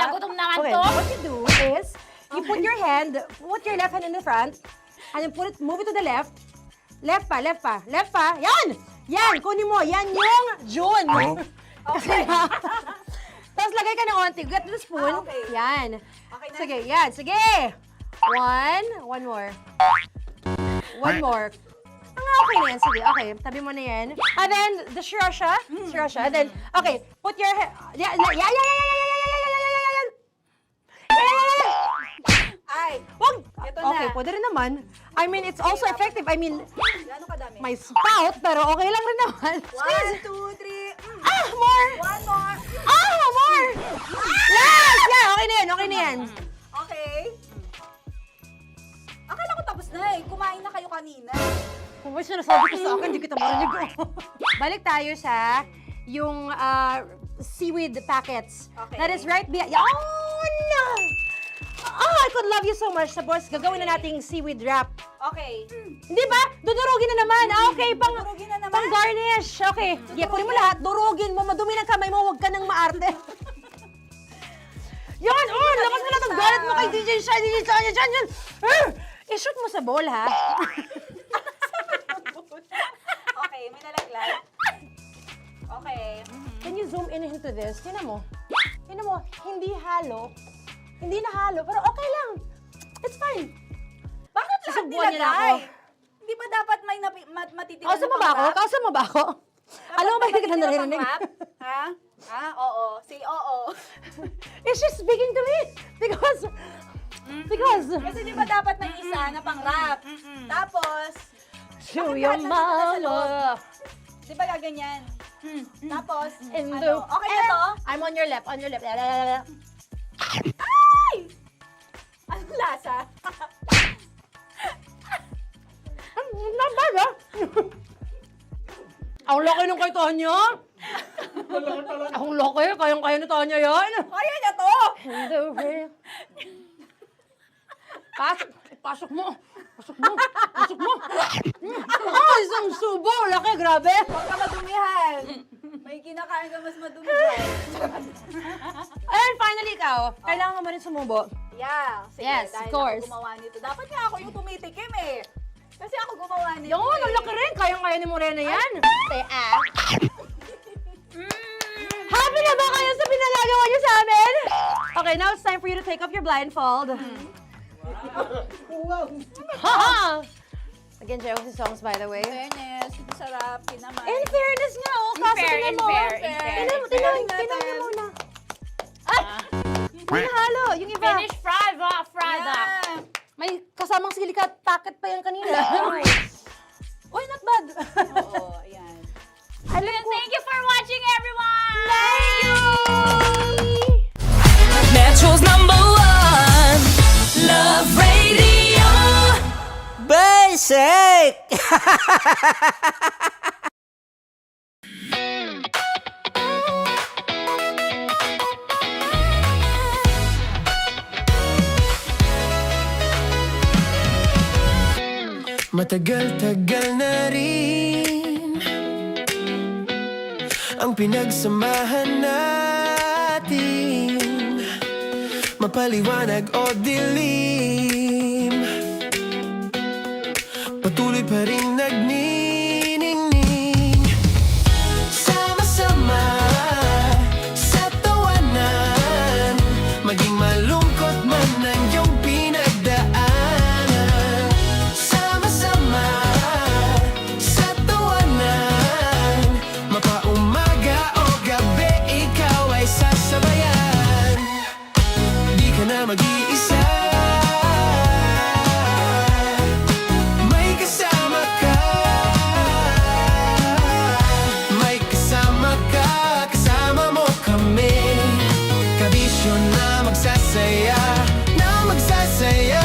Gutom naman okay. To. What you do is, you put your left hand in the front, and then move it to the left. Left pa, left pa, left pa. Yan! Yan! Kunin mo. Yan yung June. Okay. Tapos lagay ka ng onti. Get the spoon. Okay. Yan. Okay na. Sige, yan. Sige. One more. One more. Okay na yan. Sige, okay. Tabi mo na yan. And then, the sriracha. Sriracha. And then, okay. Put your head. Yan. Ay! Wag! Ito Okay, na. pwede rin naman. I mean, it's also effective. I mean, Gano'ng kadami? may spout, pero okay lang rin naman. 1, 2, 3. More! One more. More! Last! Yeah, okay na yan, okay na yan. Okay. Akala ko tapos na eh. Kumain na kayo kanina. Kung may sinasabi ko sa akin, hindi kita marinig. Balik tayo sa yung seaweed packets. Okay. That is right behind. Oh, no! Oh, I could love you so much. Tapos, gagawin na nating seaweed wrap. Okay. Hindi ba? Dudurugin na naman. Okay, Durugin na naman. pang garnish. Okay. Yeah, kunin mo lahat. Durugin mo. Madumi ng kamay mo. Huwag ka nang maarte. Yan! Oh, lakas mo na itong galit mo kay DJ Shine. DJ Shine. Yan. I-shoot mo sa bowl, ha? Okay, may nalaglag. Okay. Can you zoom in into this? Tingnan mo. Tingnan mo. Hindi halo. Hindi na halo. Pero okay lang. It's fine. Bakit lahat Susubuan niya na ako. nilagay? Hindi ba dapat may matitira Kausa mo ba ako? Kausa mo ba ako? Alam mo ba hindi kita naririnig? Ha? Ha? Oo. Say oo. Is she speaking to me? Because... Kasi di ba dapat may isa na pang-rap? Tapos, To bakit your lahat nandito na sa loob? mama. Di ba gaganyan? Tapos, In ano? the... Okay na to? I'm on your left. On your left. Ay! Anong lasa? Not bad, ha? Ang laki nung kay Tonya. Ang laki. Kayang-kaya ni Tonya yan. Kaya niya to! Pasok mo. Pasok mo. Pasok mo. Isang subo. Laki, grabe. Huwag ka madumihan. May kinakain ka mas madumi dyan. And finally, ikaw. Kailangan mo rin sumubo. Yeah. Sige, Yes, dahil of course. ako gumawa nito. Dapat nga ako yung tumitikim eh. Kasi ako gumawa nito. Yung ang laki rin. Kayang-kaya ni Morena yan. Happy na ba kayo sa pinagagawa niyo sa amin? Okay, now it's time for you to take off your blindfold. Haha! Again, Joe, si songs, by the way. Fairness, sarap, kinamay. In fairness nga, oh. Kaso tingnan mo. Tingnan niyo muna. Ay! Hindi halo. Yung iba. Finish fried up. May kasamang silika packet pa yan kanina. Uy, not bad. Oo, ayan. Thank you for watching, everyone! Thank you! Metro's #1 Love Radio. Basic! Matagal-tagal na rin ang pinagsamahan natin, mapaliwanag o dilim, patuloy pa rin nagniningning. Sama-sama sa tawanan, maging malungkot man ang iyong pinagdaanan. Sama-sama sa tawanan, mapaumaga o gabi, ikaw ay sasabayan. Di ka na mag-iisa, may kasama ka. May kasama ka, kasama mo kami. Kabisyo na magsasaya, na magsasaya.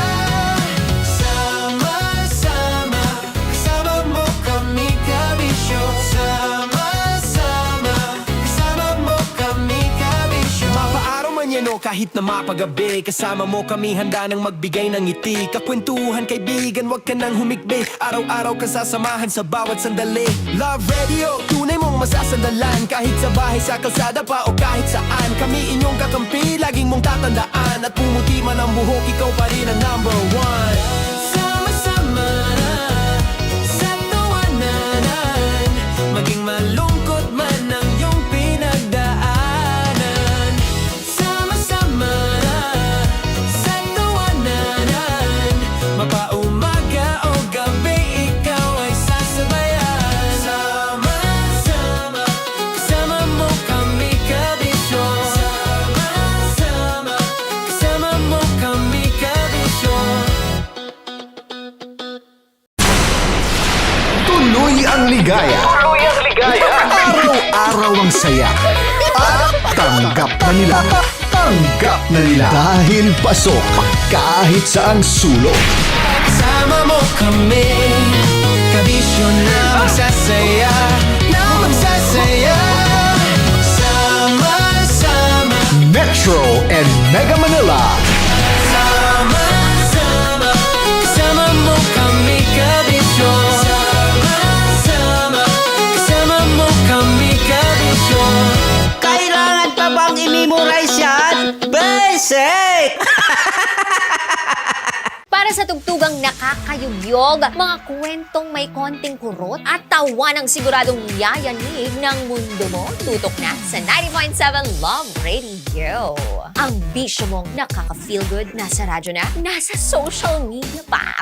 Sama-sama, kasama mo kami, kabisyo. Sama-sama, kasama mo kami, kabisyo. Mapaaraw man yan o kahit kahit na mapagabi. Kasama mo kami handa nang magbigay ng ngiti. Kakwentuhan kaibigan, wag ka nang humikbi. Araw-araw ka sasamahan sa bawat sandali. Love Radio, tunay mong masasandalan. Kahit sa bahay, sa kalsada pa o kahit saan. Kami inyong kakampi, laging mong tatandaan. At pumuti man ang buhok, ikaw pa rin ang number one. Sama-sama sa tawanan, maging malungkot man ang iyong pinagdaanan. Sama-sama sa tawanan, mapaumaga o gabi, ikaw ay sasabayan. Sama-sama, kasama mo kami kabisyo. Sama-sama, kasama mo kami kabisyo. Tuloy ang ligaya. Araw-araw ang saya. At tanggap na nila. Tanggap na nila. Dahil pasok kahit saang sulok. Sama mo kami, kabisyo na magsasaya, na magsasaya. Sama-sama, Metro and Mega Manila. sama-sama, kasama mo kami kabisyo. Sama-sama, kasama mo kami kabisyo. Kailangan pa bang i-memorize yan? Basic! Para sa tugtugang nakakayugyog, mga kwentong may konting kurot at tawa ng siguradong yayanig ng mundo mo, tutok na sa 90.7 Love Radio. Ang bisyo mong nakaka-feel good, nasa radyo na, nasa social media pa.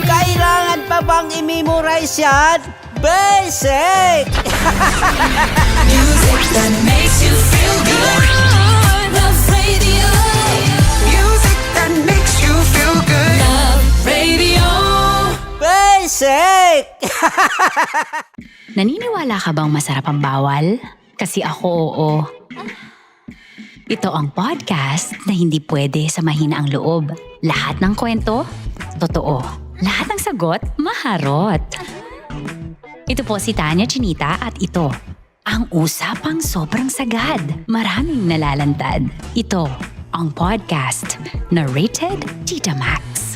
Kailangan pa bang i-memorize yan? Basic! Music that makes you feel good. Love Radio. Music that makes you feel good. Love Radio. Basic! Naniniwala ka bang masarap ang bawal? Kasi ako oo. Ito ang podcast na hindi pwede samahin ang loob. Lahat ng kwento, totoo. Lahat ng sagot, maharot. Ito po si Tanya Chinita at ito, ang usapang sobrang sagad. Maraming nalalantad. Ito, ang podcast na Rated Tita Max.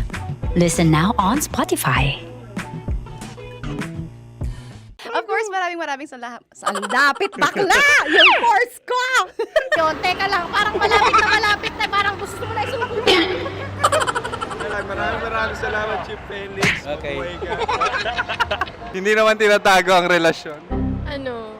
Listen now on Spotify. Of course, maraming salamat. Lapit bakla! Yung course ko! Yun, teka lang, parang malapit na, parang gusto mo na isulat. Maraming salamat, Chief Felix. Okay. Oh my God. Hindi naman tinatago ang relasyon. Ano?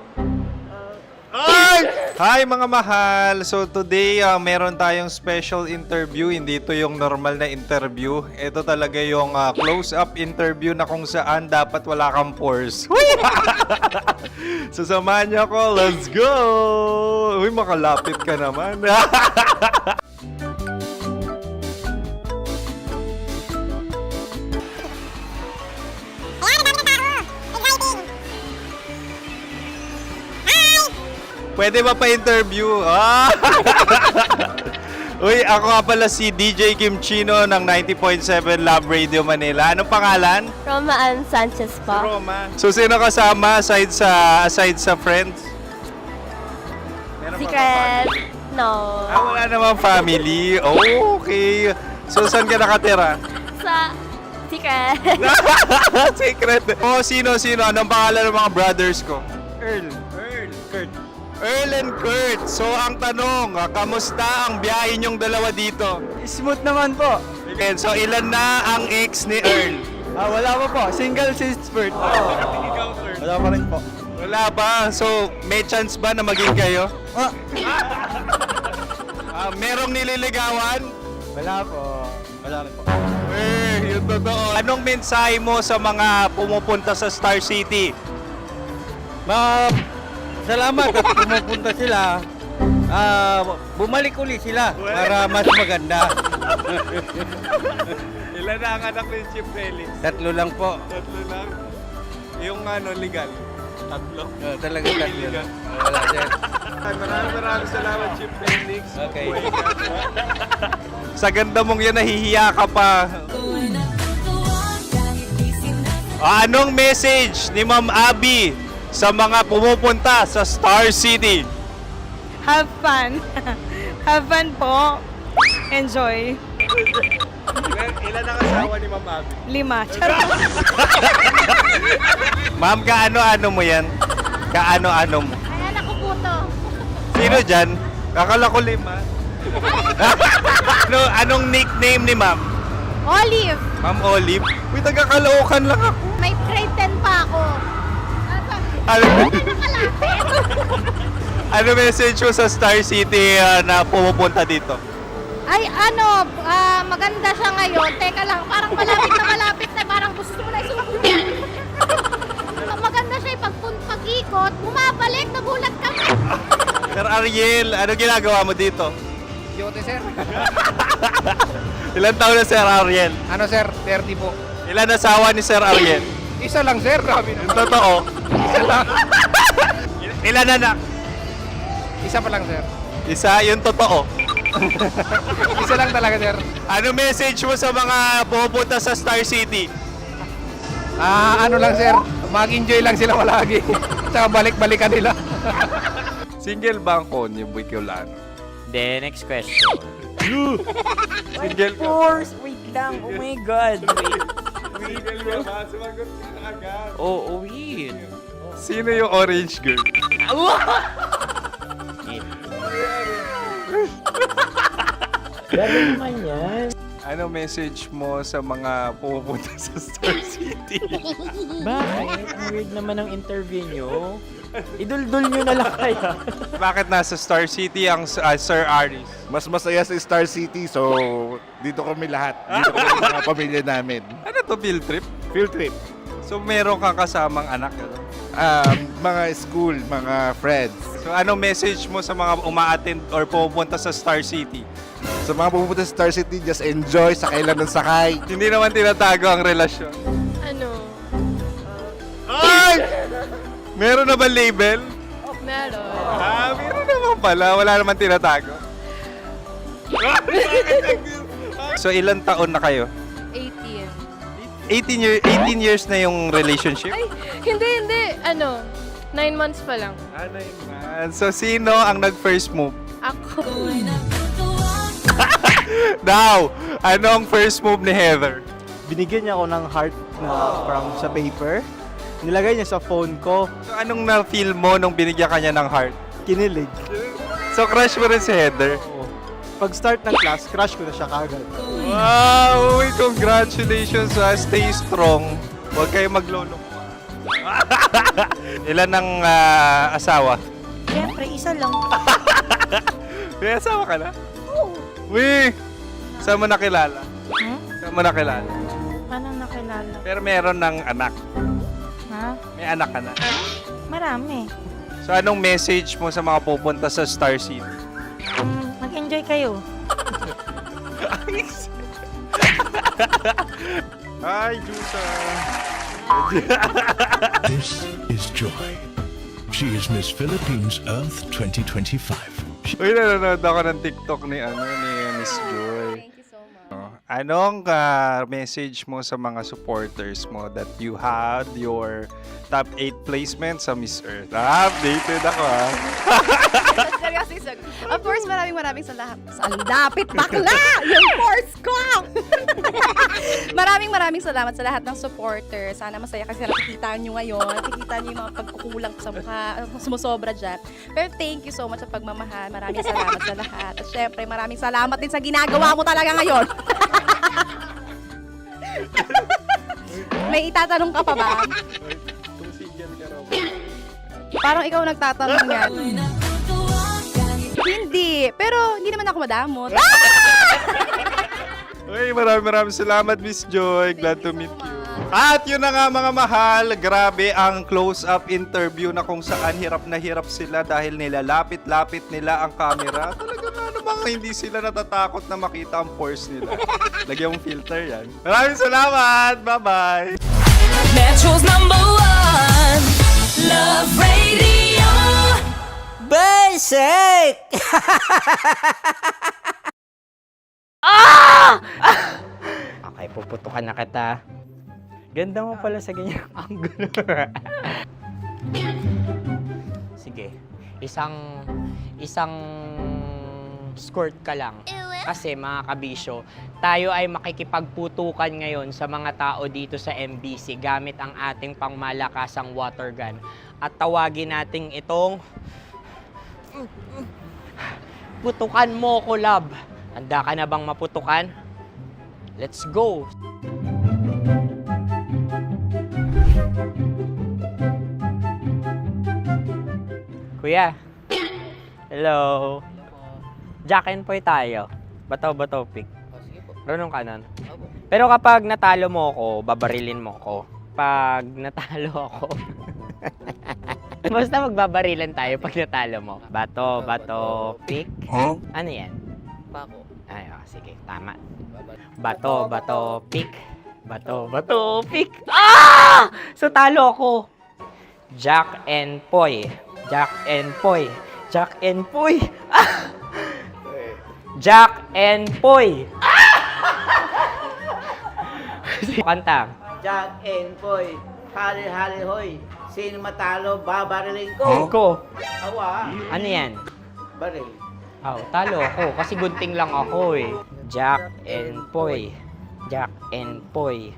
Hi mga mahal! So today, meron tayong special interview. Hindi ito yung normal na interview. Ito talaga yung close-up interview na kung saan dapat wala kang pores. So samahan niyo ako. Let's go! Uy, makalapit ka naman. Pwede ba pa-interview? Uy, ako nga pala si DJ Kim Chino ng 90.7 Love Radio Manila. Anong pangalan? Roma Ann Sanchez po. Roma. So, sino kasama aside sa friends? Meron ba Secret. No. wala namang family. Oh, okay. So, saan ka nakatira? Sa Secret. Secret. Oh, sino? Anong pangalan ng mga brothers ko? Earl, Kurt. Earl and Kurt. So, ang tanong, kamusta ang biyahe niyong dalawa dito? Smooth naman po. Okay, so, ilan na ang ex ni Earl? Wala pa po. Single since birth. Wala pa rin po. Wala pa. So, may chance ba na maging kayo? Merong nililigawan? Wala po. Wala rin po. Yung totoo. Anong mensahe mo sa mga pumupunta sa Star City? Salamat at pumupunta sila. Bumalik uli sila para mas maganda. Ilan na ang anak ni Chief Felix? 3 lang po. 3 lang? Yung legal? 3? Talaga 3 lang. Wala sir. Maraming salamat, Chief Felix. Okay. Sa ganda mong yan, nahihiya ka pa. Anong message ni Ma'am Abby sa mga pumupunta sa Star City? Have fun. Have fun po. Enjoy. Ilan ang asawa ni Ma'am Abby? 5. Charot. Ma'am, kaano-ano mo yan? Kaano-ano mo? Ay, anak ko po to. Sino dyan? Akala ko 5. Anong nickname ni Ma'am? Olive. Ma'am Olive? Uy, taga-Caloocan lang ako. May grade 10 pa ako. Ano, Nakalapit. ano message mo sa Star City na pumupunta dito? Ay, maganda siya ngayon. Teka lang, parang malapit na, parang gusto mo na isuot. Maganda siya, pag-ikot, bumabalik, nagulat kami. Sir Ariel, ano ginagawa mo dito? Yote, sir. Ilan taon na Sir Ariel? Ano, sir? 30 po. Ilan asawa ni Sir Ariel? Isa lang, sir. Grabe Yung totoo? Isa lang. Ilan anak? Isa pa lang, sir. Isa, yung totoo. Isa lang talaga, sir. Ano message mo sa mga pupunta sa Star City? Ano lang, sir. Mag-enjoy lang sila palagi. Tsaka balik-balikan nila. Single ba ang Konyo Bicolano? Then, next question. Single ka? course! Wait lang. Oh my God. Wait. Single ka ba? Sumagot ka na agad. Oh, wait. Sino yung orange girl? Gano'n naman yan. Ano message mo sa mga pupunta sa Star City? Bakit? Ang weird naman ang interview nyo. Idul-dul nyo na lang kaya. Bakit nasa Star City ang Sir Aris? Mas masaya sa Star City, so dito kami lahat. Dito kami mga pamilya namin. Ano to, field trip? Field trip. So meron kang kasamang anak? Ano? Mga school, mga friends. So ano message mo sa mga uma-attend or pupunta sa Star City? Sa mga pupunta sa Star City, just enjoy, sakay lang ng sakay. Hindi naman tinatago ang relasyon. Ano? Ay! Meron na ba label? Meron. Meron naman pala. Wala naman tinatago. So ilan taon na kayo? 18. 18 years na yung relationship? Ay, hindi. 9 months pa lang. Ano yun? So sino ang nag-first move? Ako. Now, anong first move ni Heather? Binigyan niya ako ng heart na from sa paper. Nilagay niya sa phone ko. So anong na-feel mo nung binigyan ka niya ng heart? Kinilig. So crush mo rin si Heather? Pag start ng class, crush ko na siya kagad. Wow! Uy, congratulations! Stay strong. Huwag kayo maglolo. Ilan ang asawa? Siyempre, isa lang. May asawa ka na? Oo. Uy! Saan mo nakilala? Saan mo nakilala? Paano nakilala? Pero meron ng anak. Ha? May anak ka na. Marami. So anong message mo sa mga pupunta sa Star City? Mag-enjoy kayo. Hi, Jusa! This is Joy. She is Miss Philippines Earth 2025. Uy, nanonood ako ng TikTok ni Miss Joy. Thank you so much. Anong message mo sa mga supporters mo that you had your top 8 placement sa Miss Earth? Updated ako Seryoso, of course, maraming salamat. Lapit bakla! Yung course ko! maraming salamat sa lahat ng supporter. Sana masaya kasi nakikita nyo ngayon. Nakikita nyo yung mga pagkukulang sa mukha, sumusobra dyan. Pero thank you so much sa pagmamahal. Maraming salamat sa lahat. At syempre, maraming salamat din sa ginagawa mo talaga ngayon. May itatanong ka pa ba? Parang ikaw nagtatanong yan. Hindi. Pero hindi naman ako madamot. Uy, maraming salamat, Miss Joy. Glad to meet you. At yun na nga mga mahal, grabe ang close-up interview na kung saan hirap na hirap sila dahil nilalapit-lapit nila ang camera. Talaga nga namang hindi sila natatakot na makita ang pores nila. Lagyan mong filter yan. Maraming salamat! Bye-bye! Metro's #1 Love Radio. Basic! Okay, puputukan na kita. Ganda mo pala sa ganyang angulo. Sige, isang skirt ka lang. Kasi mga kabisyo, tayo ay makikipagputukan ngayon sa mga tao dito sa MBC gamit ang ating pangmalakasang water gun. At tawagin natin itong putukan mo ko, love. Handa ka na bang maputukan? Let's go! Kuya. Hello. Jack and Poy tayo. Bato-bato pick. Runong kanan. Pero kapag natalo mo ako, babarilin mo ako. Pag natalo ako, basta magbabarilan tayo pag natalo mo. Bato, pick. Ano yan? Pako. Ay, sige, tama. Bato, pick. Bato, pick. Ah! So talo ako. Jack and Poy. Jack and Poy. Jack and Poy. Ah! Jack and Poy. Kanta. Jack and Poy, hali-hali hoy. Sino matalo, babariling ko. Ko. Awa. Ano yan? Baril. Oh, talo ako kasi gunting lang ako eh. Jack and Poy. Jack and Poy.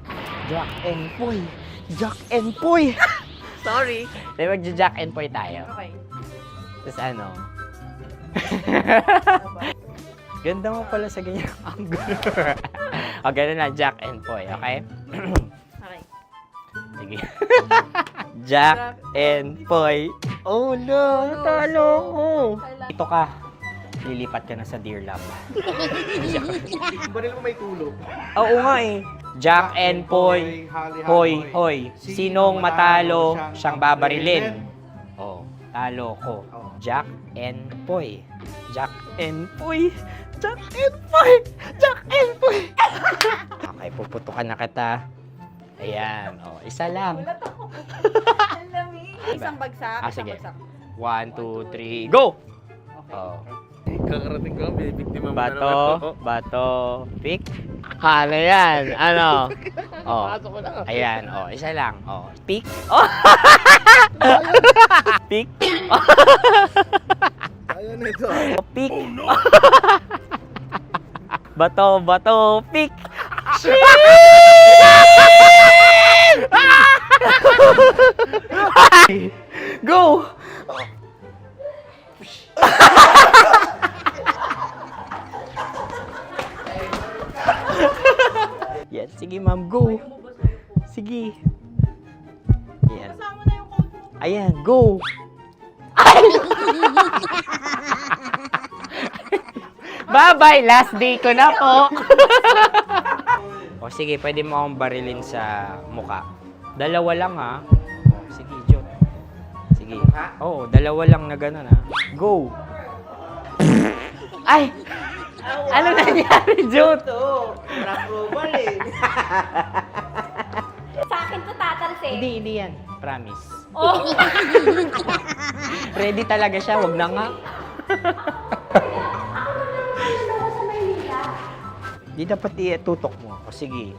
Jack and Poy. Jack and Poy. Sorry. Di ba Jack and Poy tayo? Okay. Tapos ano? Ganda mo pala sa ganyan angle. O, ganun na, Jack and Poy, okay? Okay. Sige. Jack and Poy. Oh no, talo ko. Ito ka. Lilipat ka na sa Dear Love. Baril mo may tulog. Oo nga eh. Jack and Poy. Hoy, hoy. Sinong matalo, siyang babarilin. Oh, talo ko. Jack and Poy. Jack and Poy. Jack and Poy. Jack and Poy. Okay, puputukan na kita. Ayan. Oh, isa lang. Isang bagsak. Sige. 1, 2, 3, go! Oh. Kakarating ko, may biktima mo na naman Bato, bato, pick. Ano yan? Ano? Oh. Ayan, oh, isa lang. Oh, pick. Oh. Pick. Ayaw na ito. Oh, pick. Bato, bato, pick. Go! Yan, sige ma'am, go. Sige. Ayan. Ayan, go. Bye-bye, last day ko na po. O sige, pwede mo akong barilin sa muka. Dalawa lang ha. O, sige, Jot. Sige. Oo, dalawa lang na gano'n ha. Go. Ay! Ano nangyari, Jot? Approval eh. Sa akin to tatalsik. Hindi yan. Promise. Oh. Ready talaga siya, wag na nga. Di dapat itutok mo. O sige.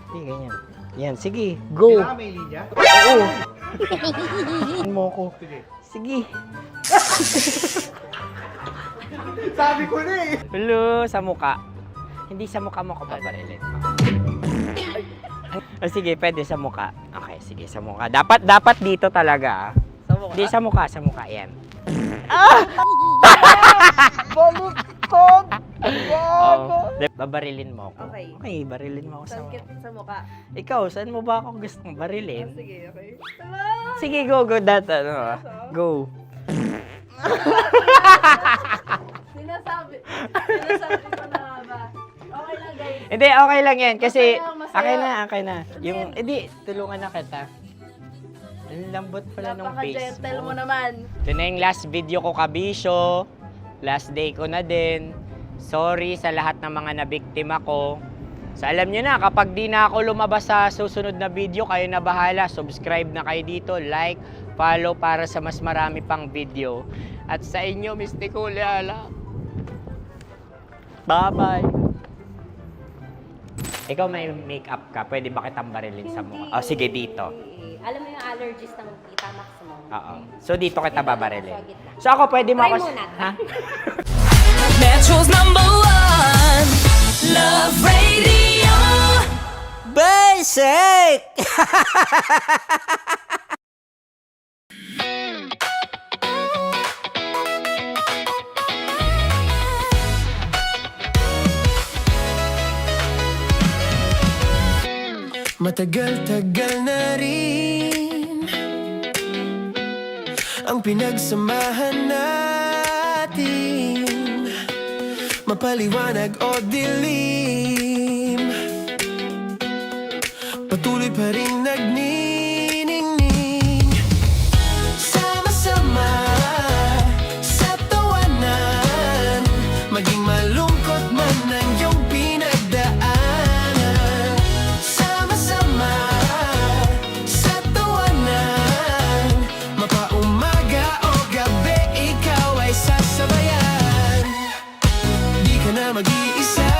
Hindi, ganyan. Yan, sige. Go. Kailangan may linya? Oo. Mo ko. Sige. Sabi ko na eh. Hello, sa muka. Hindi sa muka mo ko paparilin. O sige, pwede sa muka. Okay, sige, sa muka. Dapat dito talaga. Sa mukha? Hindi, sa muka. Yan. Baluktot! Oh, babarilin mo ako. Okay. Okay, barilin mo ako sa muka. Sa mukha. Ikaw, saan mo ba ako gustong barilin? Sige, okay. Sige, go. That, go. Sinasabi ko na ba? Okay lang, guys. Hindi, okay lang yan. Kasi, Masaya. okay na. Yung, hindi, tulungan na kita. Ang lambot pala ng face Napaka-gentle mo. mo naman. Ito na yung last video ko, kabisyo. Last day ko na din. Sorry sa lahat ng mga nabiktima ko. So alam nyo na, kapag di na ako lumabas sa susunod na video, kayo na bahala. Subscribe na kayo dito, like, follow para sa mas marami pang video. At sa inyo, Mistiko Leala. Bye-bye. Ikaw may makeup ka, pwede ba kitang barilin sa mukha? Oh, sige, dito. Alam mo yung allergies ng tita Max mo. Oo. So, dito kita babarilin. So, ako pwede mo Try ako... muna. Ha? Metro's #1 Love Radio. Basic! Matagal-tagal na rin ang pinagsamahan natin, mapaliwanag o dilim, patuloy pa rin nagniningning. Sama-sama sa tawanan, maging malungkot man ang iyong pinagdaanan. Sama-sama sa tawanan, mapaumaga o gabi, ikaw ay sasabayan. Di ka na mag-iisa,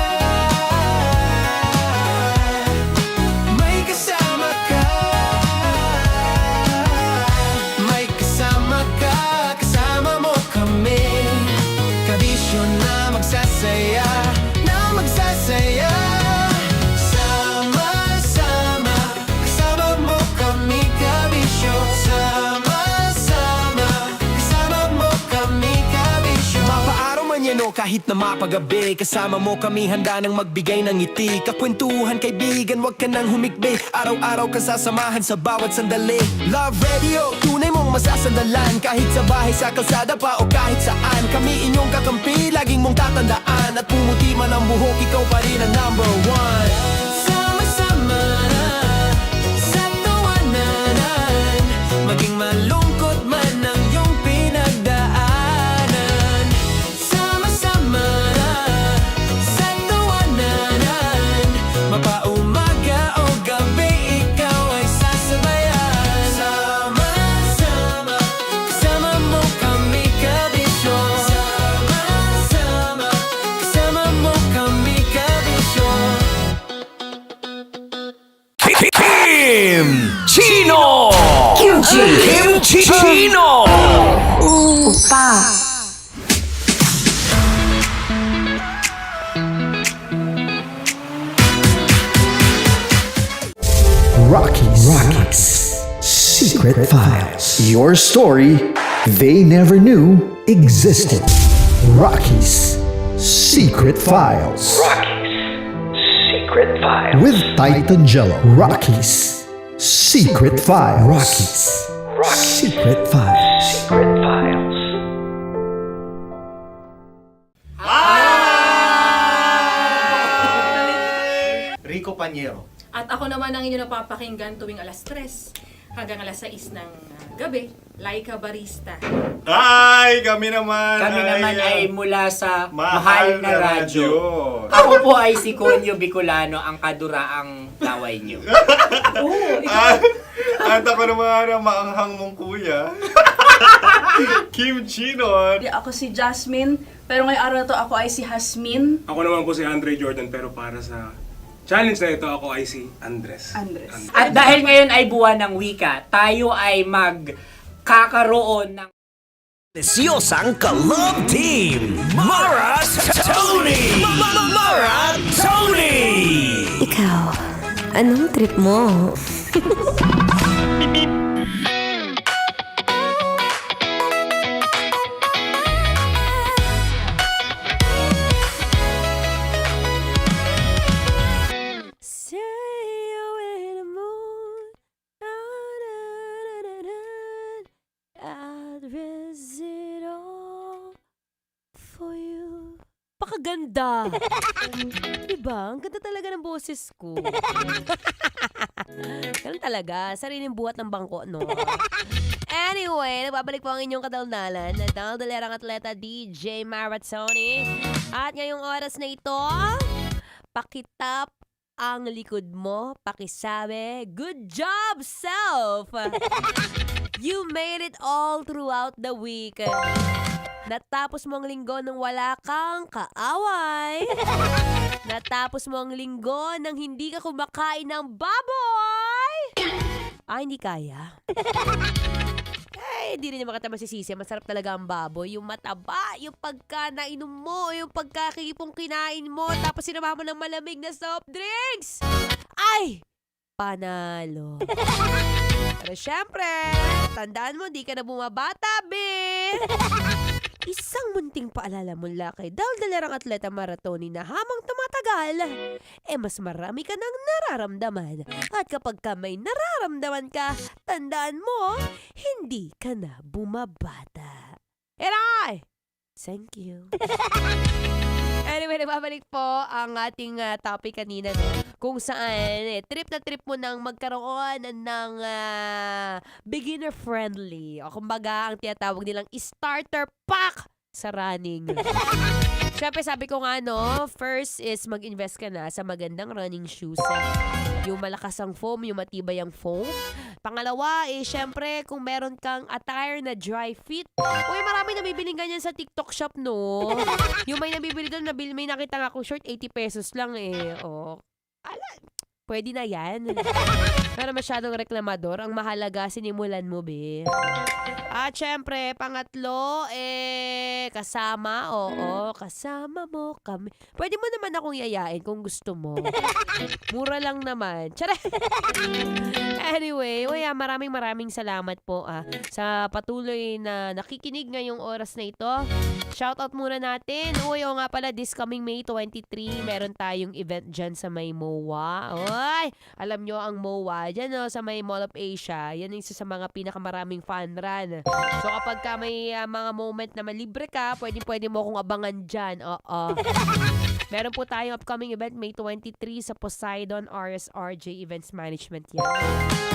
may kasama ka. May kasama ka, kasama mo kami. Kabisyo na magsasaya, na magsasaya. Sama-sama, kasama mo kami, kabisyo. Sama-sama, kasama mo kami, kabisyo. Mapaaraw man yan o kahit na mapagabi, kasama mo kami, handa nang magbigay ng ngiti. Kakwentuhan, kaibigan, wag ka nang humikbi. Araw-araw kasasamahan sa bawat sandali. Love Radio, tunay mong masasandalan. Kahit sa bahay, sa kalsada pa o kahit saan, kami inyong kakampi, laging mong tatandaan. At pumuti man ang buhok, ikaw pa rin ang #1. Sama-sama sa tawanan, maging malungkot man ang iyong pinagdaanan. Sama-sama sa tawanan, mapaumaga o gabi, ikaw ay sasabayan. Sama-sama, kasama mo kami, kabisyo. Sama-sama, kasama mo kami, kabisyo. Kim Chino! Kim Chino! Upa. Rockies Secret Files. Your story they never knew existed. Rockies Secret Files. Secret Files. With Titan Jello. Rockies Secret Files. Rockies Secret Files. Secret Files. Rico Panyero. At ako naman ang inyo napapakinggan tuwing alas 3 hanggang alas 6 ng gabi, Laika Barista. Hi! Kami naman Kami naman ay mula sa Mahal na Radyo. Ako po ay si Conyo Bicolano, ang kaduraang laway nyo. At ako naman ang maanghang mong kuya, Kim Chino. Ako si Jasmine, pero ngayong araw na to ako ay si Hasmin. Ako naman po si Andre Jordan, pero para sa challenge na ito, ako ay si Andres. At dahil ngayon ay buwan ng wika, tayo ay magkakaroon ng Desiosang Ka-Love Team, Mara Tony! Mara Tony! Ikaw, anong trip mo? Pakaganda. Diba? Ang ganda talaga ng boses ko. Ganun talaga. Sariling buhat ng bangko, no? Anyway, nagbabalik po ang inyong kadaldalan na daldalerang atleta DJ Maratoni. At ngayong oras na ito, pakitap ang likod mo, pakisabi, good job, self! You made it all throughout the week. Natapos mo ang linggo nang wala kang kaaway. Natapos mo ang linggo nang hindi ka kumakain ng baboy. Hindi kaya. Hindi rin naman kita masisisi. Masarap talaga ang baboy. Yung mataba, yung pagka nainom mo, yung pagkakipong kinain mo, tapos sinama mo ng malamig na soft drinks. Ay! Panalo. Pero syempre, tandaan mo, di ka na bumabata, be! Isang munting paalala mula kay daldalarang atleta maratoni na hamang tumatagal, mas marami ka nang nararamdaman. At kapag ka may nararamdaman ka, tandaan mo, hindi ka na bumabata. Eray! Thank you. Anyway, nababalik po ang ating topic kanina, no? Kung saan, trip na trip mo nang magkaroon ng beginner-friendly. O kumbaga, ang tinatawag nilang starter pack sa running. Siyempre, sabi ko nga, no, first is mag-invest ka na sa magandang running shoes. Yung malakas ang foam, yung matibay ang foam. Pangalawa, syempre, kung meron kang attire na dry fit. Uy, marami nabibiling ganyan sa TikTok shop, no? Yung may nabibili doon, may nakita nga akong short, 80 pesos lang pwede na yan. Pero masyadong reklamador. Ang mahalaga, sinimulan mo, be. At syempre, pangatlo, kasama. Oo, kasama mo kami. Pwede mo naman akong yayain kung gusto mo. Mura lang naman. Tiyara! Anyway, maraming salamat po sa patuloy na nakikinig ngayong oras na ito. Shoutout muna natin. Nga pala, this coming May 23, meron tayong event dyan sa may MOA. Oy! Alam nyo, ang MOA, dyan sa may Mall of Asia, yan yung isa sa mga pinakamaraming fun run. So kapag ka may mga moment na malibre ka, pwede mo akong abangan dyan. Meron po tayong upcoming event May 23 sa Poseidon RSRJ Events Management yan.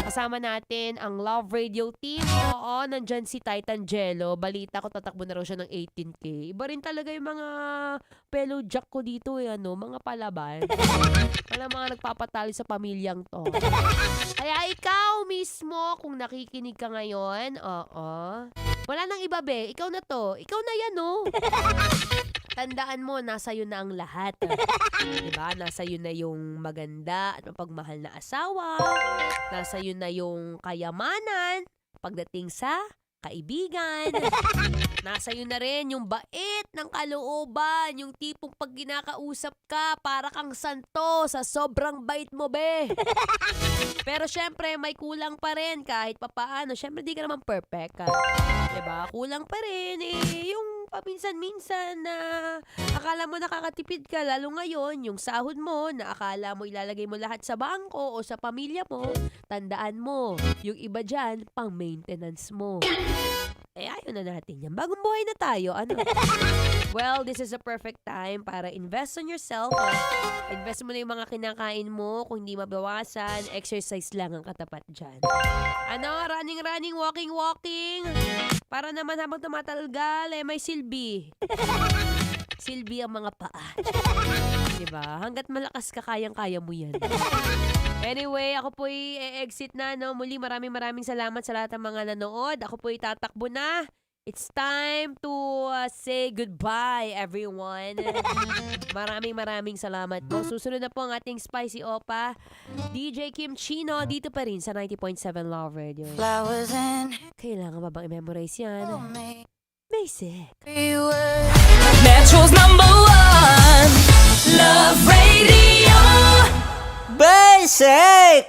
Kasama natin ang Love Radio team. Nandyan si Titan Jello. Balita ko tatakbo na raw siya ng 18K. Iba rin talaga yung mga fellow jack ko dito, mga palaban. Mga nagpapatalo sa pamilyang to. Kaya ikaw mismo, kung nakikinig ka ngayon, wala nang iba, be. Ikaw na to. Ikaw na yan, no? Tandaan mo, nasa iyo na ang lahat. Diba? Nasa iyo na yung maganda at mapagmahal na asawa. Nasa iyo na yung kayamanan pagdating sa kaibigan. Nasa iyo na rin yung bait ng kalooban, yung tipong pag ginakausap ka, para kang santo sa sobrang bait mo, be. Pero syempre, may kulang pa rin kahit papaano. Syempre, di ka naman perfect. Diba? Kulang pa rin yung paminsan-minsan na akala mo nakakatipid ka, lalo ngayon, yung sahod mo na akala mo ilalagay mo lahat sa bangko o sa pamilya mo, tandaan mo, yung iba dyan, pang maintenance mo. Ayaw na natin yan. Bagong buhay na tayo. Well, this is a perfect time para invest on yourself. Invest mo na yung mga kinakain mo. Kung hindi mabawasan, exercise lang ang katapat dyan. Running, walking. Para naman habang tumatalgal, may silbi. Silbi ang mga paa. Diba? Hanggat malakas ka, kayang-kaya mo yan. Anyway, ako po'y exit na, no? Muli, maraming salamat sa lahat ng mga nanood. Ako po'y tatakbo na. It's time to say goodbye, everyone. Maraming salamat po. Susunod na po ang ating Spicy Opa, DJ Kim Chino, dito pa rin sa 90.7 Love Radio. Kailangan ba bang i-memorize yan? Basic. Metro's #1 Love Radio. Basic!